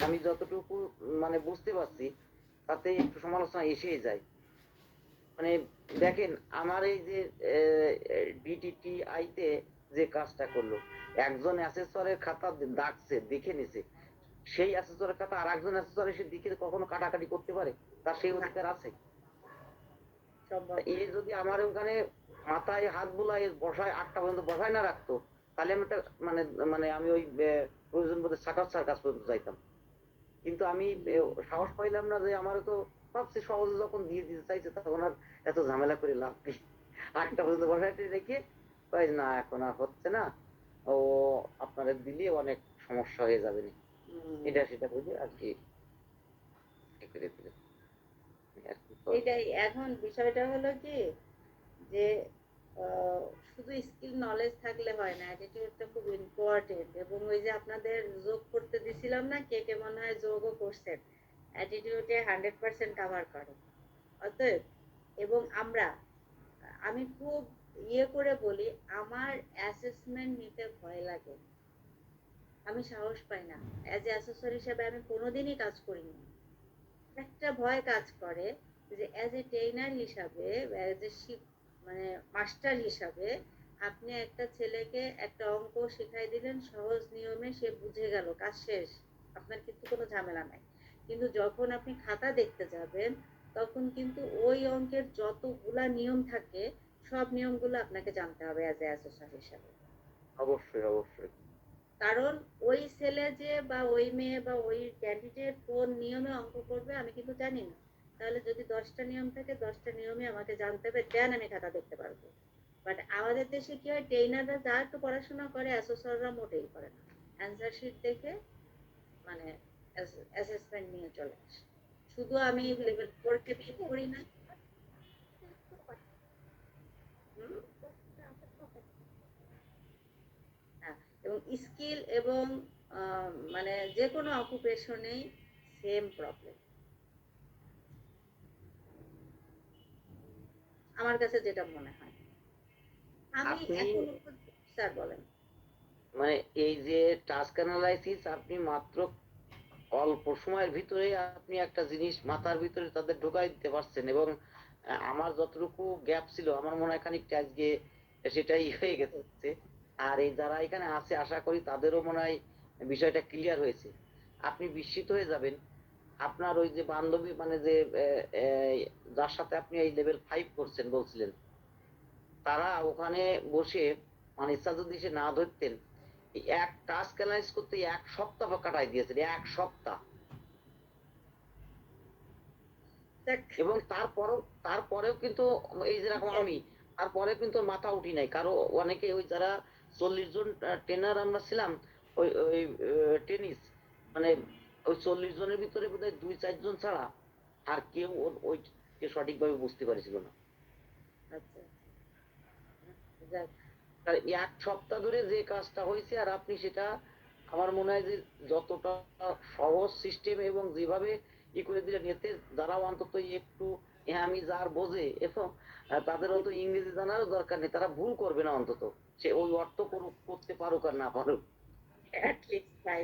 আমি যতটুকু মানে বুঝতে পারছি, তাতে একটু সমালোচনা এসেই যায়। মানে দেখেন, আমার এই যে ডিটিটিআই তে যে কাজটা করলো, একজন অ্যাসেসরের খাতা ডাকছে, দেখে নিছে, সেই অ্যাসেসরের খাতা আর একজন অ্যাসেসর এসে দেখে কখনো কাটাকাটি করতে পারে? তার সেই অধিকার আছে? সম্ভব এ যদি আমার ওখানে মাথায় হাত বুলাই বসায় 8টা পর্যন্ত বসায় না রাখতো, তাহলে আমি একটা মানে মানে আমি ওই প্রয়োজন বোধে সাকাত কাজ পর্যন্ত যাইতাম। কিন্তু আমি সাহস পাইলাম না, যে আমার তো ভাবছি সহজে যখন দিয়ে দিতে চাইছে তখন আর এত ঝামেলা করে লাভ নেই। 8টা পর্যন্ত বসাইতে রেখে কয় না এখন আর হচ্ছে না, ও আপনারা দিলে অনেক সমস্যা হয়ে যাবে না, এটা সেটা বুঝে আর কি এ করে দিল আর কি করবো। এটাই। এখন বিষয়টা হলো কি, যে শুধু স্কিল নলেজ থাকলে হয় না, অ্যাটিটিউডটা খুব ইম্পর্টেন্ট। এবং ওই যে আপনাদের যোগ করতে দিছিলাম না, কে কে মনে হয় যোগও করছেন, অ্যাটিটিউডে 100% কাভার করে। অতএব, এবং আমি খুব করে বলি, আমার অ্যাসেসমেন্ট নিতে ভয় লাগে, আমি সাহস পাই না। অ্যাজ এ অ্যাসেসর হিসেবে আমি কোনোদিনই কাজ করিনি। একটা ভয় কাজ করে যে অ্যাজ এ ট্রেনার হিসাবে, অ্যাজ এ মানে মাস্টার হিসাবে, আপনি একটা ছেলেকে একটা অঙ্ক শেখাই দিলেন সহজ নিয়মে, সে বুঝে গেল, কাজ শেষ, আপনার কিন্তু কোনো ঝামেলা নাই। কিন্তু যখন আপনি খাতা দেখতে যাবেন, তখন কিন্তু ওই অঙ্কের যতগুলা নিয়ম থাকে, সব নিয়মগুলো আপনাকে জানতে হবে অ্যাজ এ অ্যাসেসর হিসাবে। অবশ্যই, অবশ্যই। কারণ ওই ছেলে যে বা ওই মেয়ে বা ওই ক্যান্ডিডেট কোন নিয়মে অঙ্ক করবে আমি কিন্তু জানি না। তাহলে যদি 10টা নিয়ম থাকে, 10টা নিয়মই আমাকে জানতে হবে, দেন আমি খাতা দেখতে পারবো। বাট আমাদের দেশে কি হয়, ট্রেনাররা যা একটু পড়াশোনা করে, অ্যাসেসররা মোটেই করে না। অ্যান্সার শিট দেখে মানে অ্যাসেসমেন্ট নিয়ে চলে আসে। শুধু আমি লেভেল 4 কে পিক করি না। হুম? হ্যাঁ, এবং স্কিল এবং মানে যে কোনো অকুপেশনেই সেম প্রবলেম আমার কাছে যেটা মনে হয়। আমি আপনি এখন, স্যার বলেন। মানে এই যে টাস্ক অ্যানালাইসিস, আপনি মাত্র অল্প সময়ের ভিতরে আপনি একটা জিনিস মাথার ভিতরে তাদের ঢোকাই দিতে পারছেন, এবং আমার যতটুকু গ্যাপ ছিল আমার মনে হয় খানিকটা আজকে সেটাই হয়ে গেছে। আর এই যারা এখানে আছে আশা করি তাদেরও মনে হয় বিষয়টা ক্লিয়ার হয়েছে। আপনি বিস্মিত হয়ে যাবেন, আপনার ওই যে বান্ধবী মানে যে যার সাথে আপনি এই লেভেল 5 করছেন বলছিলেন, তারা ওখানে বসে মানে ইচ্ছা যদি সে না ধরতেন, এক টাস্ক অ্যানালাইজ করতে 1 সপ্তাহ কাটাই দিয়েছেন, 1 সপ্তাহ। এবং তারপরেও কিন্তু এই যেরকম আমি, তারপরে কিন্তু মাথা উঠি নাই। কারো অনেকে ওই যারা 40 জন ট্রেনার আমরা ছিলাম, ওই ওই টেনিস মানে ওই 40 জনের ভিতরে বোধহয় 2-4 জন ছাড়া আর কেউ ওই সঠিকভাবে বুঝতে পারছিল না। আচ্ছা, যাক, আর 1 সপ্তাহ ধরে যে কাজটা হয়েছে, আর আপনি সেটা আমার মনে হয় যে যতটা সহজ সিস্টেম এবং যেভাবে ই করে দিলে এতে যারা অন্তত একটু আমি যার বোঝে এবং তাদের অত ইংরেজি জানারও দরকার নেই, তারা ভুল করবে না, অন্তত সে ওই অর্থ করতে পারুক আর না পারুক। অ্যাটলিস্ট তাই।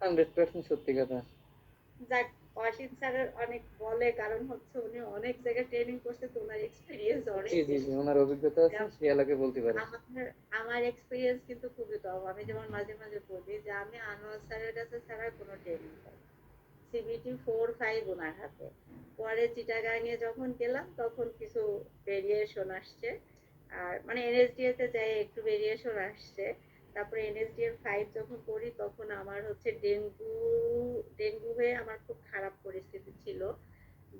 100% সত্যি কথা। যাক, অসিত স্যারের অনেক বলে, কারণ হচ্ছে উনি অনেক জায়গায় ট্রেনিং করছে, তো ওনার এক্সপিরিয়েন্স অনেক জি জি জি, বেশি। ওনার অভিজ্ঞতা আছে, সে এলাকায় বলতে পারে। আমার এক্সপিরিয়েন্স কিন্তু খুবই কম। আমি যেমন মাঝে মাঝে বলি যে আমি আনোয়ার স্যারের কাছে ছাড়া কোনো ট্রেনিং পাই, সিবিটি 4-5 ওনার হাতে। পরে চিটাগাঙে যখন গেলাম তখন কিছু ভেরিয়েশন আসছে, আর মানে এনএসডিএ তে যাই একটু ভেরিয়েশন আসছে। তারপরে এনএসডি এর 5 যখন করি তখন আমার হচ্ছে ডেঙ্গু হয়ে আমার খুব খারাপ পরিস্থিতি ছিল।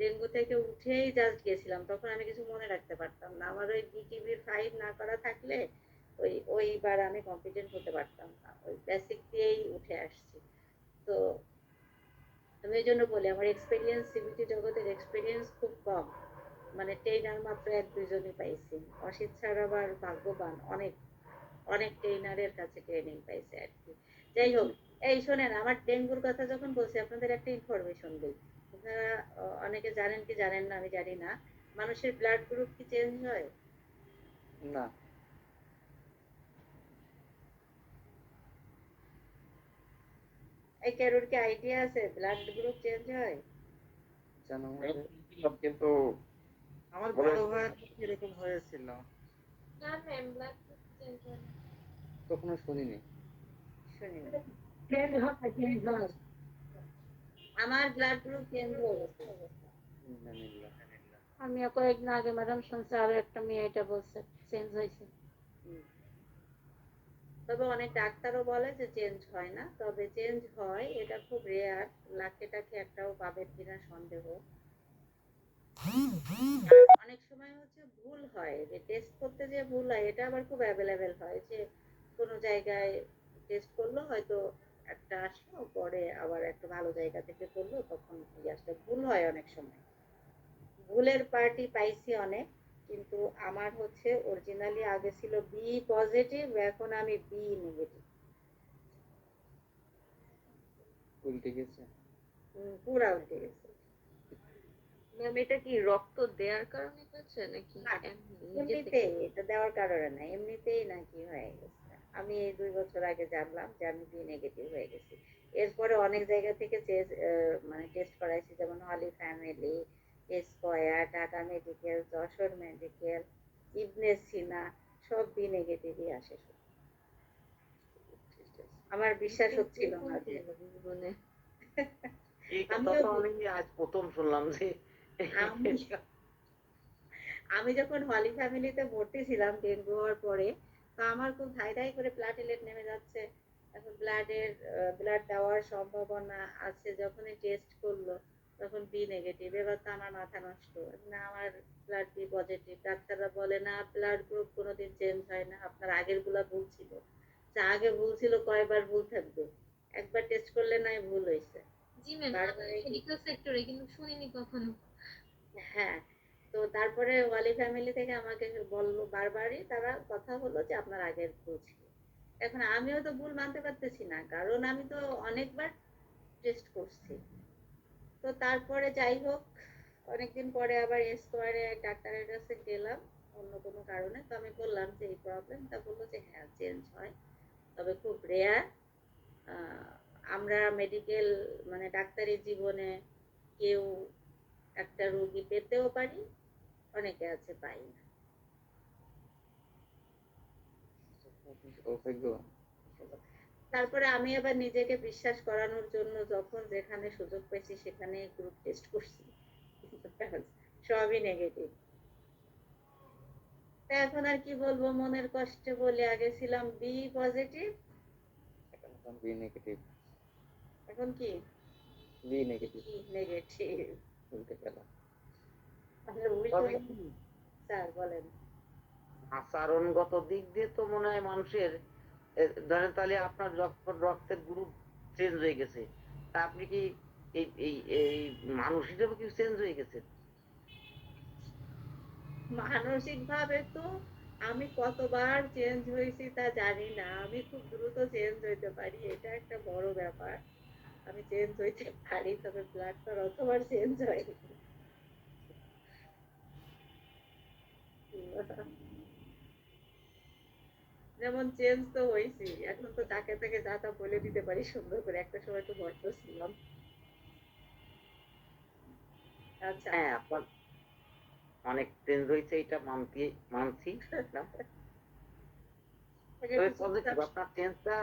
ডেঙ্গু থেকে উঠেই জাস্ট গেছিলাম, তখন আমি কিছু মনে রাখতে পারতাম না। আমার ওই বিটিভির 5 না করা থাকলে ওইবার আমি কম্পিটেন্ট হতে পারতাম না, ওই বেসিক দিয়েই উঠে আসছি। তো আমি এই জন্য বলি আমার এক্সপিরিয়েন্স, সিবিটি জগতের এক্সপিরিয়েন্স খুব কম, মানে ট্রেনার মাত্র 1-2 জনই পাইছি। অসিত স্যার আবার ভাগ্যবান, অনেক অনেক ট্রেনারের কাছে ট্রেনিং পাইছে আর কি। যাই হোক, এই শোনেন, আমার ডেঙ্গুর কথা যখন বলছি আপনাদের একটা ইনফরমেশন দিই। আপনারা অনেকে জানেন কি জানেন না আমি জানি না, মানুষের ব্লাড গ্রুপ কি চেঞ্জ হয়? না। এই কারোর কি আইডিয়া আছে ব্লাড গ্রুপ চেঞ্জ হয়? জানো কিন্তু আমার বড় ভাইয়ের এরকম হয়েছিল। না ম্যাম, ব্লাড চেঞ্জ হয় না। কখনো শুনিনি। শুনিনি। চেঞ্জ আমার ব্লাড গ্রুপ চেঞ্জ হয়ে গেছে। আলহামদুলিল্লাহ। আমিও কয়েকদিন আগে ম্যাডাম শুনছি আরো একটা মেয়ে এটা বলছে চেঞ্জ হয়েছে। তবে অনেক ডাক্তারও বলে যে চেঞ্জ হয় না, তবে চেঞ্জ হয়, এটা খুব রেয়ার, লাখে টাকে একটাও পাবেন কিনা সন্দেহ। অনেক সময় হচ্ছে ভুল হয়, যে টেস্ট করতে যে ভুল হয়, এটা আবার খুব অ্যাভেলেবেল হয়, যে কোনো জায়গায় টেস্ট করলো হয়তো একটা আসলো, পরে আবার একটা ভালো জায়গা থেকে করলো, তখন আসলে ভুল হয় অনেক সময়। ভুলের পার্টি পাইছি অনেক, কিন্তু আমার হচ্ছে অরিজিনালি আগে ছিল বি পজিটিভ, এখন আমি বি নেগেটিভ। উল্টে গেছে। পুরা উল্টে গেছে। ম্যাম এটা কি রক্ত দেওয়ার কারণে হয়েছে নাকি না, এমনি নিজে এমনিতেই, থেকে? এটা দেওয়ার কারণে না, এমনিতেই নাকি হয়ে গেছে। আমি এই 2 বছর আগে জানলাম যে আমি বি নেগেটিভ হয়ে গেছি। এরপরে অনেক জায়গা থেকে মানে টেস্ট করাইছি, যেমন holy family, square, Dhaka medical, Jessore medical, Ibn Sina, সব বি নেগেটিভই আসে। আমার বিশ্বাস হচ্ছিল না যে জীবনে এই কথা আমিও তো আমি আজ প্রথম শুনলাম যে আমি যখন হলি ফ্যামিলিতে ভর্তি ছিলাম ডেঙ্গু হওয়ার পরে, তো আমার খুব ধাই ধাই করে প্লাটিলেট নেমে যাচ্ছে। এখন ব্লাড দেওয়ার সম্ভাবনা আছে, যখনই টেস্ট করলো তখন বি নেগেটিভ। এবার তো আমার মাথা নষ্ট, না আমার ব্লাড বি পজিটিভ। ডাক্তাররা বলে না, ব্লাড গ্রুপ কোনোদিন চেঞ্জ হয় না, আপনার আগের গুলা ভুল ছিল। যা আগে ভুল ছিল কয়বার ভুল থাকবে, একবার টেস্ট করলে নাই ভুল হয়েছে। জি ম্যাম, মেডিকেল সেক্টরে কিন্তু শুনিনি কখনো। হ্যাঁ, তো তারপরে ওয়ালি ফ্যামিলি থেকে আমাকে বললো, বারবারই তারা কথা হলো যে আপনার আগের ভুল ছিল। এখন আমিও তো ভুল মানতে পারতেছি না, কারণ আমি তো অনেকবার টেস্ট করছি। তো তারপরে যাই হোক, অনেকদিন পরে আবার স্কোয়ারে ডাক্তারের কাছে গেলাম অন্য কোনো কারণে। তো আমি বললাম যে এই প্রবলেম, তা বললো যে হ্যাঁ চেঞ্জ হয়, তবে খুব রেয়ার। আমরা মেডিকেল মানে ডাক্তারি জীবনে কেউ একটা রোগী পেতেও পারি, অনেকে আছে পাই না। অভিজ্ঞ। তারপরে আমি আবার নিজেকে বিশ্বাস করানোর জন্য যখন যেখানে সুযোগ পেয়েছি সেখানে গ্রুপ টেস্ট করছি, সবই নেগেটিভ। তা এখন আর কি বলবো, মনের কষ্টে বলে, আগে ছিলাম বি পজিটিভ, এখন বি নেগেটিভ। এখন কি বি নেগেটিভ। নেগেটিভ। উল্টে গেল। স্যার বলেন। আচরণগত দিক দিয়ে তো মনে হয় মানুষের ধরেন তাহলে আপনার যখন রক্তের গ্রুপ চেঞ্জ হয়ে গেছে, তা আপনি কি এই এই এই মানুষ হিসেবে কি চেঞ্জ হয়ে গেছে? মানসিক ভাবে তো আমি কতবার চেঞ্জ হয়েছি তা জানি না, আমি খুব দ্রুত চেঞ্জ হইতে পারি, এটা একটা বড় ব্যাপার। আমি চেঞ্জ হইতে পারি, তবে ব্লাড তো অতবার চেঞ্জ হয়। যেমন চেঞ্জ তো হয়েছি, এখন তো যাকে তাকে যা তা বলে দিতে পারি সুন্দর করে, একটা সময় তো ভদ্র ছিলাম। আচ্ছা, হ্যাঁ, আপনার অনেক চেঞ্জ হয়েছে, এটা মানছি না? আগে তবে একটু পজিটিভ, চুপচাপ আপনার চেঞ্জটা,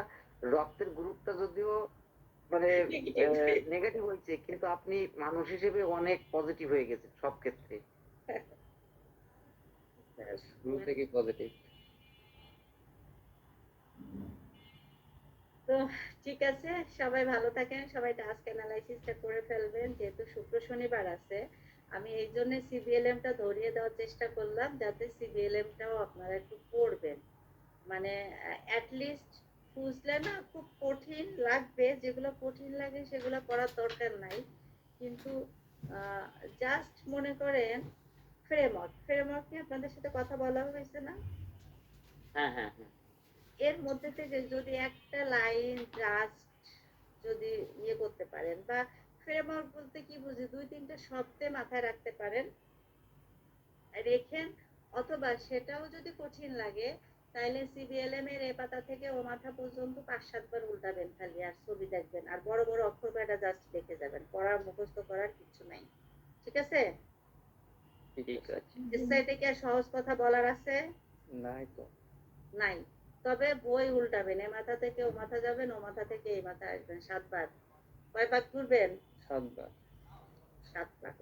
রক্তের গ্রুপটা যদিও মানে negative। নেগেটিভ হয়েছে, কিন্তু আপনি মানুষ হিসেবে অনেক পজিটিভ হয়ে গেছেন সব ক্ষেত্রে। শুরু থেকে পজিটিভ। তো ঠিক আছে, সবাই ভালো থাকেন, সবাই টাস্ক অ্যানালাইসিসটা করে ফেলবেন। যেহেতু শুক্র শনিবার আছে, আমি এই জন্য সিবিএলএমটা ধরিয়ে দেওয়ার চেষ্টা করলাম, যাতে সিবিএলএমটাও আপনারা একটু পড়বেন। মানে অ্যাটলিস্ট বুঝলে না খুব কঠিন লাগবে, যেগুলো কঠিন লাগে সেগুলো পড়ার দরকার নাই, কিন্তু জাস্ট মনে করেন ফ্রেমওয়ার্ক নিয়ে আপনাদের সাথে কথা বলা হয়েছে না? হ্যাঁ, হ্যাঁ, হ্যাঁ। এর মধ্যে থেকে যদি একটা লাইন জাস্ট যদি ইয়ে করতে পারেন, বা ফ্রেমওয়ার্ক বলতে কি বুঝি, 2-3টা শব্দে মাথায় রাখতে পারেন, রেখেন। অথবা সেটাও যদি কঠিন লাগে, তাহলে সিবিএলএম এর এ পাতা থেকে ও মাথা পর্যন্ত 5-7 বার উল্টাবেন খালি, আর ছবি দেখবেন, আর বড় বড় অক্ষর কয়টা জাস্ট দেখে যাবেন, পড়ার মুখস্থ করার কিছু নাই। ঠিক আছে? ঠিক আছে। এর সাইডে কি আর সহজ কথা বলার আছে? নাই তো। নাই। তবে বই উল্টাবেন, এ মাথা থেকে ও মাথা যাবেন, ও মাথা থেকে এই মাথা আসবেন 7 বার। কয় বার ঘুরবেন? 7 বার। 7 বার।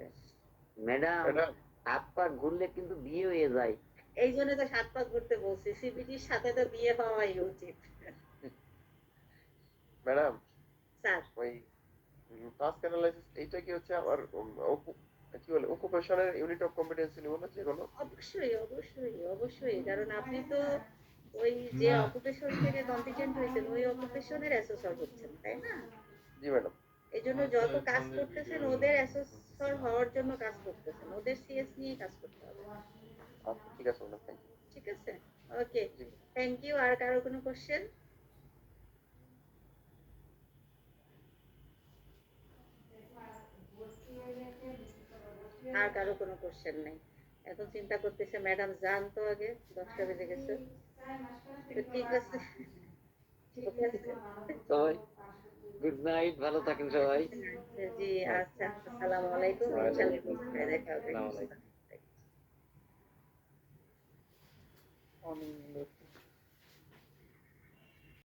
ম্যাডাম, ম্যাডাম, হাত পা ঘুরলে কিন্তু বিয়ে হয়ে যায়। এই জন্য তো 7 পা ঘুরতে বলছি, সিবিটির সাথে তো বিয়ে হওয়াই উচিত। ম্যাডাম, স্যার, ওই টাস্ক অ্যানালাইসিস এইটা কি হচ্ছে আমার কি বলে অকুপেশনের ইউনিট অফ কম্পিটেন্সি নিব না যেগুলো? অবশ্যই অবশ্যই অবশ্যই, কারণ আপনি তো ওই যে অকুপেশন থেকে কম্পিটেন্ট হয়েছেন, ওই অকুপেশনের অ্যাসেসর হচ্ছেন, তাই না? জি ম্যাডাম। এই জন্য যত কাজ করতেছেন ওদের অ্যাসেসর হওয়ার জন্য কাজ করতেছেন, ওদের সিএস নিয়ে কাজ করতে হবে। আচ্ছা ঠিক আছে ম্যাডাম, থ্যাংক ইউ। ঠিক আছে, ওকে, জি। Thank you. আর কারো কোনো কোশ্চেন? আর কারো কোনো কোশ্চেন নেই? এখন চিন্তা করতেছে ম্যাডাম যান তো, আগে 10টা বেজে গেছে। তো ঠিক আছে, ঠিক আছে। সবাই গুড নাইট, ভালো থাকেন সবাই। জি, আচ্ছা, আসসালামু আলাইকুম, ইনশাআল্লাহ দেখা হবে। আসসালামু আলাইকুম। অনিন্দ